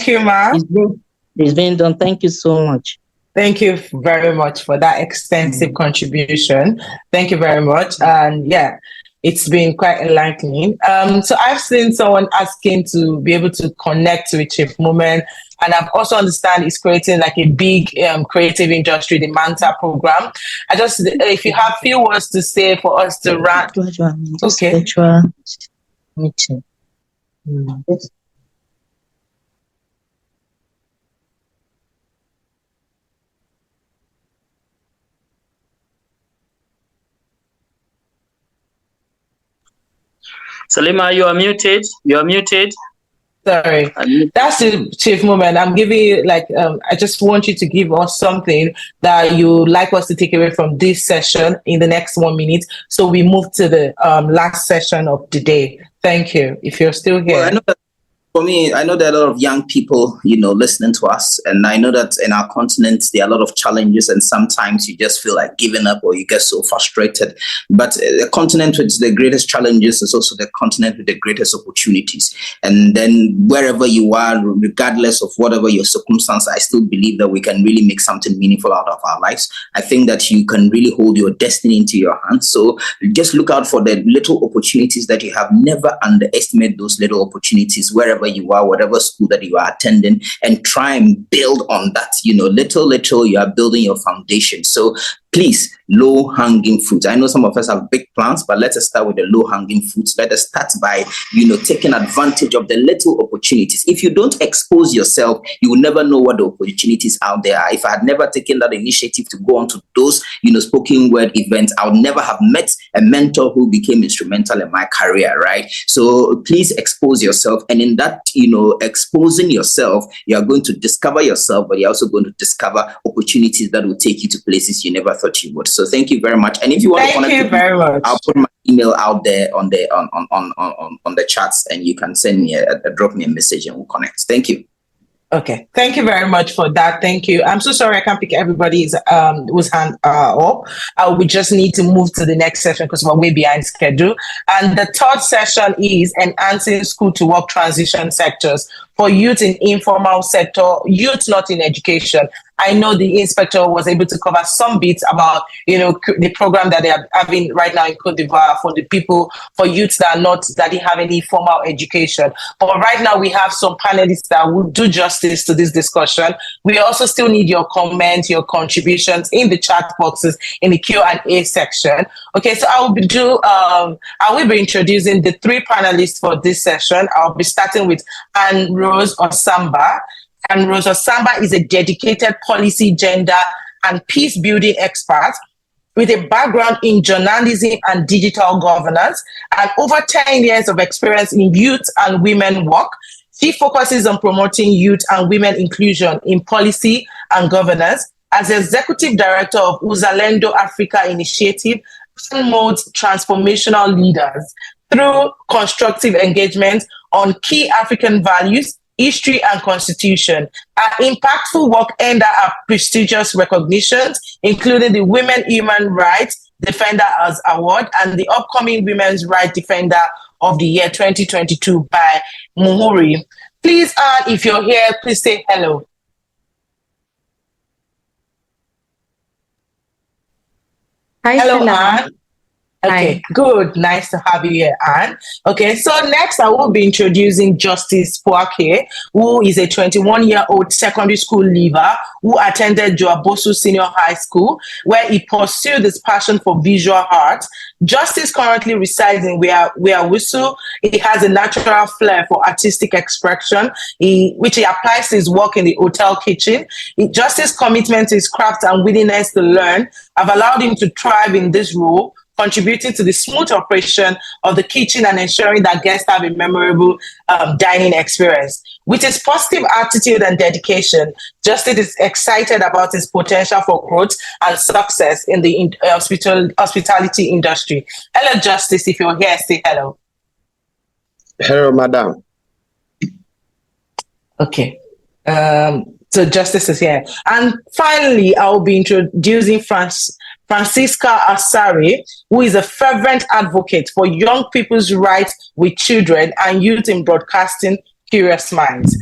is being done. Thank you so much. Thank you very much for that extensive contribution. Thank you very much. And yeah, it's been quite enlightening. So I've seen someone asking to be able to connect with Chief Moment, and I've also understand it's creating like a big creative industry, the Manta program. I just, if you have few words to say for us to run. Okay. Meeting. Salima, you are muted. You are muted. Sorry, that's the Chief Moment. I'm giving you I just want you to give us something that you like us to take away from this session in the next 1 minute. So we move to the last session of the day. Thank you. If you're still here. Well, I know that for me, I know there are a lot of young people, listening to us. And I know that in our continent, there are a lot of challenges. And sometimes you just feel like giving up, or you get so frustrated. But the continent with the greatest challenges is also the continent with the greatest opportunities. And then wherever you are, regardless of whatever your circumstance, I still believe that we can really make something meaningful out of our lives. I think that you can really hold your destiny into your hands. So just look out for the little opportunities that you have. Never underestimate those little opportunities wherever you are, whatever school that you are attending, and try and build on that. Little, you are building your foundation. So please, low-hanging fruits. I know some of us have big plans, but let us start with the low-hanging fruits. Let us start by, taking advantage of the little opportunities. If you don't expose yourself, you will never know what the opportunities out there are. If I had never taken that initiative to go on to those, spoken word events, I would never have met a mentor who became instrumental in my career, right? So please expose yourself. And in that, exposing yourself, you are going to discover yourself, but you're also going to discover opportunities that will take you to places you never thought thought you would. So thank you very much. And if you want to connect with me, I'll put my email out there on the chats, and you can send me drop me a message and we'll connect. Thank you. Okay, thank you very much for that. Thank you. I'm so sorry I can't pick everybody's whose hand up. We just need to move to the next session because we're way behind schedule. And the third session is enhancing school to work transition sectors for youth in informal sector, youth not in education. I know the inspector was able to cover some bits about, the program that they are having right now in Cote d'Ivoire for the people, for youths that didn't have any formal education. But right now we have some panelists that will do justice to this discussion. We also still need your comments, your contributions in the chat boxes in the Q&A section. Okay, so I will be introducing the three panelists for this session. I'll be starting with Anne Rose Osamba. And Rose Osamba is a dedicated policy, gender, and peace-building expert with a background in journalism and digital governance and over 10 years of experience in youth and women work. She focuses on promoting youth and women inclusion in policy and governance. As Executive Director of Uzalendo Africa Initiative, promotes transformational leaders through constructive engagement on key African values, history and constitution. Her impactful work earned her prestigious recognitions, including the Women Human Rights Defenders Award and the upcoming Women's Rights Defender of the Year 2022 by Muhuri. Please, Anne, if you're here, please say hello. Hi, hello, Salam. Anne. Okay, Hi. good. Nice to have you here, Anne. Okay, so next I will be introducing Justice Poake, who is a 21-year-old secondary school leaver who attended Joabosu Senior High School, where he pursued his passion for visual art. Justice currently resides in Wiawisu. He has a natural flair for artistic expression, which he applies to his work in the hotel kitchen. Justice's commitment to his craft and willingness to learn have allowed him to thrive in this role, contributing to the smooth operation of the kitchen and ensuring that guests have a memorable dining experience. With his positive attitude and dedication, Justice is excited about his potential for growth and success in the hospitality industry. Hello, Justice. If you're here, say hello. Hello, madam. Okay. So Justice is here. And finally, I'll be introducing Francisca Asari, who is a fervent advocate for young people's rights with children and youth in broadcasting curious minds.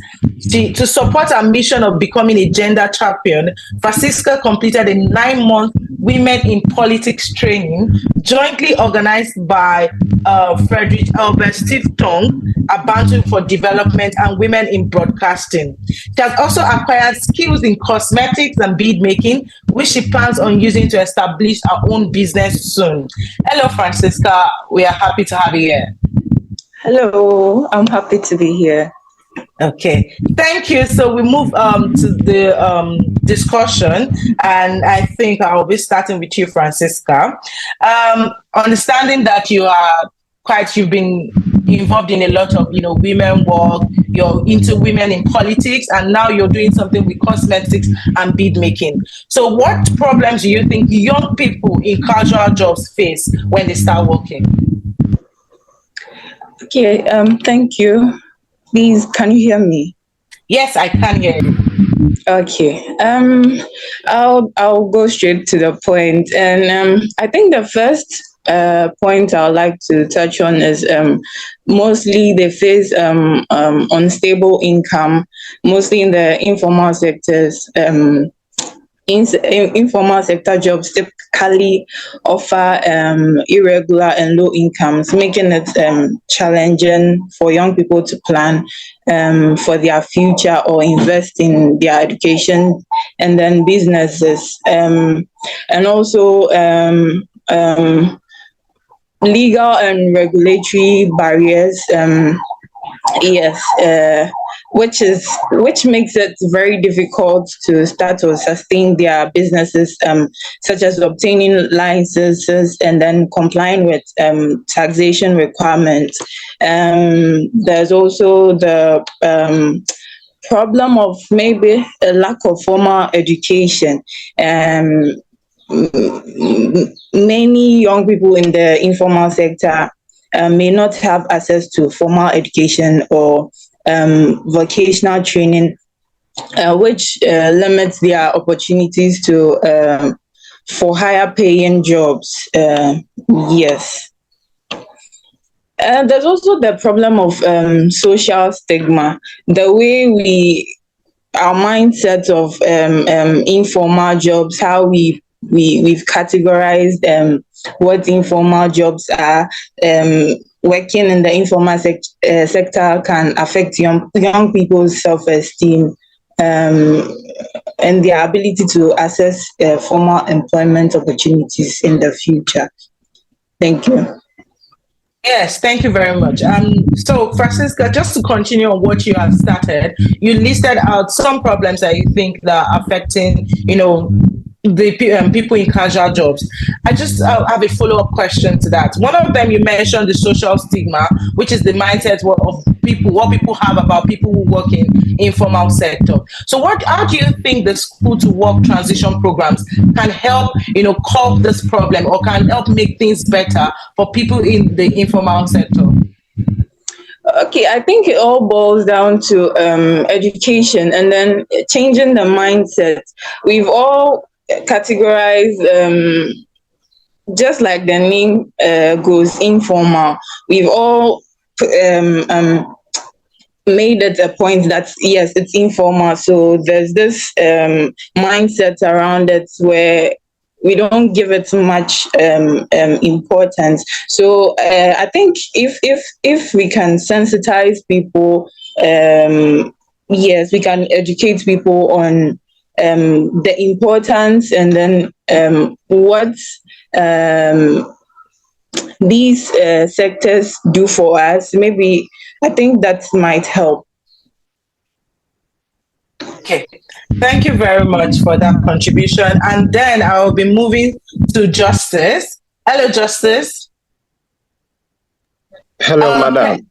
To support our mission of becoming a gender champion, Francisca completed a 9-month Women in Politics training jointly organized by Frederick Albert Steve Tong, Abantu for Development and Women in Broadcasting. She has also acquired skills in cosmetics and bead making, which she plans on using to establish her own business soon. Hello, Francisca. We are happy to have you here. Hello, I'm happy to be here. Okay, thank you. So we move to the discussion, and I think I'll be starting with you, Francisca. Understanding that you've been involved in a lot of women work, you're into women in politics, and now you're doing something with cosmetics and bead making. So what problems do you think young people in casual jobs face when they start working? Okay, thank you. Please, can you hear me? Yes, I can hear you. Okay. I'll go straight to the point. And I think the first point I'd like to touch on is mostly they face unstable income, mostly in the informal sectors. Informal sector jobs typically offer irregular and low incomes, making it challenging for young people to plan for their future or invest in their education and then businesses. And also legal and regulatory barriers. Which makes it very difficult to start or sustain their businesses, such as obtaining licenses and then complying with taxation requirements. There's also the problem of maybe a lack of formal education. many young people in the informal sector may not have access to formal education or vocational training, which limits their opportunities to for higher paying jobs. Yes. There's also the problem of social stigma. The way our mindset of informal jobs, how we've categorized what informal jobs are. Working in the informal sector can affect young people's self-esteem and their ability to access formal employment opportunities in the future. Thank you. Yes, thank you very much. So, Francisca, just to continue on what you have started, you listed out some problems that you think that are affecting, the people in casual jobs. I just have a follow-up question to that. One of them, you mentioned the social stigma, which is the mindset of people, what people have about people who work in informal sector. So how do you think the school to work transition programs can help, curb this problem or can help make things better for people in the informal sector? Okay, I think it all boils down to education and then changing the mindset. We've all categorized, just like the name goes, informal. We've all made it a point that yes, it's informal. So there's this mindset around it where we don't give it much importance. So I think if we can sensitize people, yes, we can educate people on the importance and then what these sectors do for us. Maybe I think that might help. Okay, thank you very much for that contribution. And then I will be moving to Justice. Hello, Justice. Hello, madam.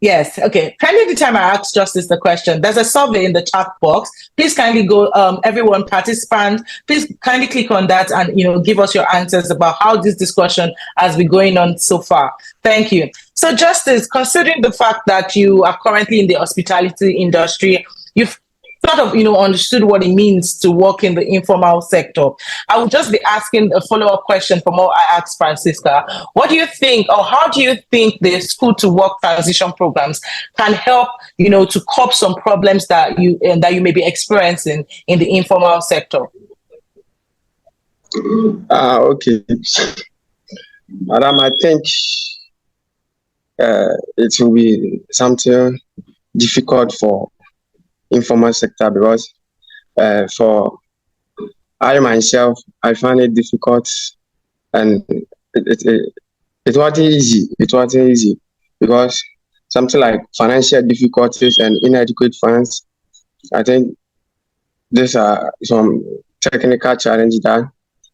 Yes, okay. Kindly the time I ask Justice the question, there's a survey in the chat box. Please kindly go, everyone participant, please kindly click on that and give us your answers about how this discussion has been going on so far. Thank you. So Justice, considering the fact that you are currently in the hospitality industry, you've sort of understood what it means to work in the informal sector. I would just be asking a follow-up question from what I asked Francisca. What do you think, or how do you think the school to work transition programs can help to curb some problems that you may be experiencing in the informal sector? Okay, madam, I think it will be something difficult for informal sector because for I myself, I find it difficult and it wasn't easy. It wasn't easy because something like financial difficulties and inadequate funds, I think these are some technical challenges that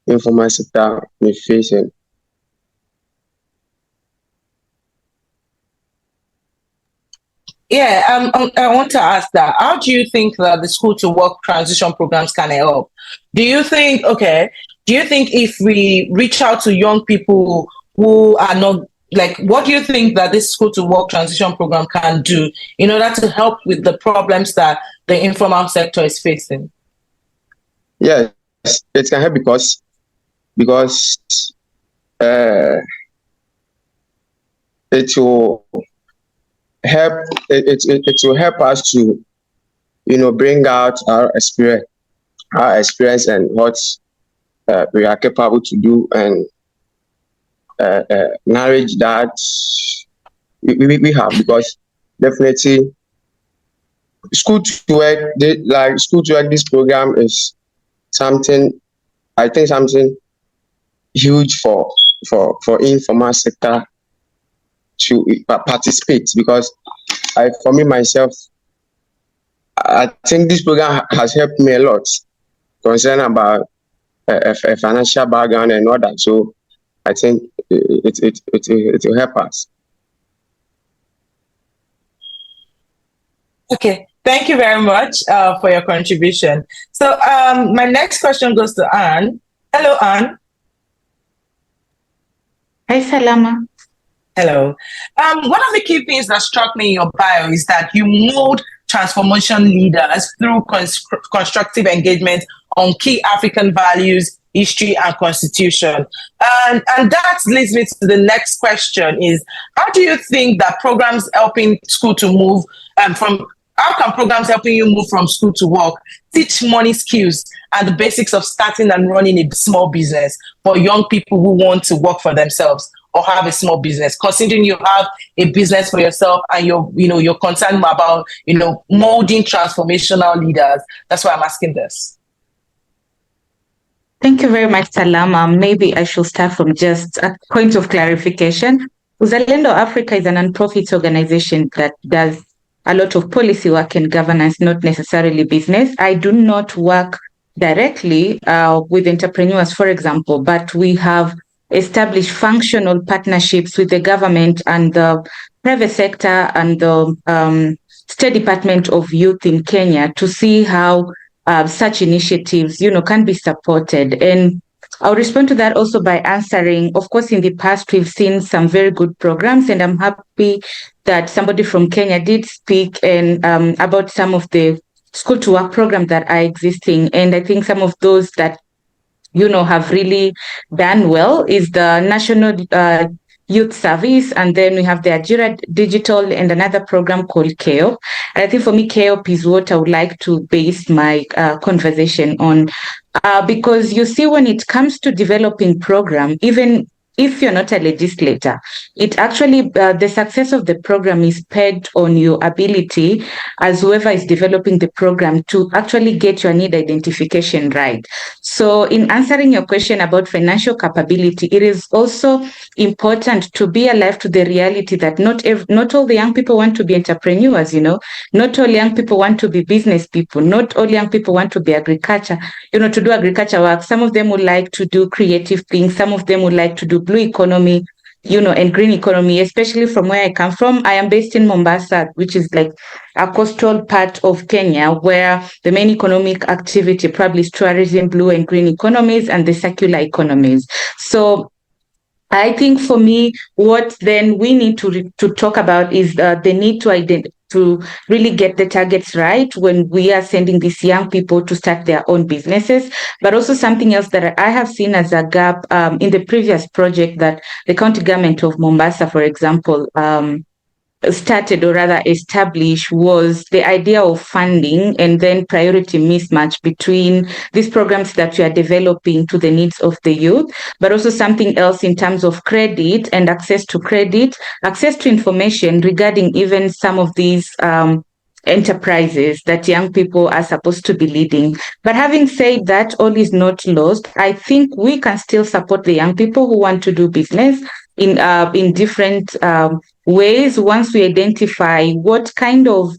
informal sector may face. Yeah, I want to ask that. How do you think that the school to work transition programs can help? Do you think if we reach out to young people who are not, what do you think that this school to work transition program can do in order to help with the problems that the informal sector is facing? Yes, it can help because it will help. It will help us to bring out our experience and what we are capable to do, and knowledge that we have, because definitely school to work this program is something huge for informal sector to participate, because for me myself, I think this program has helped me a lot concerning about a financial background and all that. So I think it will help us. Okay, thank you very much for your contribution. So my next question goes to Anne. Hello, Anne. Hi, Salama. Hello. One of the key things that struck me in your bio is that you mold transformation leaders through constructive engagement on key African values, history, and constitution. And that leads me to the next question is, how do you think that programs helping school to move how can programs helping you move from school to work teach money skills and the basics of starting and running a small business for young people who want to work for themselves or have a small business, considering you have a business for yourself and you're concerned about, molding transformational leaders? That's why I'm asking this. Thank you very much, Salama. Maybe I should start from just a point of clarification. Uzalendo Africa is a non-profit organization that does a lot of policy work and governance, not necessarily business. I do not work directly with entrepreneurs, for example, but we have established functional partnerships with the government and the private sector and the State Department of Youth in Kenya to see how such initiatives, can be supported. And I'll respond to that also by answering, of course, in the past, we've seen some very good programs, and I'm happy that somebody from Kenya did speak and about some of the school to work programs that are existing. And I think some of those that, have really done well is the National Youth Service, and then we have the Ajira Digital and another program called KEOP. And I think for me, KEOP is what I would like to base my conversation on, because you see, when it comes to developing program, even if you're not a legislator, it actually, the success of the program is pegged on your ability as whoever is developing the program to actually get your need identification right. So in answering your question about financial capability, it is also important to be alive to the reality that not all the young people want to be entrepreneurs, not all young people want to be business people, not all young people want to be agriculture, to do agriculture work. Some of them would like to do creative things. Some of them would like to do blue economy, and green economy, especially from where I come from. I am based in Mombasa, which is like a coastal part of Kenya, where the main economic activity probably is tourism, blue and green economies, and the circular economies. So I think for me, what then we need to talk about is the need to really get the targets right when we are sending these young people to start their own businesses. But also something else that I have seen as a gap in the previous project that the county government of Mombasa, for example, started or rather established was the idea of funding and then priority mismatch between these programs that we are developing to the needs of the youth, but also something else in terms of credit and access to credit, access to information regarding even some of these enterprises that young people are supposed to be leading. But having said that, all is not lost. I think we can still support the young people who want to do business in different ways once we identify what kind of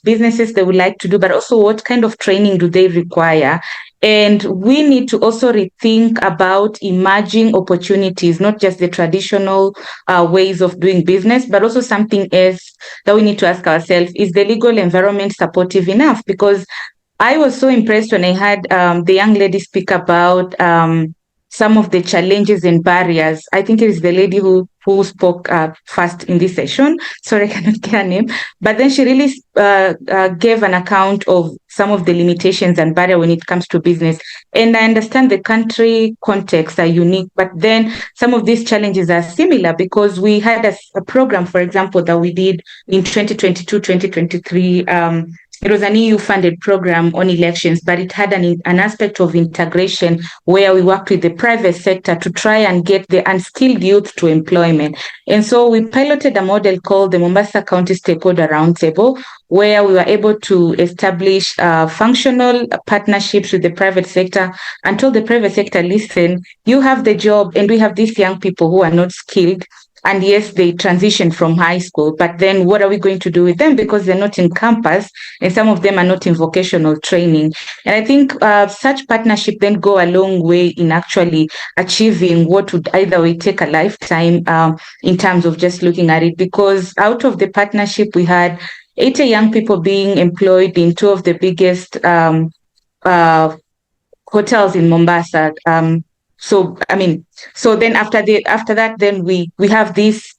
businesses they would like to do, but also what kind of training do they require. And we need to also rethink about emerging opportunities, not just the traditional ways of doing business, but also something else that we need to ask ourselves, is the legal environment supportive enough? Because I was so impressed when I had the young lady speak about some of the challenges and barriers. I think it is the lady who spoke first in this session. Sorry, I cannot get her name. But then she really gave an account of some of the limitations and barriers when it comes to business. And I understand the country contexts are unique, but then some of these challenges are similar, because we had a program, for example, that we did in 2022, 2023, it was an EU-funded program on elections, but it had an aspect of integration where we worked with the private sector to try and get the unskilled youth to employment. And so we piloted a model called the Mombasa County Stakeholder Roundtable, where we were able to establish functional partnerships with the private sector and told the private sector, listen, you have the job and we have these young people who are not skilled. And yes, they transition from high school, but then what are we going to do with them? Because they're not in campus and some of them are not in vocational training. And I think such partnership then go a long way in actually achieving what would either way take a lifetime in terms of just looking at it. Because out of the partnership, we had 80 young people being employed in two of the biggest hotels in Mombasa. So then after that, then we have this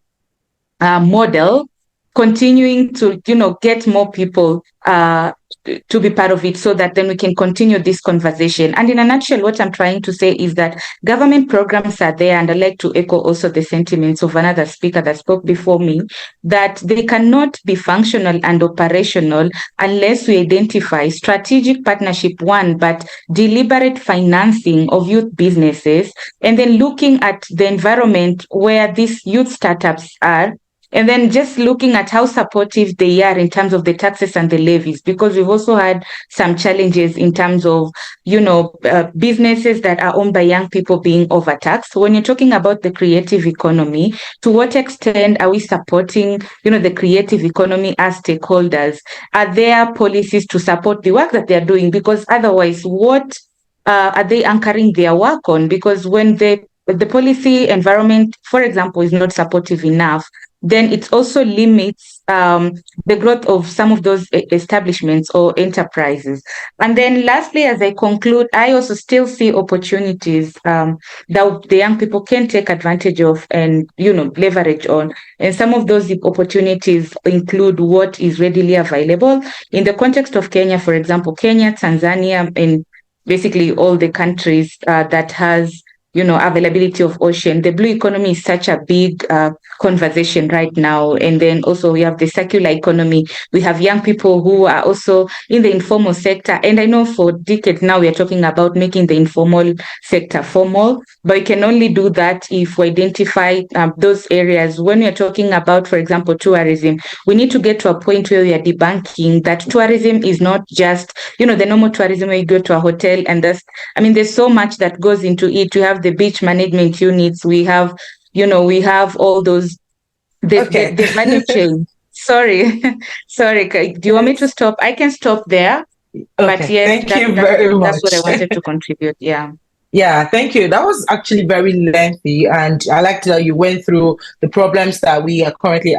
model continuing to, get more people to be part of it, so that then we can continue this conversation. And in a nutshell, what I'm trying to say is that government programs are there, and I'd like to echo also the sentiments of another speaker that spoke before me, that they cannot be functional and operational unless we identify strategic partnership, one, but deliberate financing of youth businesses, and then looking at the environment where these youth startups are, and then just looking at how supportive they are in terms of the taxes and the levies, because we've also had some challenges in terms of, businesses that are owned by young people being overtaxed. When you're talking about the creative economy, to what extent are we supporting, the creative economy as stakeholders? Are there policies to support the work that they're doing? Because otherwise, what are they anchoring their work on? Because when the policy environment, for example, is not supportive enough, then it also limits the growth of some of those establishments or enterprises. And then lastly, as I conclude, I also still see opportunities that the young people can take advantage of and, leverage on. And some of those opportunities include what is readily available. In the context of Kenya, for example, Kenya, Tanzania, and basically all the countries that has availability of ocean. The blue economy is such a big conversation right now. And then also we have the circular economy. We have young people who are also in the informal sector. And I know for decades now we are talking about making the informal sector formal, but we can only do that if we identify those areas. When we are talking about, for example, tourism, we need to get to a point where we are debunking that tourism is not just, the normal tourism where you go to a hotel and there's so much that goes into it. We have the beach management units, we have all those, the value chain. Sorry. Do you want me to stop? I can stop there. Okay, but yes, thank you very much. That's what I wanted to contribute. Yeah. Yeah, thank you. That was actually very lengthy, and I liked that you went through the problems that we are currently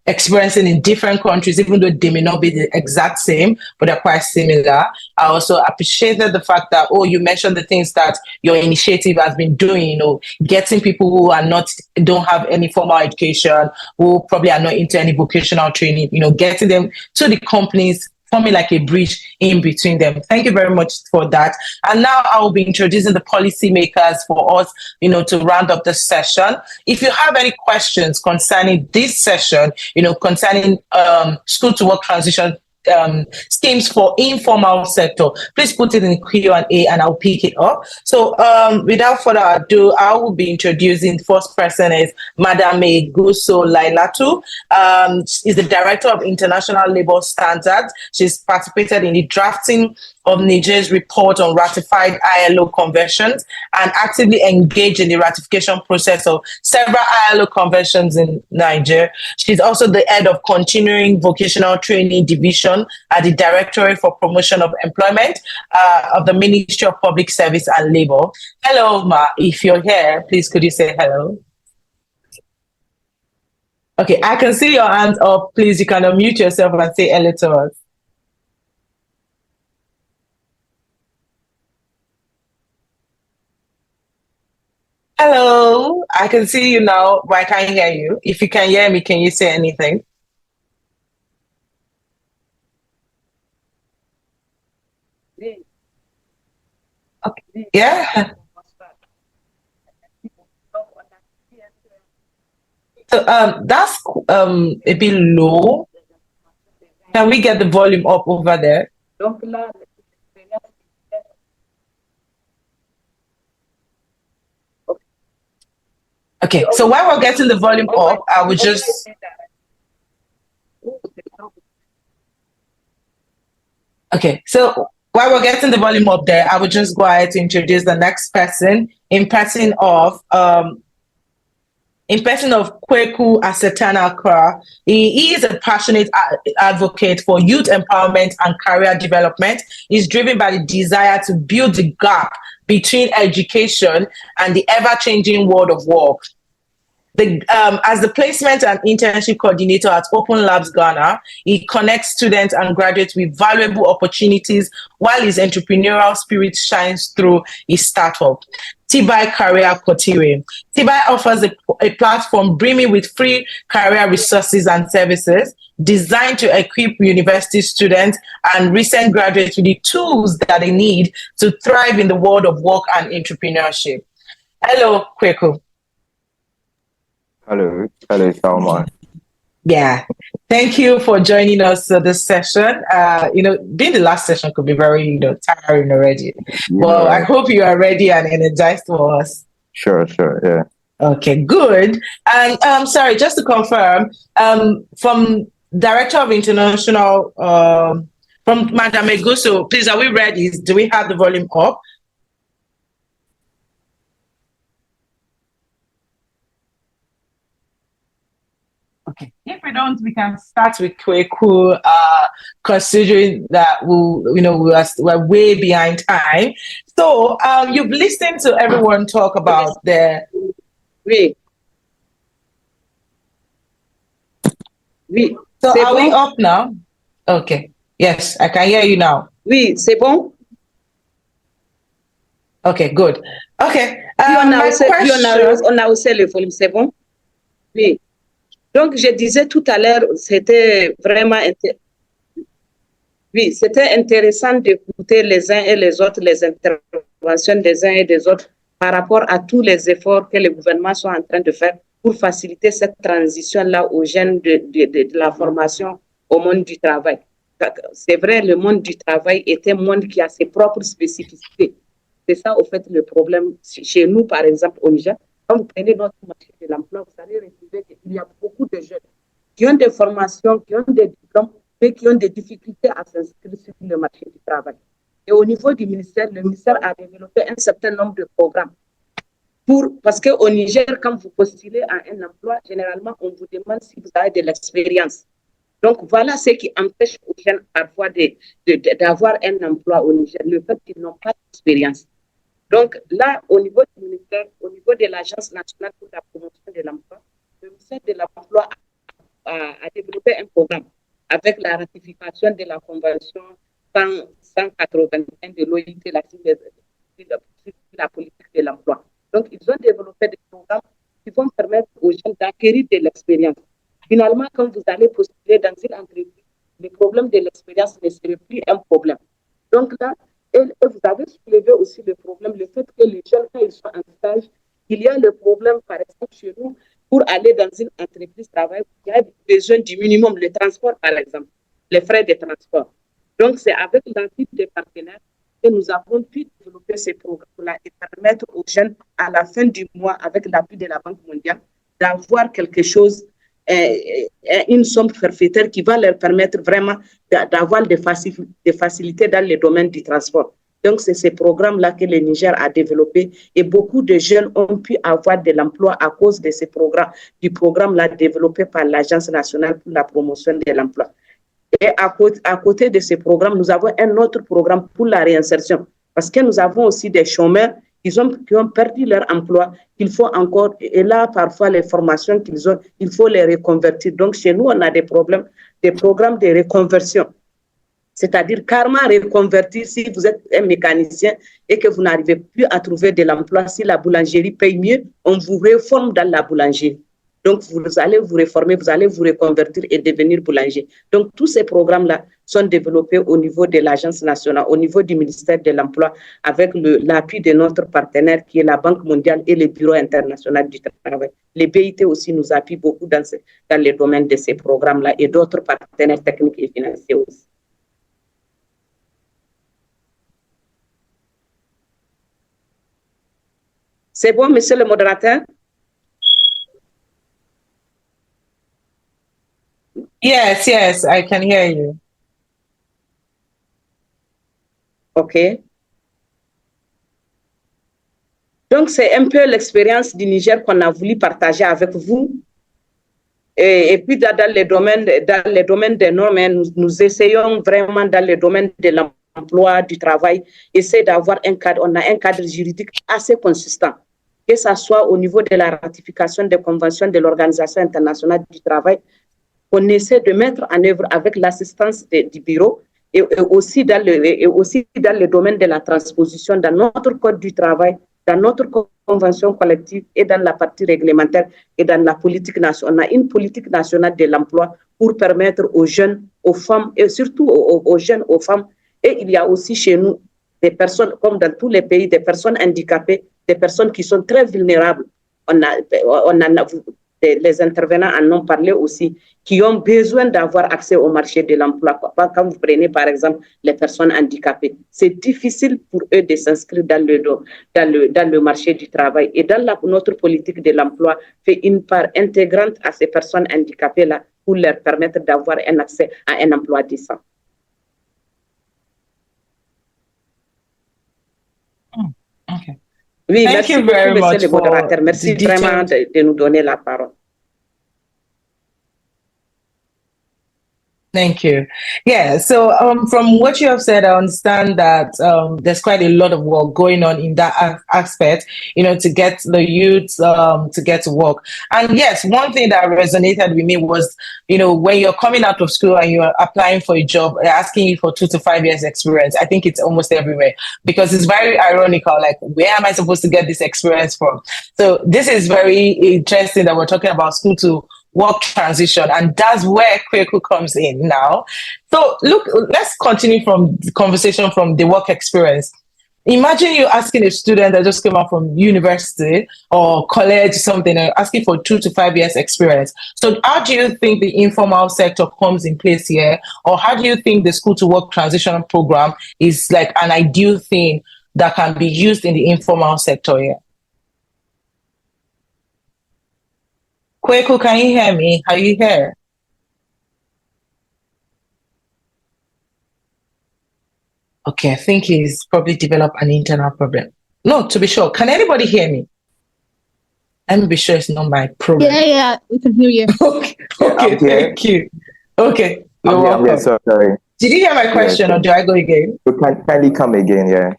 experiencing in different countries, even though they may not be the exact same, but they're quite similar. I also appreciated the fact that, you mentioned the things that your initiative has been doing, getting people who don't have any formal education, who probably are not into any vocational training, getting them to the companies, forming like a bridge in between them. Thank you very much for that. And now I will be introducing the policymakers for us, to round up the session. If you have any questions concerning this session, concerning school to work transition schemes for informal sector, please put it in Q&A and I'll pick it up. So without further ado, I will be introducing the first person is Madam Guso Lailatu. She's the Director of International Labour Standards. She's participated in the drafting of Niger's report on ratified ILO conventions and actively engaged in the ratification process of several ILO conventions in Niger. She's also the head of Continuing Vocational Training Division at the Directorate for Promotion of Employment of the Ministry of Public Service and Labour. Hello, Ma. If you're here, please could you say hello? Okay, I can see your hands up. Please, you can unmute yourself and say hello to us. Hello, I can see you now, but I can't hear you. If you can hear me, can you say anything? Okay. Yeah. So that's a bit low. Can we get the volume up over there? Okay, so while we're getting the volume up, I will just... Okay, so while we're getting the volume up there, I will just go ahead to introduce the next person in person of Kweku Asetana Kra. He is a passionate advocate for youth empowerment and career development. He's driven by the desire to build the gap between education and the ever-changing world of work. As the placement and internship coordinator at Open Labs Ghana, he connects students and graduates with valuable opportunities while his entrepreneurial spirit shines through his startup, Tibai Career Kotire. Tibai offers a platform brimming with free career resources and services designed to equip university students and recent graduates with the tools that they need to thrive in the world of work and entrepreneurship. Hello, Kweku. Hello, Salma. Yeah, thank you for joining us for this session. Being the last session could be very, tiring already. Yeah. Well, I hope you are ready and energized for us. Sure, yeah. Okay, good. And sorry, just to confirm, from Director of International, from Madam Eguso, please, are we ready? Do we have the volume up? Okay. If we don't, we can start with Kweku, considering that we're way behind time. So you've listened to everyone talk about the. Oui. So are we up now? Okay. Yes, I can hear you now. Oui, c'est bon. Okay, good. Okay. On a haussé le volume, c'est bon? Oui. Donc, je disais tout à l'heure, c'était vraiment c'était intéressant d'écouter les uns et les autres, les interventions des uns et des autres par rapport à tous les efforts que les gouvernements sont en train de faire pour faciliter cette transition-là aux jeunes de la formation au monde du travail. C'est vrai, le monde du travail est un monde qui a ses propres spécificités. C'est ça, au fait, le problème. Chez nous, par exemple, au Niger, quand vous prenez notre marché de l'emploi, vous allez retrouver qu'il y a beaucoup de jeunes qui ont des formations, qui ont des diplômes, mais qui ont des difficultés à s'inscrire sur le marché du travail. Et au niveau du ministère, le ministère a développé un certain nombre de programmes. Parce qu'au Niger, quand vous postulez à un emploi, généralement, on vous demande si vous avez de l'expérience. Donc, voilà ce qui empêche aux jeunes parfois d'avoir un emploi au Niger, le fait qu'ils n'ont pas d'expérience. Donc là, au niveau du ministère, au niveau de l'Agence nationale pour la promotion de l'emploi, le ministère de l'Emploi a développé un programme avec la ratification de la Convention 181 de l'OIT, la politique de l'emploi. Donc, ils ont développé des programmes qui vont permettre aux jeunes d'acquérir de l'expérience. Finalement, quand vous allez postuler dans une entreprise, le problème de l'expérience ne serait plus un problème. Donc là, et vous avez soulevé aussi le problème, le fait que les jeunes, quand ils sont en stage, il y a le problème, par exemple, chez nous, pour aller dans une entreprise travail, il y a besoin du minimum, le transport, par exemple, les frais de transport. Donc, c'est avec l'appui des partenaires que nous avons pu développer ces programmes-là et permettre aux jeunes, à la fin du mois, avec l'appui de la Banque mondiale, d'avoir quelque chose, une somme forfaitaire qui va leur permettre vraiment d'avoir des facilités dans le domaine du transport. Donc, c'est ces programmes-là que le Niger a développé et beaucoup de jeunes ont pu avoir de l'emploi à cause de ces programmes, du programme-là développé par l'Agence nationale pour la promotion de l'emploi. Et à côté de ces programmes, nous avons un autre programme pour la réinsertion parce que nous avons aussi des chômeurs qui ont perdu leur emploi, qu'il faut encore, et là, parfois, les formations qu'ils ont, il faut les reconvertir. Donc, chez nous, on a des programmes de reconversion. C'est-à-dire carrément reconvertir si vous êtes un mécanicien et que vous n'arrivez plus à trouver de l'emploi, si la boulangerie paye mieux, on vous réforme dans la boulangerie. Donc, vous allez vous réformer, vous allez vous reconvertir et devenir boulanger. Donc, tous ces programmes-là sont développés au niveau de l'Agence nationale, au niveau du ministère de l'Emploi, avec l'appui de notre partenaire qui est la Banque mondiale et le Bureau international du travail. Les BIT aussi nous appuient beaucoup dans les domaines de ces programmes-là et d'autres partenaires techniques et financiers aussi. C'est bon, monsieur le modérateur? Yes, I can hear you. OK. Donc, c'est un peu l'expérience du Niger qu'on a voulu partager avec vous. Et puis, dans les domaines des normes, nous essayons vraiment dans le domaine de l'emploi, du travail, essayer d'avoir un cadre. On a un cadre juridique assez consistant. que ce soit au niveau de la ratification des conventions de l'Organisation internationale du travail, qu'on essaie de mettre en œuvre avec l'assistance du bureau et aussi dans le domaine de la transposition dans notre code du travail, dans notre convention collective et dans la partie réglementaire et dans la politique nationale. On a une politique nationale de l'emploi pour permettre aux jeunes, aux femmes et surtout aux jeunes, aux femmes. Et il y a aussi chez nous des personnes, comme dans tous les pays, des personnes handicapées, des personnes qui sont très vulnérables. Les intervenants en ont parlé aussi, qui ont besoin d'avoir accès au marché de l'emploi. Quand vous prenez par exemple les personnes handicapées, c'est difficile pour eux de s'inscrire dans le marché du travail. Et notre politique de l'emploi fait une part intégrante à ces personnes handicapées-là pour leur permettre d'avoir un accès à un emploi décent. Okay. Oui, Thank merci you very beaucoup, much monsieur le for modérateur. Merci the vraiment detailed- de nous donner la parole. Thank you. Yeah, so from what you have said, I understand that there's quite a lot of work going on in that aspect, to get the youth to get to work. And yes, one thing that resonated with me was, when you're coming out of school and you're applying for a job, they're asking you for 2 to 5 years experience. I think it's almost everywhere because it's very ironical. Like, where am I supposed to get this experience from? So this is very interesting that we're talking about school to work transition, and that's where Kweku comes in now. So look, let's continue from the conversation from the work experience. Imagine you asking a student that just came out from university or college, something, and asking for 2 to 5 years experience. So how do you think the informal sector comes in place here? Or how do you think the school to work transition program is like an ideal thing that can be used in the informal sector here? Kweku, can you hear me? Are you here? Okay, I think he's probably developed an internal problem. No, to be sure. Can anybody hear me? Let me be sure it's not my problem. Yeah, we can hear you. Okay, thank you. Okay, you're welcome. Yeah, sorry. Did you hear my question or do I go again? You can kindly come again, yeah.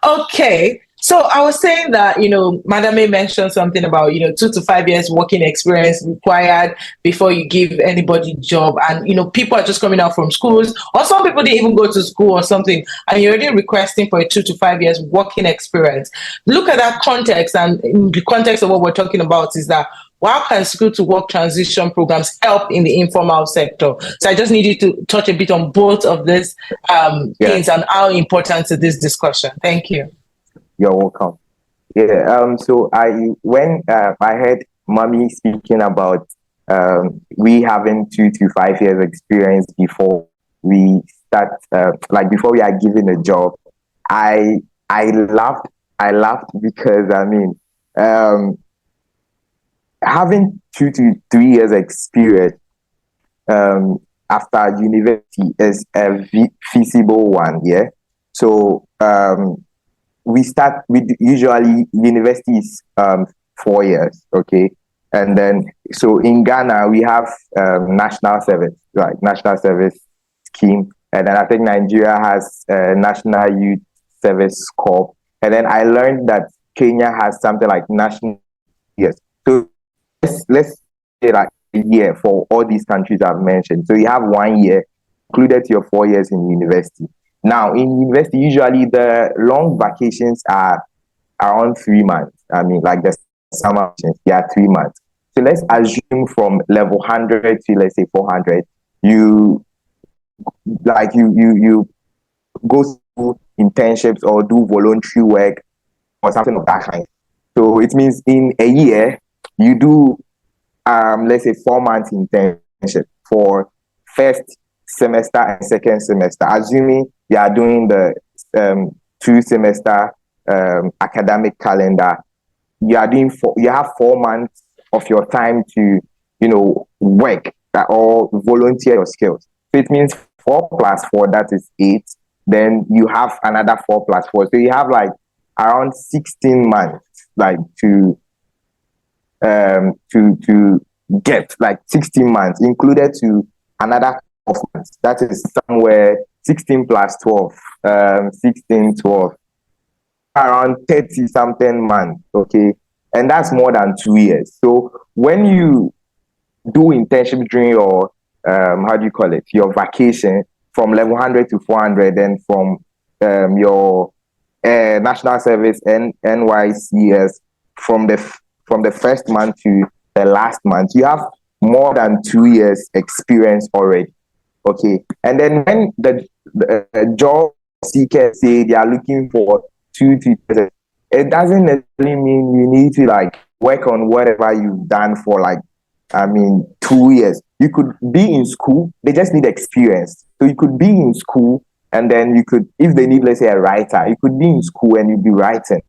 Okay. So I was saying that, Madame mentioned something about, 2 to 5 years working experience required before you give anybody a job. And, people are just coming out from schools, or some people didn't even go to school or something, and you're already requesting for a 2 to 5 years working experience. Look at that context, and in the context of what we're talking about is that how can school to work transition programs help in the informal sector? So I just need you to touch a bit on both of these things and how important is this discussion. Thank you. You're welcome. Yeah. So when I heard Mommy speaking about we having 2 to 5 years experience before we start, before we are given a job, I laughed. I laughed because having 2 to 3 years experience after university is a feasible one. Yeah. So we start with usually university is 4 years, okay, and then so in Ghana we have national service, national service scheme, and then I think Nigeria has National Youth Service Corps, and then I learned that Kenya has something like national. Yes, so let's say like a year for all these countries I've mentioned. So you have 1 year included to your 4 years in university. Now, in university, usually the long vacations are around 3 months. Like the summer vacations, they are 3 months. So let's assume from level 100 to, let's say, 400, you go through internships or do voluntary work or something of that kind. So it means in a year, you do, let's say, 4 months internship for first semester and second semester, assuming you are doing the 2 semester academic calendar. You have 4 months of your time to, work or volunteer your skills. So it means 4 plus 4, that is 8. Then you have another 4 plus 4. So you have like around 16 months, to get like 16 months included to another 12 months. That is somewhere 16 plus 12, 16, 12, around 30 something months, okay, and that's more than 2 years. So when you do internship during your how do you call it, your vacation, from level 100 to 400, and from your national service and NYCS from the first month to the last month, you have more than 2 years experience already. Okay, and then when the job seekers say they are looking for 2 to 3 years, it doesn't necessarily mean you need to like work on whatever you've done for like 2 years. You could be in school, they just need experience. So you could be in school, and then you could, if they need, let's say, a writer, you could be in school and you'd be writing.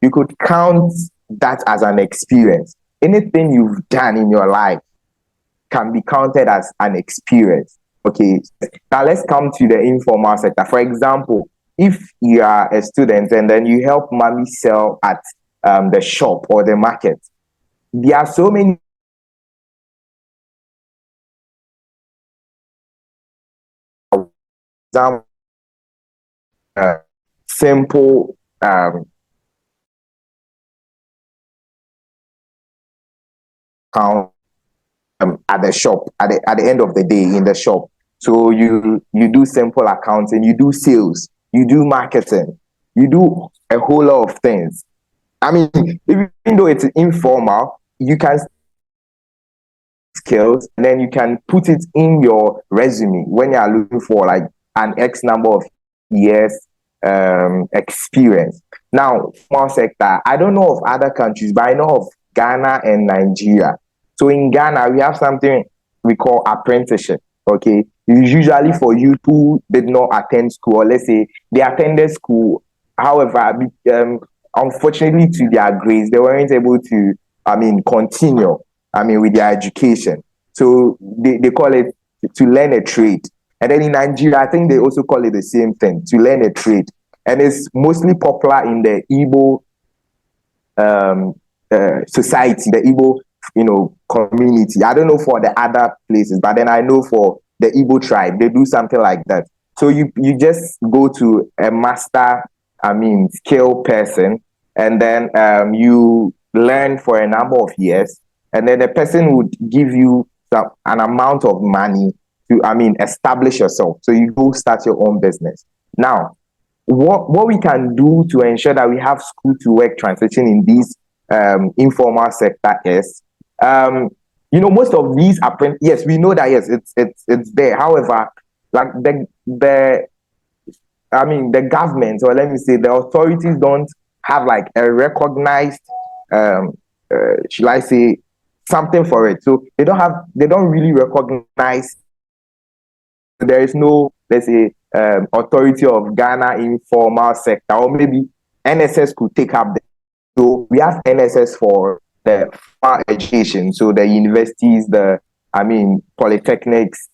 You could count that as an experience. Anything you've done in your life can be counted as an experience. Okay, now let's come to the informal sector. For example, if you are a student and then you help mommy sell at the shop or the market, there are so many simple at the shop at the end of the day in the shop. So you do simple accounting, you do sales, you do marketing, you do a whole lot of things. I mean, even though it's informal, you can skills, and then you can put it in your resume when you are looking for like an X number of years experience. Now, small sector, I don't know of other countries, but I know of Ghana and Nigeria. So in Ghana, we have something we call apprenticeship. Okay, it's usually for youth who did not attend school, or let's say they attended school. However, unfortunately, to their grades, they weren't able to, continue, with their education. So they call it to learn a trade. And then in Nigeria, I think they also call it the same thing, to learn a trade. And it's mostly popular in the Igbo society, the Igbo, community. I don't know for the other places, but then I know for the Igbo tribe, they do something like that. So you just go to a master, skill person, and then you learn for a number of years, and then the person would give you an amount of money to, establish yourself. So you go start your own business. Now, what we can do to ensure that we have school to work transition in this informal sector is, most of these yes, we know that, yes, it's there. However, like the government, or let me say the authorities, don't have like a recognized, should I say, something for it. So they don't really recognize. There is no, let's say, authority of Ghana informal sector, or maybe NSS could take up the. So we have NSS for the formal education, so the universities, the polytechnics,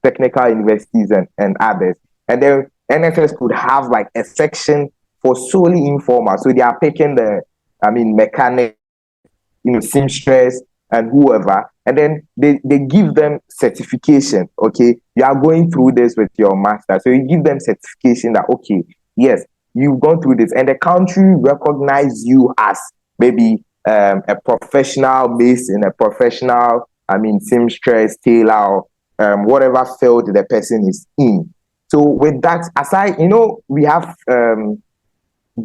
technical universities, and others. And then NSS could have like a section for solely informal. So they are picking the mechanic, seamstress and whoever, and then they give them certification. Okay, you are going through this with your master, so you give them certification that, okay, yes, you've gone through this, and the country recognize you as maybe a professional mason, a professional, seamstress, tailor, whatever field the person is in. So with that aside, we have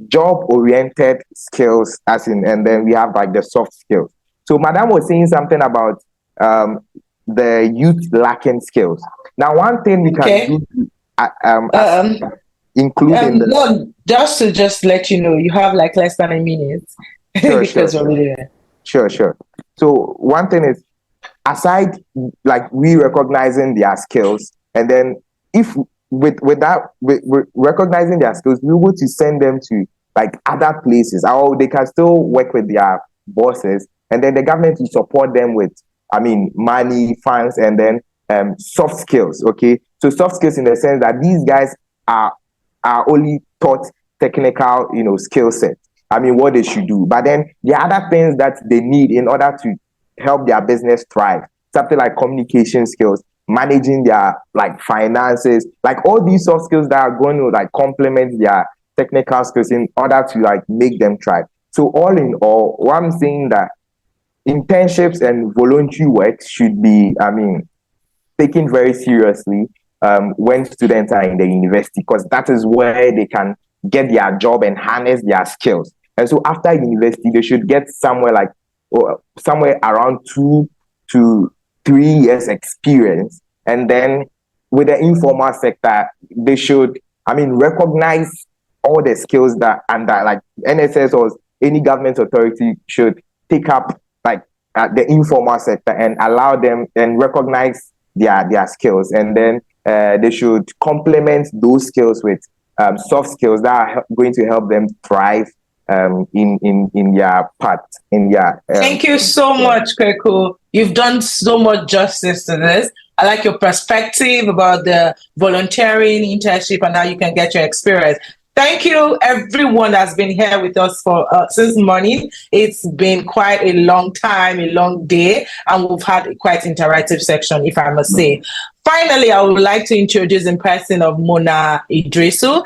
job-oriented skills, and then we have like the soft skills. So Madam was saying something about the youth lacking skills. Now, one thing we can do, including no, just let you know, you have like less than a minute. Sure. So one thing is, aside like we recognizing their skills, and then if with recognizing their skills, we want to send them to like other places, or they can still work with their bosses, and then the government will support them with money, funds, and then soft skills. Okay, so soft skills in the sense that these guys are only taught technical skill set, what they should do, but then the other things that they need in order to help their business thrive, something like communication skills, managing their like finances, like all these soft skills that are going to like complement their technical skills in order to like make them thrive. So all in all, what I'm saying that internships and voluntary work should be, taken very seriously when students are in the university, because that is where they can get their job and harness their skills. And so after university, they should get somewhere around 2 to 3 years experience. And then with the informal sector, they should, recognize all the skills that like NSS or any government authority should take up the informal sector and allow them and recognize their skills. And then they should complement those skills with soft skills that are going to help them thrive in their path, in their Thank you so much, Kweku. You've done so much justice to this. I like your perspective about the volunteering, internship, and how you can get your experience. Thank you, everyone that's been here with us for since morning. It's been quite a long time, a long day, and we've had a quite interactive section, if I must say. Finally, I would like to introduce in person of Mona Idrisu.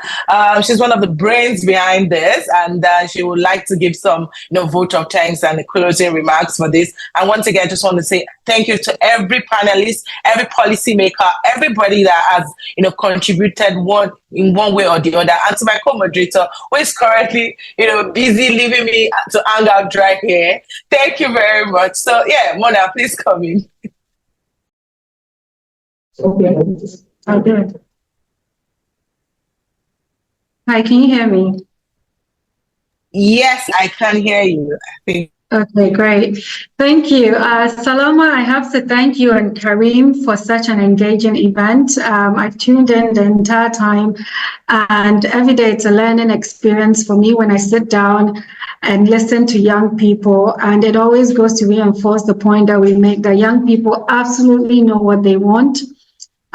She's one of the brains behind this, and she would like to give some, vote of thanks and closing remarks for this. And once again, I just want to say thank you to every panelist, every policymaker, everybody that has, contributed in one way or the other, and to my co-moderator, who is currently, busy leaving me to hang out dry here. Thank you very much. So, yeah, Mona, please come in. Okay. Hi, can you hear me? Yes, I can hear you. Okay, great. Thank you. Salama, I have to thank you and Kareem for such an engaging event. I've tuned in the entire time, and every day it's a learning experience for me when I sit down and listen to young people. And it always goes to reinforce the point that we make, that young people absolutely know what they want.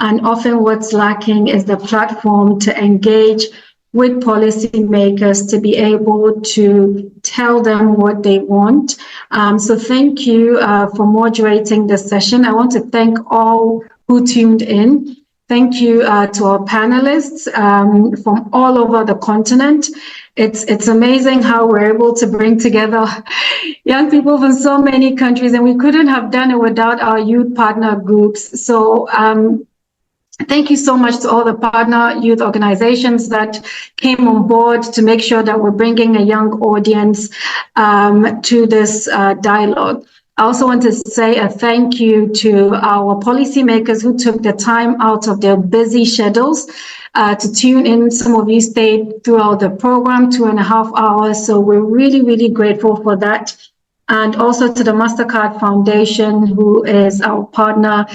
And often what's lacking is the platform to engage with policymakers to be able to tell them what they want. So thank you for moderating the session. I want to thank all who tuned in. Thank you to our panelists from all over the continent. It's amazing how we're able to bring together young people from so many countries, and we couldn't have done it without our youth partner groups. So thank you so much to all the partner youth organizations that came on board to make sure that we're bringing a young audience to this dialogue. I also want to say a thank you to our policymakers who took the time out of their busy schedules to tune in. Some of you stayed throughout the program, 2.5 hours. So we're really, really grateful for that. And also to the MasterCard Foundation, who is our partner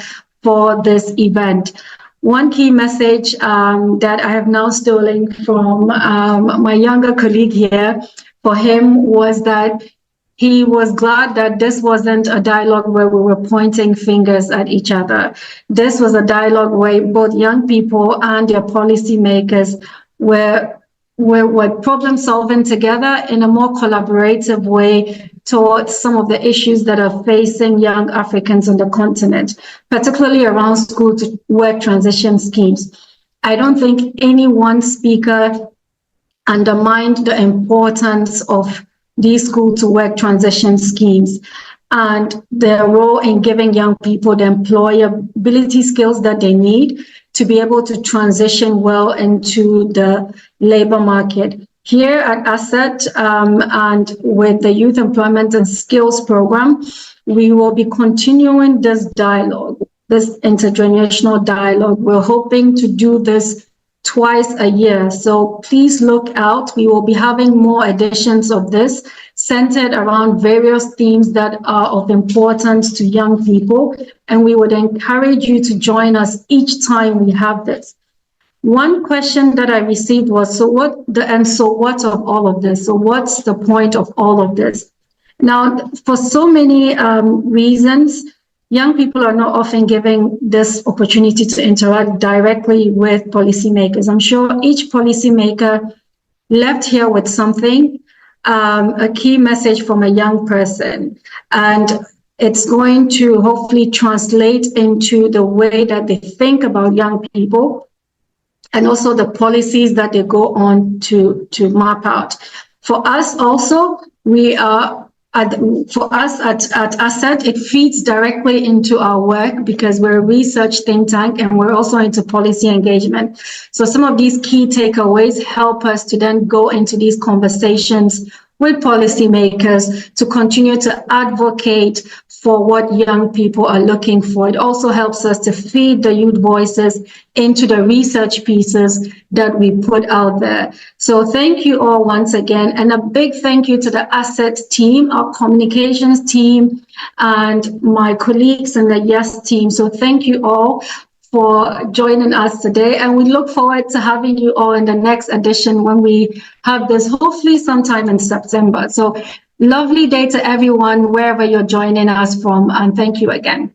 for this event. One key message that I have now stolen from my younger colleague here, for him, was that he was glad that this wasn't a dialogue where we were pointing fingers at each other. This was a dialogue where both young people and their policymakers were problem solving together in a more collaborative way towards some of the issues that are facing young Africans on the continent, particularly around school to work transition schemes. I don't think any one speaker undermined the importance of these school to work transition schemes and their role in giving young people the employability skills that they need to be able to transition well into the labor market. Here at ACET and with the Youth Employment and Skills Program, we will be continuing this dialogue, this intergenerational dialogue. We're hoping to do this twice a year. So please look out. We will be having more editions of this centered around various themes that are of importance to young people. And we would encourage you to join us each time we have this. One question that I received was, so what of all of this? So what's the point of all of this? Now, for so many reasons, young people are not often given this opportunity to interact directly with policymakers. I'm sure each policymaker left here with something, a key message from a young person. And it's going to hopefully translate into the way that they think about young people and also the policies that they go on to map out. For us also, we are for us at ACET, it feeds directly into our work because we're a research think tank and we're also into policy engagement. So some of these key takeaways help us to then go into these conversations with policymakers to continue to advocate for what young people are looking for. It also helps us to feed the youth voices into the research pieces that we put out there. So thank you all once again, and a big thank you to the ACET team, our communications team, and my colleagues in the YES team. So thank you all for joining us today, and we look forward to having you all in the next edition when we have this, hopefully sometime in September. So lovely day to everyone, wherever you're joining us from, and thank you again.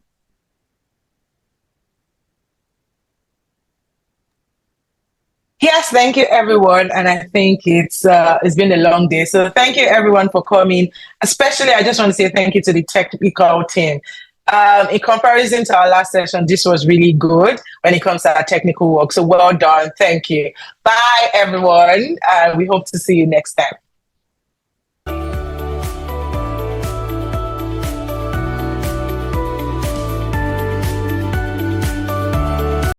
Yes, thank you everyone, and I think it's been a long day. So thank you everyone for coming. Especially, I just want to say thank you to the technical team. In comparison to our last session, this was really good when it comes to our technical work. So well done. Thank you. Bye, everyone. We hope to see you next time.